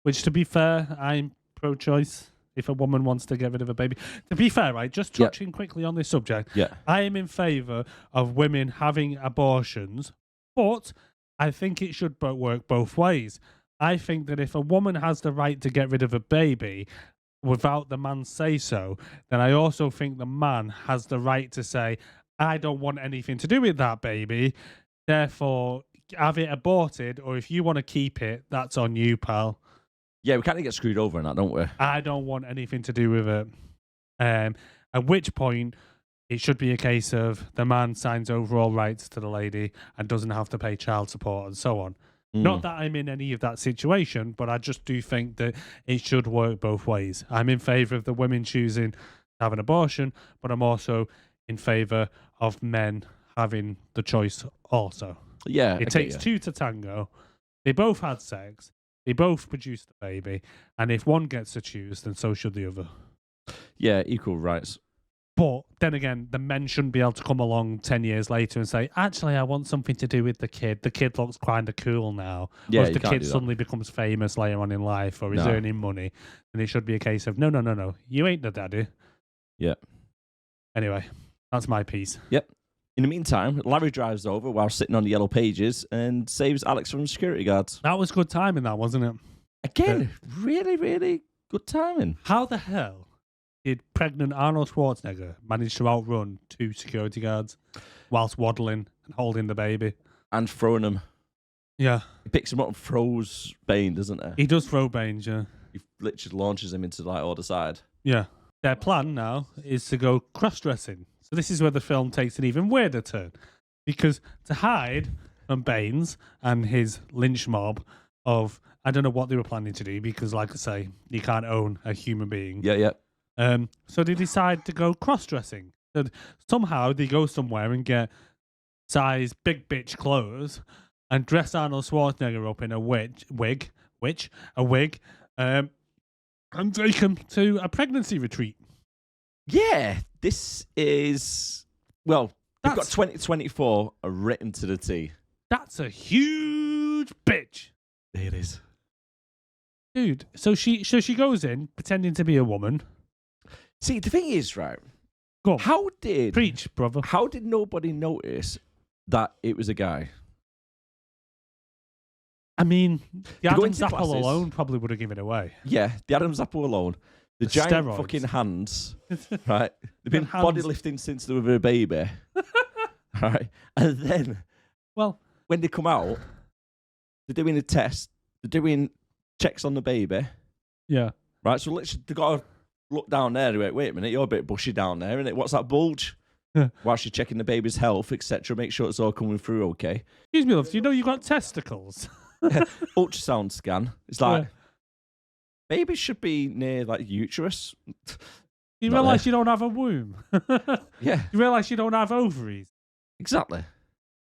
Speaker 1: Which, to be fair, I'm pro-choice. If a woman wants to get rid of a baby. To be fair, right, just touching quickly on this subject, I am in favour of women having abortions, but I think it should work both ways. I think that if a woman has the right to get rid of a baby without the man say so, then I also think the man has the right to say, "I don't want anything to do with that baby, therefore have it aborted, or if you want to keep it, that's on you, pal."
Speaker 2: Yeah, we kind of get screwed over in that, don't we?
Speaker 1: I don't want anything to do with it. At which point, it should be a case of the man signs overall rights to the lady and doesn't have to pay child support and so on. Not that I'm in any of that situation, but I just do think that it should work both ways. I'm in favour of the women choosing to have an abortion, but I'm also in favour of men having the choice also.
Speaker 2: Yeah.
Speaker 1: It takes two to tango. They both had sex. They both produced a baby, and if one gets to choose, then so should the other.
Speaker 2: Yeah, equal rights.
Speaker 1: But then again, the men shouldn't be able to come along 10 years later and say, "Actually, I want something to do with the kid. The kid looks kind of cool now."
Speaker 2: Yeah,
Speaker 1: or if the kid suddenly becomes famous later on in life or is earning money, then it should be a case of, no, you ain't the daddy.
Speaker 2: Yeah.
Speaker 1: Anyway, that's my piece.
Speaker 2: Yep. In the meantime, Larry drives over while sitting on the yellow pages and saves Alex from security guards.
Speaker 1: That was good timing, that, wasn't it?
Speaker 2: Again, really, really good timing.
Speaker 1: How the hell did pregnant Arnold Schwarzenegger manage to outrun two security guards whilst waddling and holding the baby?
Speaker 2: And throwing him.
Speaker 1: Yeah.
Speaker 2: He picks him up and throws Bane, doesn't he?
Speaker 1: He does throw Baines, yeah.
Speaker 2: He literally launches him into the other side.
Speaker 1: Yeah. Their plan now is to go cross-dressing. So this is where the film takes an even weirder turn. Because to hide from Baines and his lynch mob of, I don't know what they were planning to do, because like I say, you can't own a human being.
Speaker 2: Yeah.
Speaker 1: So they decide to go cross-dressing. So somehow they go somewhere and get size big bitch clothes and dress Arnold Schwarzenegger up in a wig, and take him to a pregnancy retreat.
Speaker 2: Yeah, this is well. They've got
Speaker 1: That's-
Speaker 2: 2024 written to the T.
Speaker 1: That's a huge bitch.
Speaker 2: It is.
Speaker 1: Dude, so she goes in pretending to be a woman.
Speaker 2: See, the thing is, right?
Speaker 1: Go on.
Speaker 2: How did
Speaker 1: Preach, brother.
Speaker 2: How did nobody notice that it was a guy?
Speaker 1: I mean, the
Speaker 2: go
Speaker 1: Adam's
Speaker 2: into
Speaker 1: apple
Speaker 2: classes.
Speaker 1: alone probably would have given it away.
Speaker 2: Yeah, the Adam's apple alone, the
Speaker 1: The
Speaker 2: giant
Speaker 1: steroids.
Speaker 2: fucking hands, right? They've been
Speaker 1: hands.
Speaker 2: bodylifting since they were a baby, right? And then
Speaker 1: Well,
Speaker 2: when they come out, they're doing a test, they're doing checks on the baby,
Speaker 1: yeah.
Speaker 2: right? So literally, they got to look down there and wait a minute, you're a bit bushy down there, innit? What's that bulge? While she's checking the baby's health, etc., make sure it's all coming through okay.
Speaker 1: Excuse me, love, do you know you got testicles?
Speaker 2: Ultrasound scan. It's like,
Speaker 1: Yeah.
Speaker 2: babies should be near like uterus.
Speaker 1: You
Speaker 2: Not
Speaker 1: realise
Speaker 2: there.
Speaker 1: you don't have a womb?
Speaker 2: Yeah,
Speaker 1: You realise you don't have ovaries?
Speaker 2: exactly.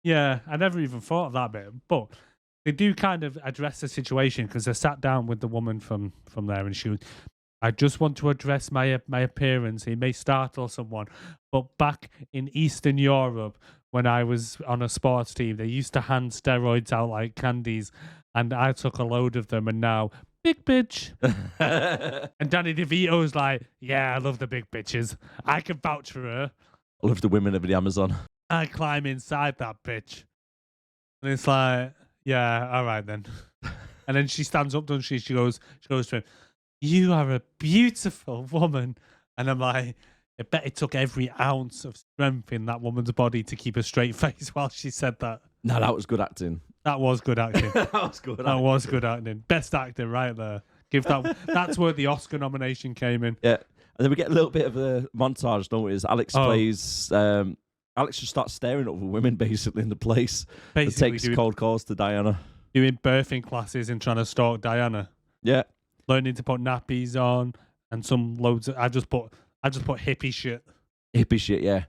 Speaker 1: Yeah, I never even thought of that bit. But they do kind of address the situation because they sat down with the woman from there and she goes, I just want to address my appearance. It may startle someone, but back in Eastern Europe, when I was on a sports team, they used to hand steroids out like candies, and I took a load of them, and now, big bitch. And Danny DeVito's like, yeah, I love the big bitches. I can vouch for her.
Speaker 2: I love the women of the Amazon.
Speaker 1: I climb inside that bitch. And it's like, yeah, all right then. And then she stands up, doesn't she? She goes to him, you are a beautiful woman. And I'm like, I bet it took every ounce of strength in that woman's body to keep a straight face while she said that.
Speaker 2: No, that was good acting.
Speaker 1: That was good acting.
Speaker 2: That was good.
Speaker 1: That was good acting. Best acting right there. Give that. That's where the Oscar nomination came in.
Speaker 2: Yeah, and then we get a little bit of a montage, don't we? As Alex plays. Alex just starts staring at other women basically in the place. And
Speaker 1: Basically
Speaker 2: takes
Speaker 1: doing,
Speaker 2: cold calls to Diana.
Speaker 1: doing birthing classes and trying to stalk Diana.
Speaker 2: Yeah,
Speaker 1: Learning to put nappies on and some loads of. I just put hippie shit.
Speaker 2: hippie shit. Yeah,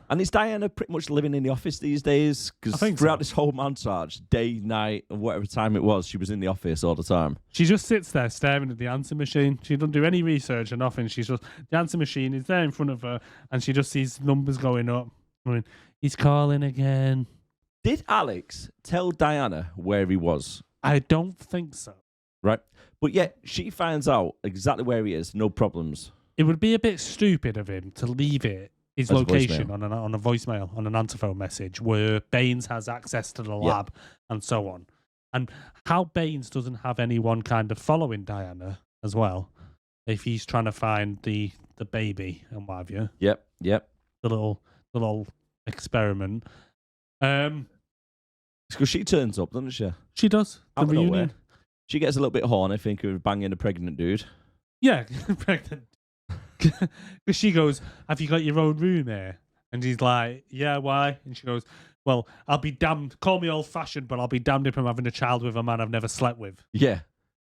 Speaker 2: and is Diana pretty much living in the office these days?
Speaker 1: I
Speaker 2: Because
Speaker 1: think
Speaker 2: throughout
Speaker 1: so.
Speaker 2: this whole montage, day, night, and whatever time it was, she was in the office all the time.
Speaker 1: She just sits there staring at the answer machine. She doesn't do any research or nothing. She's just the answer machine is there in front of her, and she just sees numbers going up. I mean, he's calling again.
Speaker 2: Did Alex tell Diana where he was?
Speaker 1: I don't think so.
Speaker 2: Right, but yet she finds out exactly where he is. No problems.
Speaker 1: It would be a bit stupid of him to leave it his
Speaker 2: As a
Speaker 1: location
Speaker 2: voicemail.
Speaker 1: on a voicemail, on an answerphone message where Baines has access to the lab and so on. And how Baines doesn't have anyone kind of following Diana as well, if he's trying to find the baby and what have you,
Speaker 2: Yep.
Speaker 1: the little experiment.
Speaker 2: Because she turns up, doesn't she?
Speaker 1: She does. The
Speaker 2: Out of nowhere.
Speaker 1: reunion.
Speaker 2: She gets a little bit horny, thinking of banging a pregnant dude.
Speaker 1: Yeah, pregnant. Because she goes, have you got your own room here? And he's like, yeah, why? And she goes, well, I'll be damned. Call me old-fashioned, but I'll be damned if I'm having a child with a man I've never slept with.
Speaker 2: Yeah.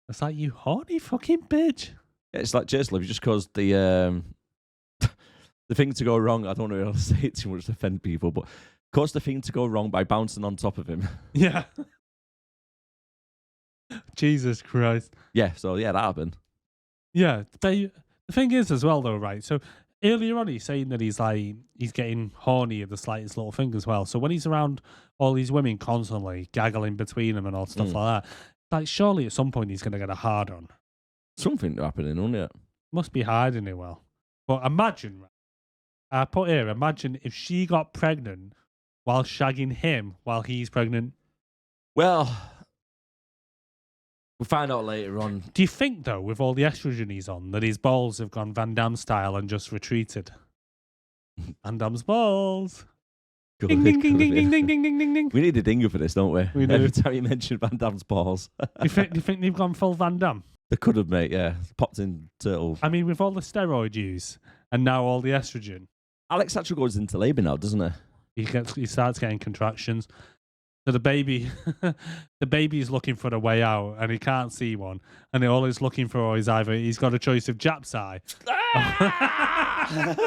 Speaker 1: It's like, you horny fucking bitch.
Speaker 2: It's like, cheers, love, just because the thing to go wrong, I don't know how to say it too much to offend people, but caused the thing to go wrong by bouncing on top of him.
Speaker 1: Yeah. Jesus Christ.
Speaker 2: Yeah, so yeah, that happened.
Speaker 1: Yeah. The thing is as well, though, right? So earlier on, he's saying that he's getting horny at the slightest little thing as well. So when he's around all these women constantly gaggling between them and all stuff like that, like surely at some point he's going to get a hard on.
Speaker 2: Something happening, isn't it?
Speaker 1: Must be hiding it well. But imagine, right? I put here, imagine if she got pregnant while shagging him while he's pregnant.
Speaker 2: Well, we'll find out later on.
Speaker 1: Do you think, though, with all the estrogen he's on, that his balls have gone Van Damme style and just retreated? Van Damme's balls. Ding, ding, ding, ding, ding, ding, ding, ding, ding, ding.
Speaker 2: We need a dinger for this, don't we?
Speaker 1: We do.
Speaker 2: Every time you mention Van Damme's balls.
Speaker 1: Do you think they've gone full Van Damme?
Speaker 2: They could have, mate, yeah. Popped in turtle.
Speaker 1: I mean, with all the steroid use and now all the estrogen,
Speaker 2: Alex actually goes into labour now, doesn't he?
Speaker 1: he starts getting contractions. So the baby's looking for a way out and he can't see one. And all he's looking for is either he's got a choice of Japsai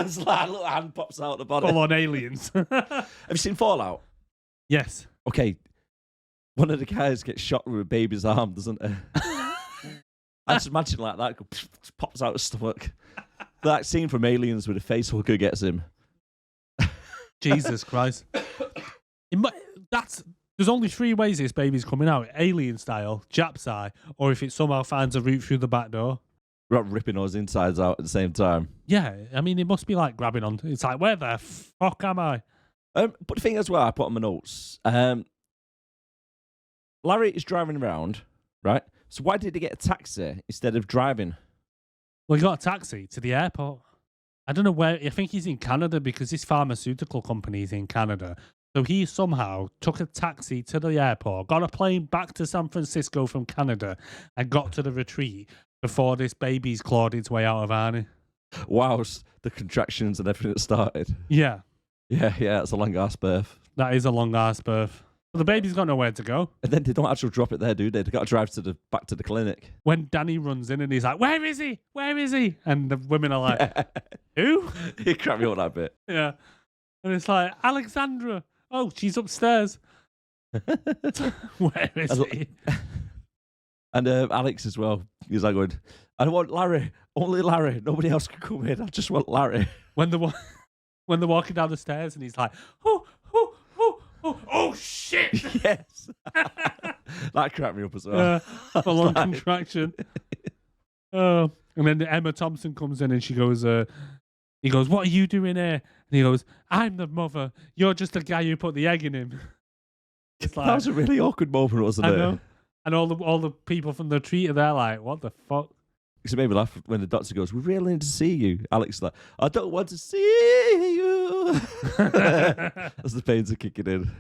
Speaker 2: It's like a little hand pops out the body.
Speaker 1: or on aliens.
Speaker 2: Have you seen Fallout?
Speaker 1: Yes.
Speaker 2: Okay, one of the guys gets shot with a baby's arm, doesn't he? I just imagine like that pops out his stomach. That scene from Aliens where the face hooker gets him.
Speaker 1: Jesus Christ. There's only 3 ways this baby's coming out: alien style, Jap's eye, or if it somehow finds a route through the back door.
Speaker 2: We're not ripping those insides out at the same time.
Speaker 1: Yeah, I mean, it must be like grabbing on. It's like, where the fuck am I?
Speaker 2: But the thing as well, I put on my notes. Larry is driving around, right? So why did he get a taxi instead of driving?
Speaker 1: Well, he got a taxi to the airport. I don't know where. I think he's in Canada because this pharmaceutical company is in Canada. So he somehow took a taxi to the airport, got a plane back to San Francisco from Canada, and got to the retreat before this baby's clawed its way out of Arnie.
Speaker 2: Wow, the contractions and everything that started.
Speaker 1: Yeah.
Speaker 2: Yeah, it's a long ass birth.
Speaker 1: That is a long ass birth. But the baby's got nowhere to go.
Speaker 2: And then they don't actually drop it there, do they? They got to drive back to the clinic.
Speaker 1: When Danny runs in and he's like, "Where is he? Where is he?" And the women are like, "Who?"
Speaker 2: You crack me up that bit.
Speaker 1: Yeah. And it's like, "Alexandra. Oh, she's upstairs." Where is he?
Speaker 2: And Alex as well. He's like going, "I don't want Larry. Only Larry. Nobody else can come in. I just want Larry."
Speaker 1: When they're walking down the stairs and he's like, oh shit.
Speaker 2: Yes. That cracked me up as well.
Speaker 1: A long contraction. Oh. And then Emma Thompson comes in and she goes, he goes, "What are you doing here?" And he goes, "I'm the mother. You're just the guy who put the egg in him." It's like,
Speaker 2: that was a really awkward moment, wasn't it?
Speaker 1: I know. And all the people from the retreat are there like, "What the fuck?"
Speaker 2: Because it made me laugh when the doctor goes, "We really need to see you." Alex is like, "I don't want to see you." As the pains are kicking in.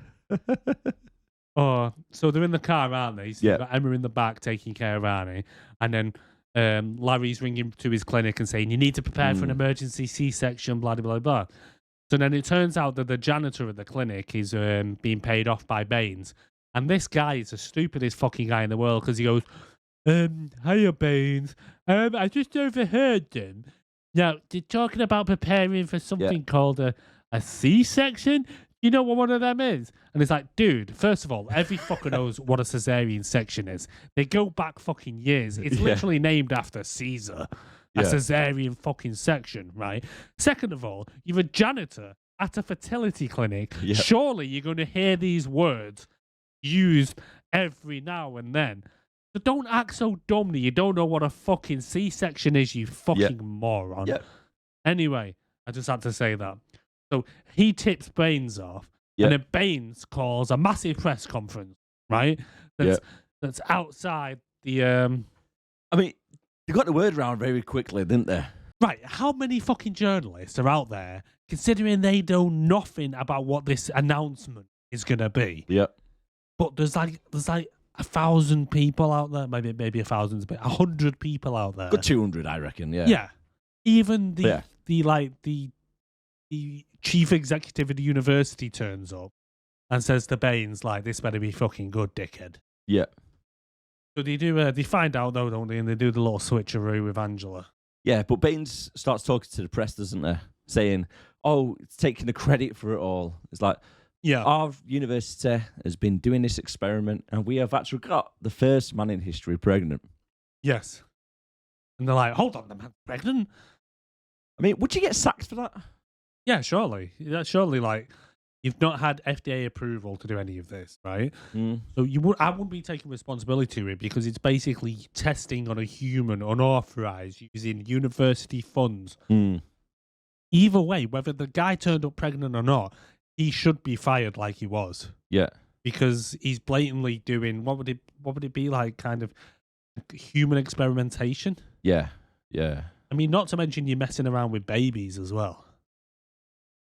Speaker 1: Oh, so they're in the car, aren't they? So
Speaker 2: yeah.
Speaker 1: You've got Emma in the back taking care of Arnie. And then Larry's ringing to his clinic and saying, "You need to prepare for an emergency C-section, blah, blah, blah." So then it turns out that the janitor at the clinic is being paid off by Baines. And this guy is the stupidest fucking guy in the world because he goes, "Hiya, Baines. I just overheard them. Now, they're talking about preparing for something called a C-section. You know what one of them is?" And it's like, dude, first of all, every fucker knows what a cesarean section is. They go back fucking years. It's literally named after Caesar. A cesarean fucking section, right? Second of all, you're a janitor at a fertility clinic.
Speaker 2: Yeah.
Speaker 1: Surely you're going to hear these words used every now and then. So don't act so dumb that you don't know what a fucking C-section is, you fucking moron.
Speaker 2: Yeah.
Speaker 1: Anyway, I just had to say that. So he tips Baines off, and then Baines calls a massive press conference, right? That's outside the...
Speaker 2: I mean, they got the word around very quickly, didn't they?
Speaker 1: Right, how many fucking journalists are out there considering they know nothing about what this announcement is going to be?
Speaker 2: Yeah.
Speaker 1: But there's like 1,000 people out there, maybe 1,000, but 100 people out there.
Speaker 2: Good 200, I reckon. Yeah.
Speaker 1: Yeah. Even the chief executive of the university turns up and says to Baines, like, "This better be fucking good, dickhead."
Speaker 2: Yeah.
Speaker 1: So they find out though, don't they? And they do the little switcheroo with Angela.
Speaker 2: Yeah, but Baines starts talking to the press, doesn't he? Saying, "Oh, it's taking the credit for it all." It's like, our university has been doing this experiment and we have actually got the first man in history pregnant.
Speaker 1: Yes. And they're like, "Hold on, the man's pregnant?"
Speaker 2: I mean, would you get sacked for that?
Speaker 1: Yeah, surely. Surely, like, you've not had FDA approval to do any of this, right? So I wouldn't be taking responsibility to it because it's basically testing on a human unauthorized using university funds. Either way, whether the guy turned up pregnant or not, he should be fired like he was.
Speaker 2: Yeah.
Speaker 1: Because he's blatantly doing, what would it be like, kind of human experimentation?
Speaker 2: Yeah. Yeah.
Speaker 1: I mean, not to mention you're messing around with babies as well.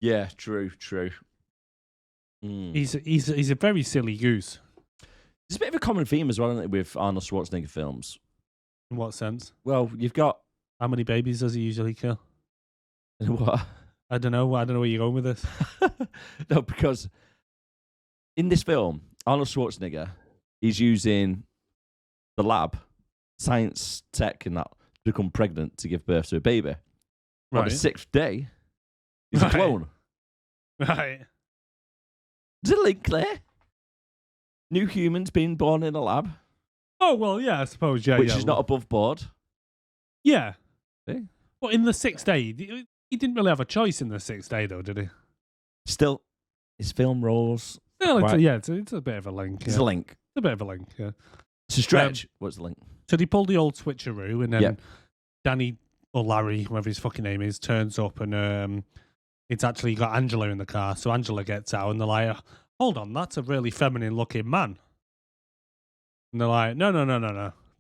Speaker 2: Yeah, true.
Speaker 1: He's a very silly goose.
Speaker 2: There's a bit of a common theme as well, isn't it, with Arnold Schwarzenegger films?
Speaker 1: In what sense?
Speaker 2: Well, you've got...
Speaker 1: How many babies does he usually kill?
Speaker 2: What?
Speaker 1: I don't know where you're going with this.
Speaker 2: No, because in this film, Arnold Schwarzenegger is using the lab, science, tech, and that to become pregnant to give birth to a baby.
Speaker 1: Right.
Speaker 2: On the 6th day, he's a clone.
Speaker 1: Right.
Speaker 2: There's a link there. New humans being born in a lab.
Speaker 1: Oh, well, yeah, I suppose, yeah.
Speaker 2: which
Speaker 1: yeah.
Speaker 2: is not above board.
Speaker 1: Yeah.
Speaker 2: See?
Speaker 1: But in the 6th day, he didn't really have a choice in the 6th day, though, did he?
Speaker 2: Still, his film roles.
Speaker 1: Well,
Speaker 2: quite-
Speaker 1: it's a bit of a link.
Speaker 2: It's
Speaker 1: yeah.
Speaker 2: a link.
Speaker 1: It's a bit of a link, yeah.
Speaker 2: It's a stretch. What's the link?
Speaker 1: So they pulled the old switcheroo, and then
Speaker 2: Yep.
Speaker 1: Danny or Larry, whoever his fucking name is, turns up, and it's actually got Angela in the car. So Angela gets out, and they're like, "Hold on, that's a really feminine-looking man." And they're like, "No,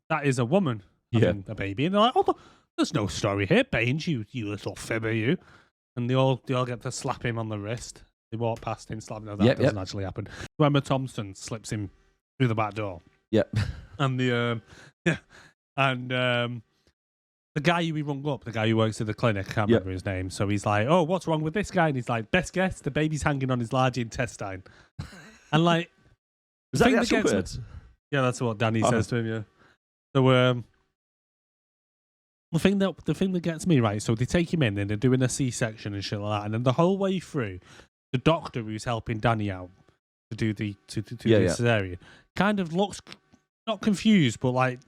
Speaker 1: that is a woman having a baby." And they're like, "Oh, there's no story here, Baines, you little fibber, you." And they all get to slap him on the wrist. They walk past him, slap him. No, that doesn't actually happen. Emma Thompson slips him through the back door.
Speaker 2: Yep.
Speaker 1: And the guy who he rung up, the guy who works at the clinic, I can't remember his name. So he's like, "Oh, what's wrong with this guy?" And he's like, "Best guess, the baby's hanging on his large intestine." And like,
Speaker 2: Was that
Speaker 1: thing
Speaker 2: the
Speaker 1: that
Speaker 2: actual
Speaker 1: gets me-
Speaker 2: words?
Speaker 1: yeah, that's what Danny says to him. Yeah. So the thing that gets me right. So they take him in and they're doing a C-section and shit like that. And then the whole way through, the doctor who's helping Danny out to do the cesarean kind of looks not confused, but like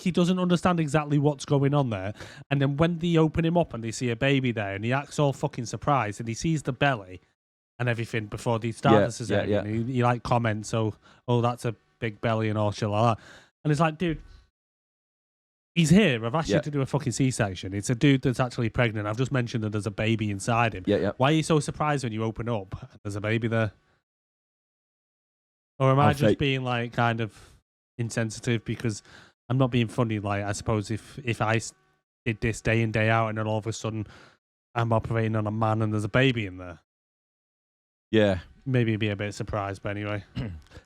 Speaker 1: he doesn't understand exactly what's going on there. And then when they open him up and they see a baby there, and he acts all fucking surprised, and he sees the belly and everything before they start the cesarean. He like comments, "Oh, that's a big belly," and all shit like that. And it's like, dude, he's here. I've asked you to do a fucking C-section. It's a dude that's actually pregnant. I've just mentioned that there's a baby inside him. Why are you so surprised when you open up and there's a baby there? Or am I just being like kind of insensitive because I'm not being funny? Like, I suppose if I did this day in, day out, and then all of a sudden I'm operating on a man and there's a baby in there,
Speaker 2: Yeah.
Speaker 1: maybe be a bit surprised. But anyway,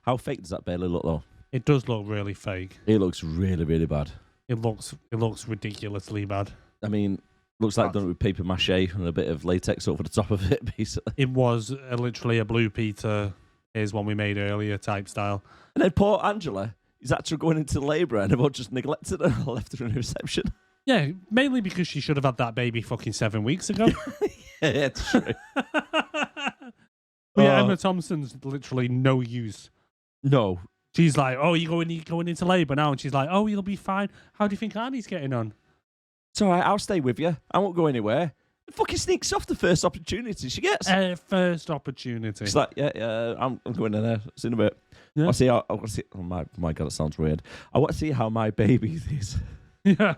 Speaker 2: How fake does that belly look, though?
Speaker 1: it does look really fake.
Speaker 2: It looks really, really bad.
Speaker 1: It looks ridiculously bad.
Speaker 2: I mean, looks like done it with paper mache and a bit of latex over the top of it, basically.
Speaker 1: It was literally a Blue Peter, here's one we made earlier type style.
Speaker 2: And then poor Angela is actually going into labour and everyone just neglected her and left her in reception.
Speaker 1: Yeah, mainly because she should have had that baby fucking 7 weeks ago.
Speaker 2: Yeah, it's true.
Speaker 1: But yeah, Emma Thompson's literally no use.
Speaker 2: No.
Speaker 1: She's like, "Oh, you're going into labour now," and she's like, "Oh, you'll be fine. How do you think Annie's getting on?"
Speaker 2: It's all right, I'll stay with you. I won't go anywhere. It fucking sneaks off the first opportunity she gets.
Speaker 1: First opportunity.
Speaker 2: She's like, yeah, I'm going in there. See in a bit.
Speaker 1: Yeah.
Speaker 2: I want to see. Oh my god, it sounds weird. I want to see how my baby is.
Speaker 1: Yeah.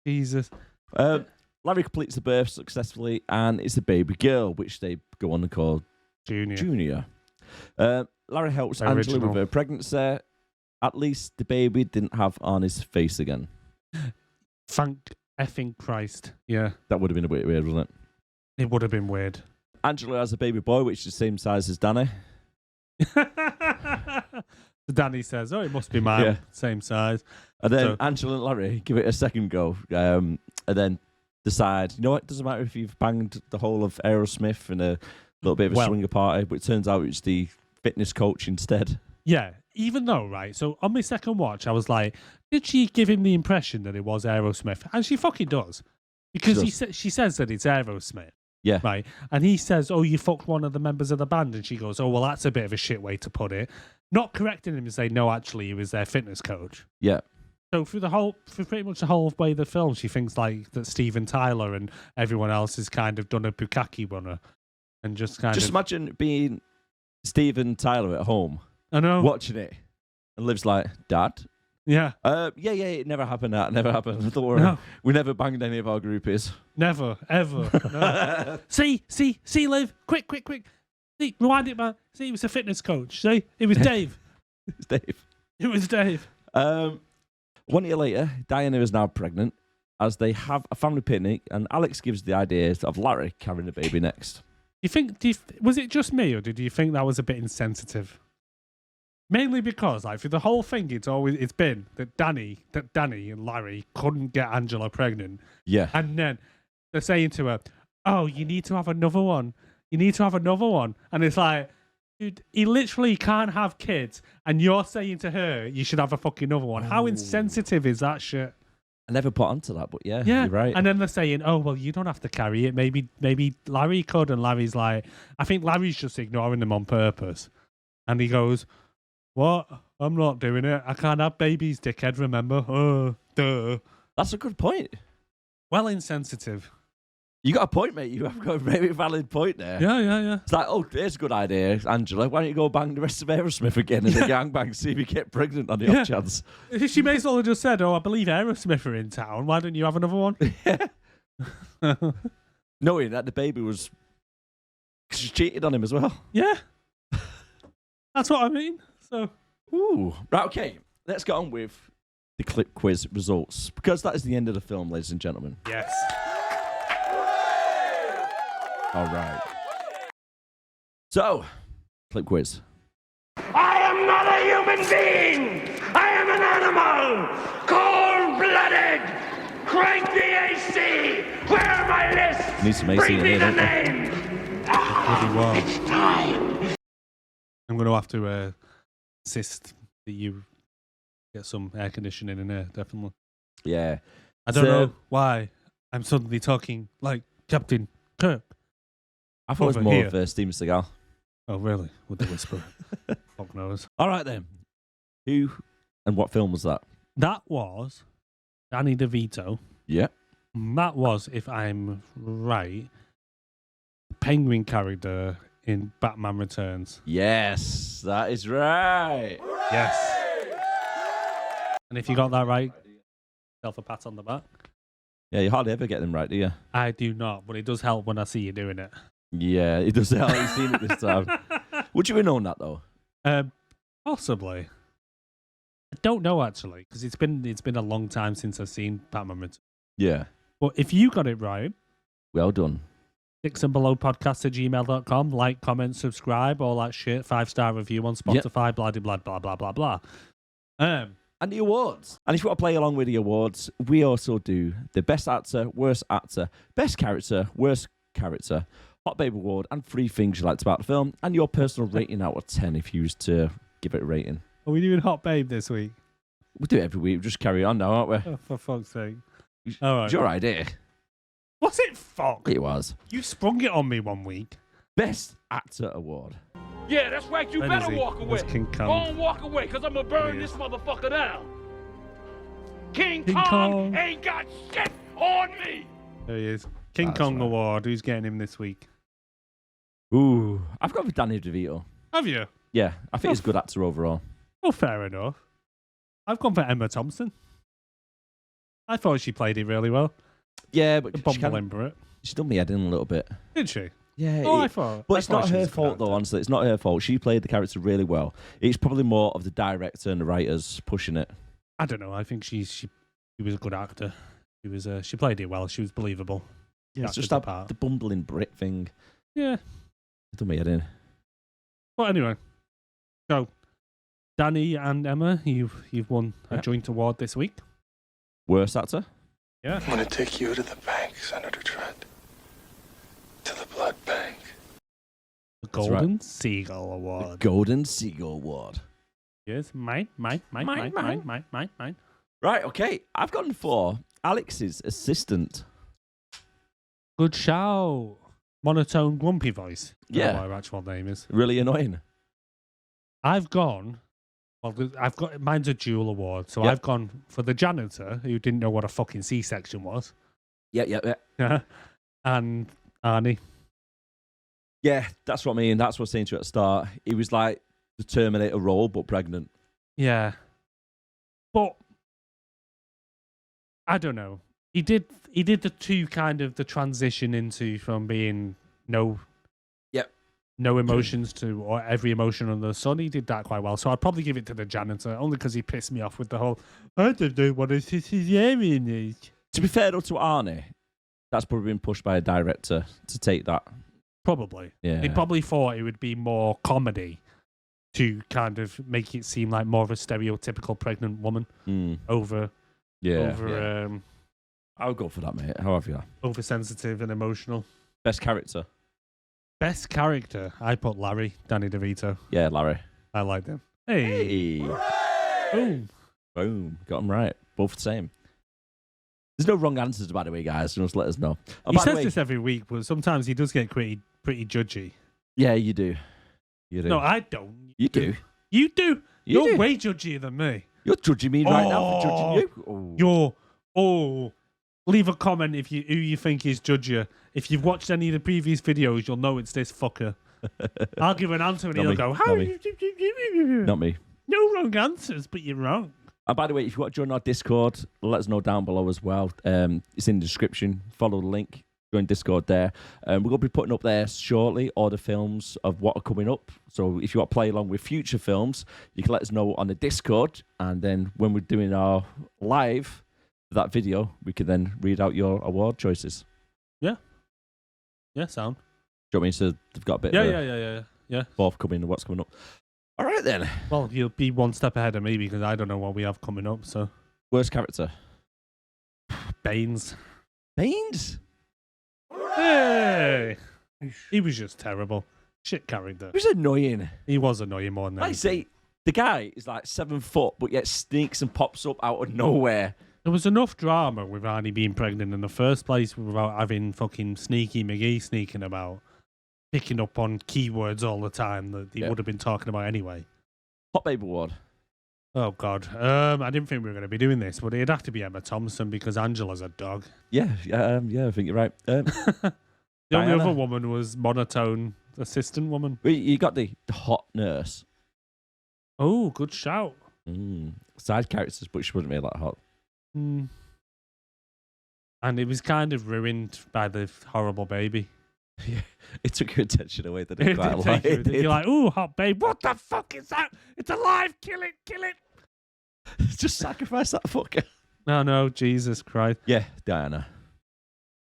Speaker 1: Jesus.
Speaker 2: Larry completes the birth successfully, and it's a baby girl, which they go on to call Junior. Larry helps
Speaker 1: Very
Speaker 2: Angela
Speaker 1: original.
Speaker 2: with her pregnancy. At least the baby didn't have Arnie's face again.
Speaker 1: Thank effing Christ. Yeah.
Speaker 2: That would have been a bit weird, wouldn't it?
Speaker 1: It would have been weird.
Speaker 2: Angela has a baby boy, which is the same size as Danny.
Speaker 1: So Danny says, "Oh, it must be mine.
Speaker 2: Yeah.
Speaker 1: Same size."
Speaker 2: And then
Speaker 1: So-
Speaker 2: Angela and Larry give it a second go, and then decide, you know what, it doesn't matter if you've banged the whole of Aerosmith and a little bit of a swinger party, but it turns out it's the fitness coach instead.
Speaker 1: Yeah, even though, right, so on my second watch, I was like, did she give him the impression that it was Aerosmith? And she fucking does. Because she says that it's Aerosmith.
Speaker 2: Yeah.
Speaker 1: Right. And he says, "Oh, you fucked one of the members of the band." And she goes, "Oh, well, that's a bit of a shit way to put it." Not correcting him and saying, "No, actually, he was their fitness coach."
Speaker 2: Yeah.
Speaker 1: So through pretty much the whole way of the film, she thinks like that Steven Tyler and everyone else has kind of done a bukkake on her. And just
Speaker 2: imagine being Steven Tyler at home,
Speaker 1: I know.
Speaker 2: watching it, and Liv's like, "Dad?
Speaker 1: Yeah.
Speaker 2: Yeah, it never happened. That never happened. Don't worry.
Speaker 1: No.
Speaker 2: We never banged any of our groupies."
Speaker 1: Never, ever. No. See, Liv, quick. See, rewind it back. See, it was a fitness coach. See, it was Dave.
Speaker 2: It's Dave.
Speaker 1: It was Dave.
Speaker 2: 1 year later, Diana is now pregnant as they have a family picnic, and Alex gives the idea of Larry carrying the baby next.
Speaker 1: Was it just me, or did you think that was a bit insensitive? Mainly because, like, through the whole thing, it's been that Danny and Larry couldn't get Angela pregnant,
Speaker 2: Yeah.
Speaker 1: and then they're saying to her, "Oh, you need to have another one. You need to have another one," and it's like, dude, he literally can't have kids, and you're saying to her you should have a fucking other one. How insensitive is that shit?
Speaker 2: I never put onto that, but yeah,
Speaker 1: Yeah,
Speaker 2: you're right.
Speaker 1: And then they're saying, "Oh, well, you don't have to carry it. Maybe Larry could." And Larry's like, I think Larry's just ignoring them on purpose. And he goes, "What? I'm not doing it. I can't have babies, dickhead, remember? Oh, duh.
Speaker 2: That's a good point.
Speaker 1: Well, insensitive.
Speaker 2: You got a point, mate. You have got a very valid point there.
Speaker 1: Yeah.
Speaker 2: It's like, oh, there's a good idea, Angela. Why don't you go bang the rest of Aerosmith again in the gangbang, see if you get pregnant on the off chance?
Speaker 1: She may as well have just said, I believe Aerosmith are in town. Why don't you have another one?
Speaker 2: Knowing that the baby was... She cheated on him as well.
Speaker 1: Yeah. That's what I mean. So,
Speaker 2: Ooh. Right, okay. Let's get on with the clip quiz results, because that is the end of the film, ladies and gentlemen.
Speaker 1: yes.
Speaker 2: All right. So, clip quiz.
Speaker 3: I am not a human being! I am an animal! Cold-blooded! Crank the AC! Where are my lists?
Speaker 2: Need some AC
Speaker 3: Bring
Speaker 2: in
Speaker 3: me
Speaker 2: here,
Speaker 3: the
Speaker 2: don't we?
Speaker 3: name!
Speaker 1: Bloody well.
Speaker 3: It's time!
Speaker 1: I'm going to have to insist that you get some air conditioning in there, definitely.
Speaker 2: Yeah.
Speaker 1: I don't
Speaker 2: So-
Speaker 1: know why I'm suddenly talking like Captain Kirk.
Speaker 2: I thought it was
Speaker 1: Over
Speaker 2: more
Speaker 1: here.
Speaker 2: of Steven Seagal.
Speaker 1: Oh, really? With the whisper. Fuck knows.
Speaker 2: All right, then. Who and what film was that?
Speaker 1: That was Danny DeVito.
Speaker 2: Yeah.
Speaker 1: That was, if I'm right, the Penguin character in Batman Returns.
Speaker 2: Yes, that is right.
Speaker 1: Yes. And if you got that right, self a pat on the back.
Speaker 2: Yeah, you hardly ever get them right, do you?
Speaker 1: I do not, but it does help when I see you doing it.
Speaker 2: Yeah, it does help. You've seen it this time. Would you have known that, though?
Speaker 1: Possibly. I don't know actually, because it's been a long time since I've seen Batman Returns.
Speaker 2: Yeah.
Speaker 1: But if you got it right,
Speaker 2: Well done.
Speaker 1: dixandbelowpodcast@gmail.com, like, comment, subscribe, all that shit, 5-star review on Spotify, blah, blah, blah, blah, blah, blah.
Speaker 2: And the awards. And if you want to play along with the awards, we also do the best actor, worst actor, best character, worst character, Hot Babe Award, and 3 things you liked about the film, and your personal rating out of 10 if you was to give it a rating.
Speaker 1: Are we doing Hot Babe this week?
Speaker 2: We do it every week. We just carry on now, aren't we?
Speaker 1: Oh, for fuck's sake. All right.
Speaker 2: It's your idea.
Speaker 1: What's it, fuck?
Speaker 2: It was.
Speaker 1: You sprung it on me one week.
Speaker 2: Best Actor Award.
Speaker 3: Yeah, that's right, you
Speaker 1: Where
Speaker 3: better
Speaker 1: is he?
Speaker 3: walk away.
Speaker 1: Where's King
Speaker 3: Go
Speaker 1: Kong?
Speaker 3: on, walk away, because I'm going to burn
Speaker 1: There he
Speaker 3: this
Speaker 1: is.
Speaker 3: motherfucker down. King
Speaker 1: King
Speaker 3: Kong
Speaker 1: Kong.
Speaker 3: ain't got shit on me.
Speaker 1: There he is. King
Speaker 2: That's
Speaker 1: Kong
Speaker 2: right.
Speaker 1: Award. Who's getting him this week?
Speaker 2: Ooh. I've got with Danny DeVito.
Speaker 1: Have you?
Speaker 2: Yeah, I think he's a good actor overall.
Speaker 1: Oh, fair enough. I've gone for Emma Thompson. I thought she played it really well.
Speaker 2: Yeah, but
Speaker 1: The
Speaker 2: she kinda-
Speaker 1: Bumble
Speaker 2: she's done me head in a little bit.
Speaker 1: Did she?
Speaker 2: Yeah.
Speaker 1: Oh, I thought.
Speaker 2: But
Speaker 1: I
Speaker 2: it's
Speaker 1: thought
Speaker 2: not
Speaker 1: she
Speaker 2: her
Speaker 1: was a good
Speaker 2: fault, though,
Speaker 1: actor.
Speaker 2: honestly. It's not her fault. She played the character really well. It's probably more of the director and the writers pushing it.
Speaker 1: I don't know. I think she was a good actor. She played it well. She was believable.
Speaker 2: Yeah, it's
Speaker 1: Acted
Speaker 2: just
Speaker 1: the
Speaker 2: that
Speaker 1: part.
Speaker 2: the bumbling Brit thing.
Speaker 1: Yeah.
Speaker 2: It done me head in.
Speaker 1: But anyway, so Danny and Emma, you've won a
Speaker 2: Yeah.
Speaker 1: joint award this week.
Speaker 2: Worst actor?
Speaker 1: Yeah.
Speaker 5: I'm gonna take you to the bank, Senator Trent. To the blood bank.
Speaker 1: The
Speaker 2: That's
Speaker 1: Golden Seagull
Speaker 2: The
Speaker 1: Award.
Speaker 2: Golden Seagull Award.
Speaker 1: Yes, mine.
Speaker 2: Mine.
Speaker 1: Mine.
Speaker 2: Right, okay. I've gone for Alex's assistant.
Speaker 1: Good shout. Monotone, grumpy voice. I don't know
Speaker 2: Yeah.
Speaker 1: what her actual name is.
Speaker 2: Really annoying.
Speaker 1: I've gone. Well, I've got mine's a dual award, so
Speaker 2: Yep.
Speaker 1: I've gone for the janitor who didn't know what a fucking C-section was.
Speaker 2: Yeah.
Speaker 1: Yeah, and Arnie.
Speaker 2: Yeah, that's what I mean. That's what I was saying to you at the start. It was like the Terminator role, but pregnant.
Speaker 1: Yeah, but I don't know. He did the two kind of the transition into from being no emotions to or every emotion under the sun. He did that quite well. So I'd probably give it to the janitor only because he pissed me off with the whole I don't know what a cesarean is.
Speaker 2: To be fair though to Arnie, that's probably been pushed by a director to take that.
Speaker 1: Probably.
Speaker 2: Yeah.
Speaker 1: They probably thought it would be more comedy to kind of make it seem like more of a stereotypical pregnant woman over
Speaker 2: Yeah. I'll go for that, mate. How have you?
Speaker 1: oversensitive and emotional.
Speaker 2: Best character?
Speaker 1: Best character, I put Larry, Danny DeVito.
Speaker 2: Yeah, Larry.
Speaker 1: I liked him. Hey.
Speaker 2: Hey.
Speaker 1: Boom.
Speaker 2: Boom. Got them right. Both the same. There's no wrong answers, by the way, guys. Just let us know. Oh,
Speaker 1: He
Speaker 2: by the
Speaker 1: says
Speaker 2: way,
Speaker 1: this every week, but sometimes he does get pretty judgy.
Speaker 2: yeah, you do. You do.
Speaker 1: No, I don't.
Speaker 2: you do.
Speaker 1: You do. You're way judgier than me.
Speaker 2: You're judging me right now for judging you.
Speaker 1: Leave a comment if who you think is judgier. If you've watched any of the previous videos, you'll know it's this fucker. I'll give an answer and he'll go, "How?"
Speaker 2: Not me.
Speaker 1: No wrong answers, but you're wrong.
Speaker 2: And by the way, if you want to join our Discord, let us know down below as well. It's in the description. Follow the link. Join Discord there. We're going to be putting up there shortly all the films of what are coming up. So if you want to play along with future films, you can let us know on the Discord. And then when we're doing our live that video, we can then read out your award choices.
Speaker 1: Yeah. Yeah, sound.
Speaker 2: Do you want me to? They've got a bit of
Speaker 1: Yeah.
Speaker 2: forthcoming of what's coming up. All right then.
Speaker 1: Well, you'll be one step ahead of me because I don't know what we have coming up. So
Speaker 2: Worst character?
Speaker 1: Baines.
Speaker 2: Baines?
Speaker 1: Hey, he was just terrible. Shit character.
Speaker 2: He was annoying.
Speaker 1: He was annoying more than
Speaker 2: Like I
Speaker 1: anything.
Speaker 2: say, the guy is like 7 foot, but yet sneaks and pops up out of nowhere.
Speaker 1: There was enough drama with Arnie being pregnant in the first place without having fucking Sneaky McGee sneaking about, picking up on keywords all the time that he would have been talking about anyway.
Speaker 2: Hot Babe Award.
Speaker 1: Oh, God. I didn't think we were going to be doing this, but it'd have to be Emma Thompson because Angela's a dog.
Speaker 2: Yeah, I think you're right.
Speaker 1: The only
Speaker 2: Diana.
Speaker 1: other woman was monotone assistant woman.
Speaker 2: You got the hot nurse.
Speaker 1: Oh, good shout.
Speaker 2: Side characters, but she wouldn't be that hot.
Speaker 1: And it was kind of ruined by the horrible baby.
Speaker 2: Yeah, it took your attention away. That it quite a lot.
Speaker 1: You're like, ooh, hot babe. What the fuck is that? It's alive. Kill it. Kill it.
Speaker 2: Just sacrifice that fucker.
Speaker 1: No, Jesus Christ.
Speaker 2: Yeah, Diana.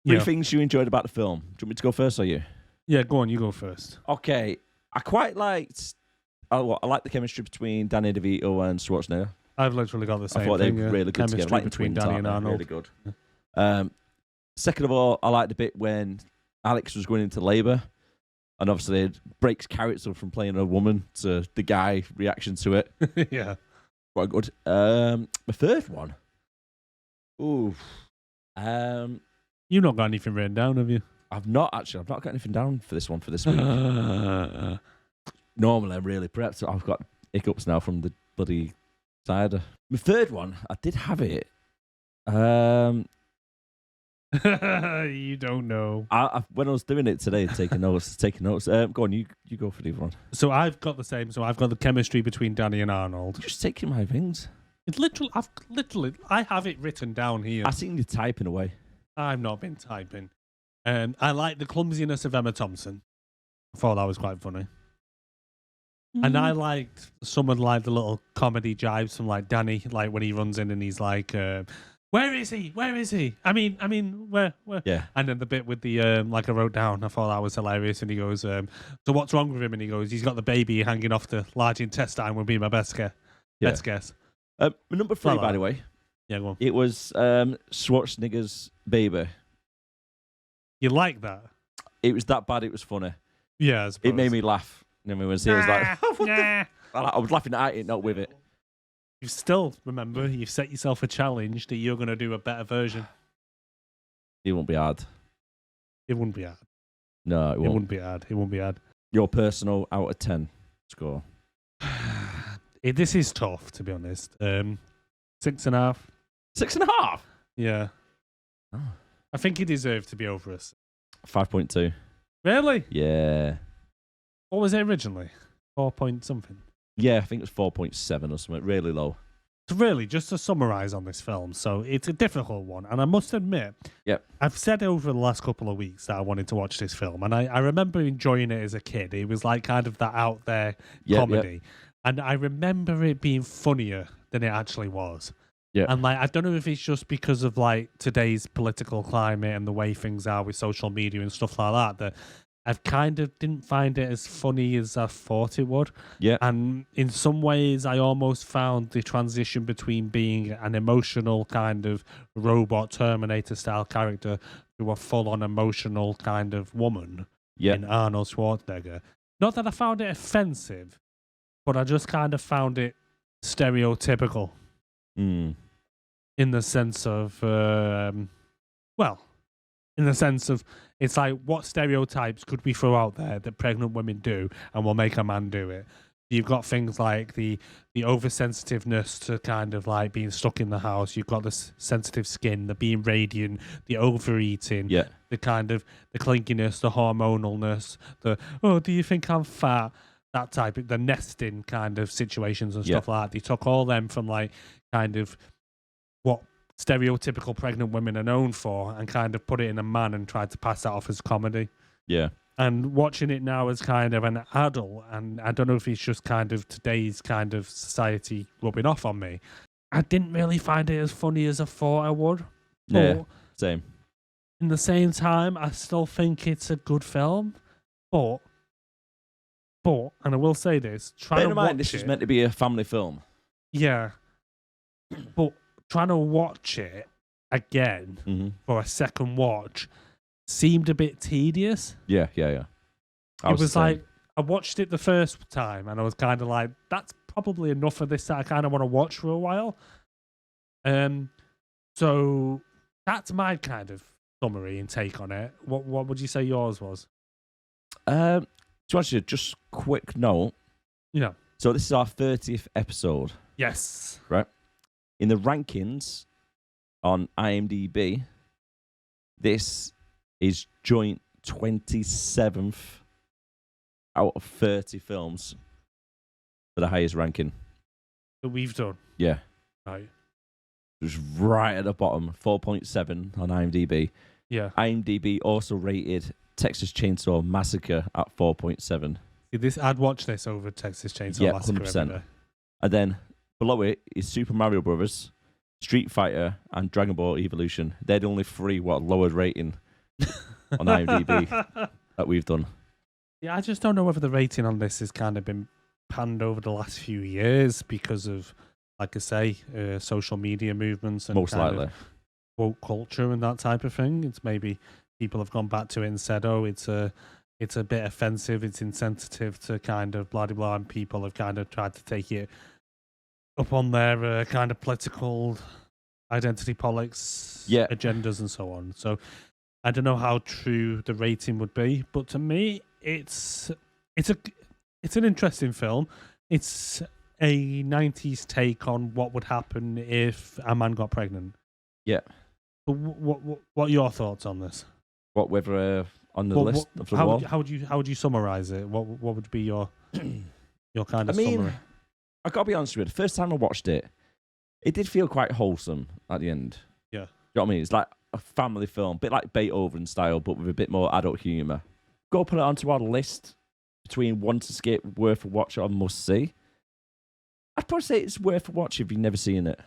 Speaker 2: Three
Speaker 1: Yeah.
Speaker 2: things you enjoyed about the film. Do you want me to go first or you?
Speaker 1: Yeah, go on. You go first.
Speaker 2: Okay, I quite liked. I like the chemistry between Danny DeVito and Schwarzenegger.
Speaker 1: I've literally got the same
Speaker 2: I thought
Speaker 1: thing.
Speaker 2: they were really good
Speaker 1: Chemistry
Speaker 2: together. Like
Speaker 1: between
Speaker 2: twins,
Speaker 1: Danny and
Speaker 2: aren't they?
Speaker 1: Arnold.
Speaker 2: Really good. Second of all, I liked the bit when Alex was going into labour, and obviously it breaks character from playing a woman to the guy reaction to it.
Speaker 1: Yeah.
Speaker 2: Quite good. My third one. Ooh.
Speaker 1: You've not got anything written down, have you?
Speaker 2: I've not got anything down for this one for this week. Normally I'm really prepped. I've got hiccups now from the bloody cider. My third one, I did have it.
Speaker 1: You don't know.
Speaker 2: When I was doing it today, taking notes. Go on, you go for the other one.
Speaker 1: So I've got the same. So I've got the chemistry between Danny and Arnold.
Speaker 2: Just taking my things.
Speaker 1: It's I have it written down here.
Speaker 2: I seen you typing away.
Speaker 1: I've not been typing. I like the clumsiness of Emma Thompson. I thought that was quite funny. And I liked some of like the little comedy jibes from like Danny, like when he runs in and he's like, "Where is he? Where is he? I mean, where?"
Speaker 2: Yeah.
Speaker 1: And then the bit with the like I wrote down, I thought that was hilarious. And he goes, "So what's wrong with him?" And he goes, "He's got the baby hanging off the large intestine." Would be my best guess. Best guess.
Speaker 2: Number 3, by the way.
Speaker 1: Yeah, go on.
Speaker 2: It was Schwarzenegger's baby.
Speaker 1: You like that?
Speaker 2: It was that bad. It was funny.
Speaker 1: Yeah, I suppose.
Speaker 2: It made me laugh. And everyone was like, "Oh, what the
Speaker 1: Nah.
Speaker 2: I was laughing at it, not with it.
Speaker 1: You still remember you've set yourself a challenge that you're going to do a better version.
Speaker 2: It won't be hard.
Speaker 1: It wouldn't be hard.
Speaker 2: No, it
Speaker 1: It
Speaker 2: won't.
Speaker 1: wouldn't be hard. It wouldn't be hard.
Speaker 2: Your personal out of 10 score.
Speaker 1: This is tough, to be honest. 6.5.
Speaker 2: 6.5.
Speaker 1: Yeah.
Speaker 2: Oh.
Speaker 1: I think he deserved to be over us.
Speaker 2: 5.2.
Speaker 1: Really?
Speaker 2: Yeah.
Speaker 1: What was it originally? 4 point something.
Speaker 2: Yeah, I think it was 4.7 or something. Really low.
Speaker 1: So really, just to summarise on this film, so it's a difficult one, and I must admit,
Speaker 2: Yep.
Speaker 1: I've said over the last couple of weeks that I wanted to watch this film, and I remember enjoying it as a kid. It was like kind of that out there comedy, and I remember it being funnier than it actually was.
Speaker 2: Yeah.
Speaker 1: And like, I don't know if it's just because of like today's political climate and the way things are with social media and stuff like that, that I've kind of didn't find it as funny as I thought it would.
Speaker 2: Yeah.
Speaker 1: And in some ways, I almost found the transition between being an emotional kind of robot Terminator style character to a full on emotional kind of woman in Arnold Schwarzenegger. Not that I found it offensive, but I just kind of found it stereotypical.
Speaker 2: Mm.
Speaker 1: In the sense of, it's like, what stereotypes could we throw out there that pregnant women do and will make a man do it? You've got things like the oversensitiveness to kind of like being stuck in the house. You've got the sensitive skin, the being radiant, the overeating,
Speaker 2: Yeah.
Speaker 1: the kind of the clinkiness, the hormonalness, the do you think I'm fat? That type of the nesting kind of situations and stuff like that. They took all them from like kind of what stereotypical pregnant women are known for and kind of put it in a man and tried to pass that off as comedy.
Speaker 2: Yeah.
Speaker 1: And watching it now as kind of an adult, and I don't know if it's just kind of today's kind of society rubbing off on me, I didn't really find it as funny as I thought I would.
Speaker 2: Yeah.
Speaker 1: But
Speaker 2: Same.
Speaker 1: in the same time, I still think it's a good film. But, and I will say this,
Speaker 2: Bear in mind, this is meant to be a family film.
Speaker 1: Yeah. But trying to watch it again for a second watch seemed a bit tedious.
Speaker 2: Yeah.
Speaker 1: It was like, I watched it the first time and I was kind of like, that's probably enough of this that I kind of want to watch for a while. So that's my kind of summary and take on it. What would you say yours was?
Speaker 2: To actually just quick note.
Speaker 1: Yeah.
Speaker 2: So this is our 30th episode.
Speaker 1: Yes.
Speaker 2: Right. In the rankings on IMDb, this is joint 27th out of 30 films for the highest ranking.
Speaker 1: That we've done.
Speaker 2: Yeah.
Speaker 1: Right.
Speaker 2: Just right at the bottom, 4.7 on IMDb.
Speaker 1: Yeah.
Speaker 2: IMDb also rated Texas Chainsaw Massacre at 4.7.
Speaker 1: See, I'd watch this over Texas Chainsaw Massacre
Speaker 2: 100%.
Speaker 1: every day.
Speaker 2: And then below it is Super Mario Brothers, Street Fighter, and Dragon Ball Evolution. They're the only three lowered rating on IMDb that we've done.
Speaker 1: Yeah, I just don't know whether the rating on this has kind of been panned over the last few years because of, like I say, social media movements and
Speaker 2: Most
Speaker 1: kind
Speaker 2: likely.
Speaker 1: of woke culture and that type of thing. It's maybe people have gone back to it and said, "Oh, it's a bit offensive, it's insensitive to kind of blah blah blah," and people have kind of tried to take it up on their kind of political identity politics agendas and so on. So I don't know how true the rating would be, but to me, it's an interesting film. It's a 90s take on what would happen if a man got pregnant.
Speaker 2: Yeah.
Speaker 1: But what are your thoughts on this?
Speaker 2: What whether on the list of the wall?
Speaker 1: How would you summarize it? What would be your kind of
Speaker 2: I mean,
Speaker 1: summary?
Speaker 2: I gotta be honest with you. The first time I watched it, it did feel quite wholesome at the end.
Speaker 1: Yeah.
Speaker 2: You know what I mean? It's like a family film, a bit like Beethoven style, but with a bit more adult humour. Go put it onto our list between one to skip, worth a watch, or must see. I'd probably say it's worth a watch if you've never seen it.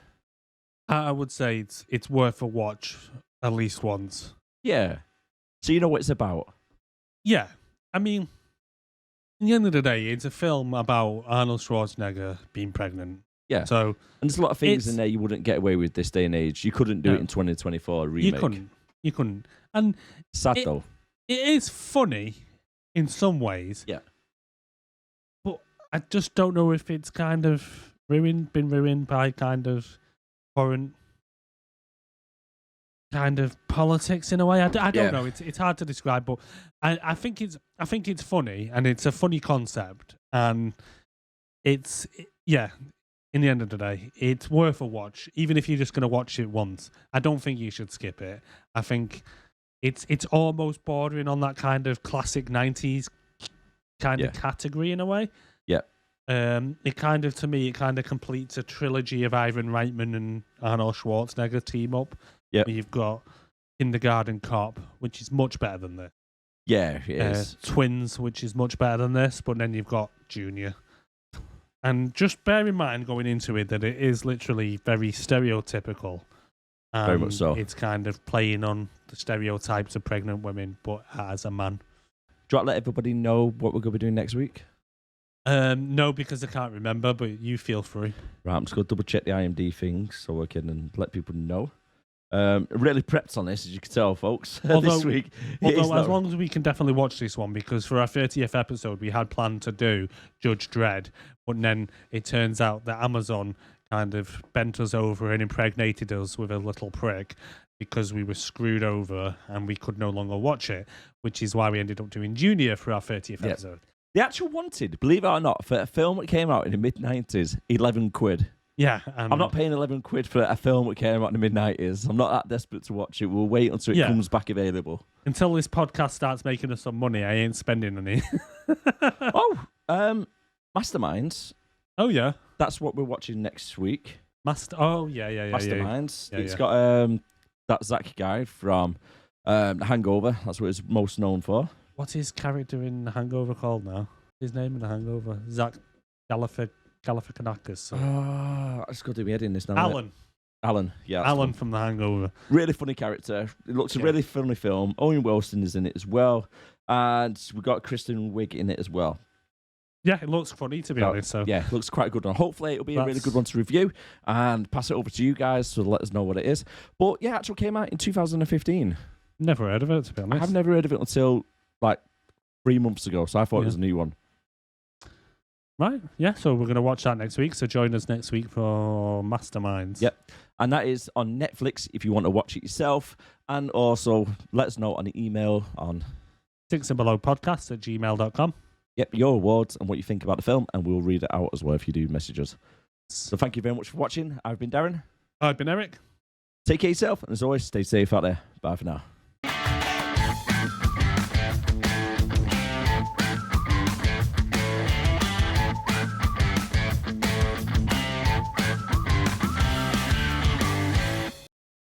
Speaker 1: I would say it's worth a watch at least once.
Speaker 2: Yeah. So you know what it's about.
Speaker 1: Yeah. I mean, in the end of the day, it's a film about Arnold Schwarzenegger being pregnant.
Speaker 2: Yeah.
Speaker 1: So
Speaker 2: and there's a lot of things in there you wouldn't get away with this day and age. You couldn't do it in 2024 remake.
Speaker 1: You couldn't. And
Speaker 2: sad though.
Speaker 1: It is funny in some ways.
Speaker 2: Yeah.
Speaker 1: But I just don't know if it's kind of been ruined by kind of current kind of politics in a way. I don't know. It's hard to describe, but I think it's funny and it's a funny concept, and it's in the end of the day, it's worth a watch, even if you're just going to watch it once. I don't think you should skip it. I think it's almost bordering on that kind of classic 90s kind of category in a way.
Speaker 2: Yeah.
Speaker 1: It kind of, to me, it kind of completes a trilogy of Ivan Reitman and Arnold Schwarzenegger team up.
Speaker 2: Yeah.
Speaker 1: You've got Kindergarten Cop, which is much better than this.
Speaker 2: Yeah, it is.
Speaker 1: Twins, which is much better than this, but then you've got Junior. And just bear in mind going into it that it is literally very stereotypical.
Speaker 2: Very much so.
Speaker 1: It's kind of playing on the stereotypes of pregnant women, but as a man.
Speaker 2: Do you want to let everybody know what we're going to be doing next week?
Speaker 1: No, because I can't remember, but you feel free.
Speaker 2: Right, I'm just going to double check the IMDb things so I can let people know. Really prepped on this, as you can tell, folks, this week.
Speaker 1: Although as long as we can definitely watch this one, because for our 30th episode, we had planned to do Judge Dredd, but then it turns out that Amazon kind of bent us over and impregnated us with a little prick because we were screwed over and we could no longer watch it, which is why we ended up doing Junior for our 30th episode.
Speaker 2: The actual wanted, believe it or not, for a film that came out in the mid-90s, 11 quid.
Speaker 1: Yeah.
Speaker 2: I'm not paying 11 quid for a film that came out in the mid-90s. I'm not that desperate to watch it. We'll wait until it comes back available.
Speaker 1: Until this podcast starts making us some money, I ain't spending any.
Speaker 2: Masterminds.
Speaker 1: Oh, yeah.
Speaker 2: That's what we're watching next week.
Speaker 1: Yeah.
Speaker 2: Masterminds.
Speaker 1: Yeah,
Speaker 2: It's got that Zach guy from Hangover. That's what it's most known for.
Speaker 1: What's his character in The Hangover called now? His name in The Hangover? Zach Galifianakis.
Speaker 2: I just got to do my head in this now.
Speaker 1: Alan,
Speaker 2: yeah.
Speaker 1: Alan from The Hangover.
Speaker 2: Really funny character. It looks a really funny film. Owen Wilson is in it as well. And we've got Kristen Wiig in it as well.
Speaker 1: Yeah, it looks funny, to be honest. So
Speaker 2: yeah, it looks quite a good one. Hopefully it'll be a really good one to review and pass it over to you guys to let us know what it is. But yeah, actually came out in 2015.
Speaker 1: Never heard of it, to be honest.
Speaker 2: I've never heard of it until like 3 months ago, so I thought it was a new one.
Speaker 1: Right, yeah, so we're going to watch that next week. So join us next week for Masterminds.
Speaker 2: Yep. And that is on Netflix if you want to watch it yourself. And also let us know on the email on
Speaker 1: sixandbelowpodcast@gmail.com.
Speaker 2: Yep, your awards and what you think about the film, and we'll read it out as well if you do message us. So thank you very much for watching. I've been Darren.
Speaker 1: I've been Erik.
Speaker 2: Take care of yourself, and as always, stay safe out there. Bye for now.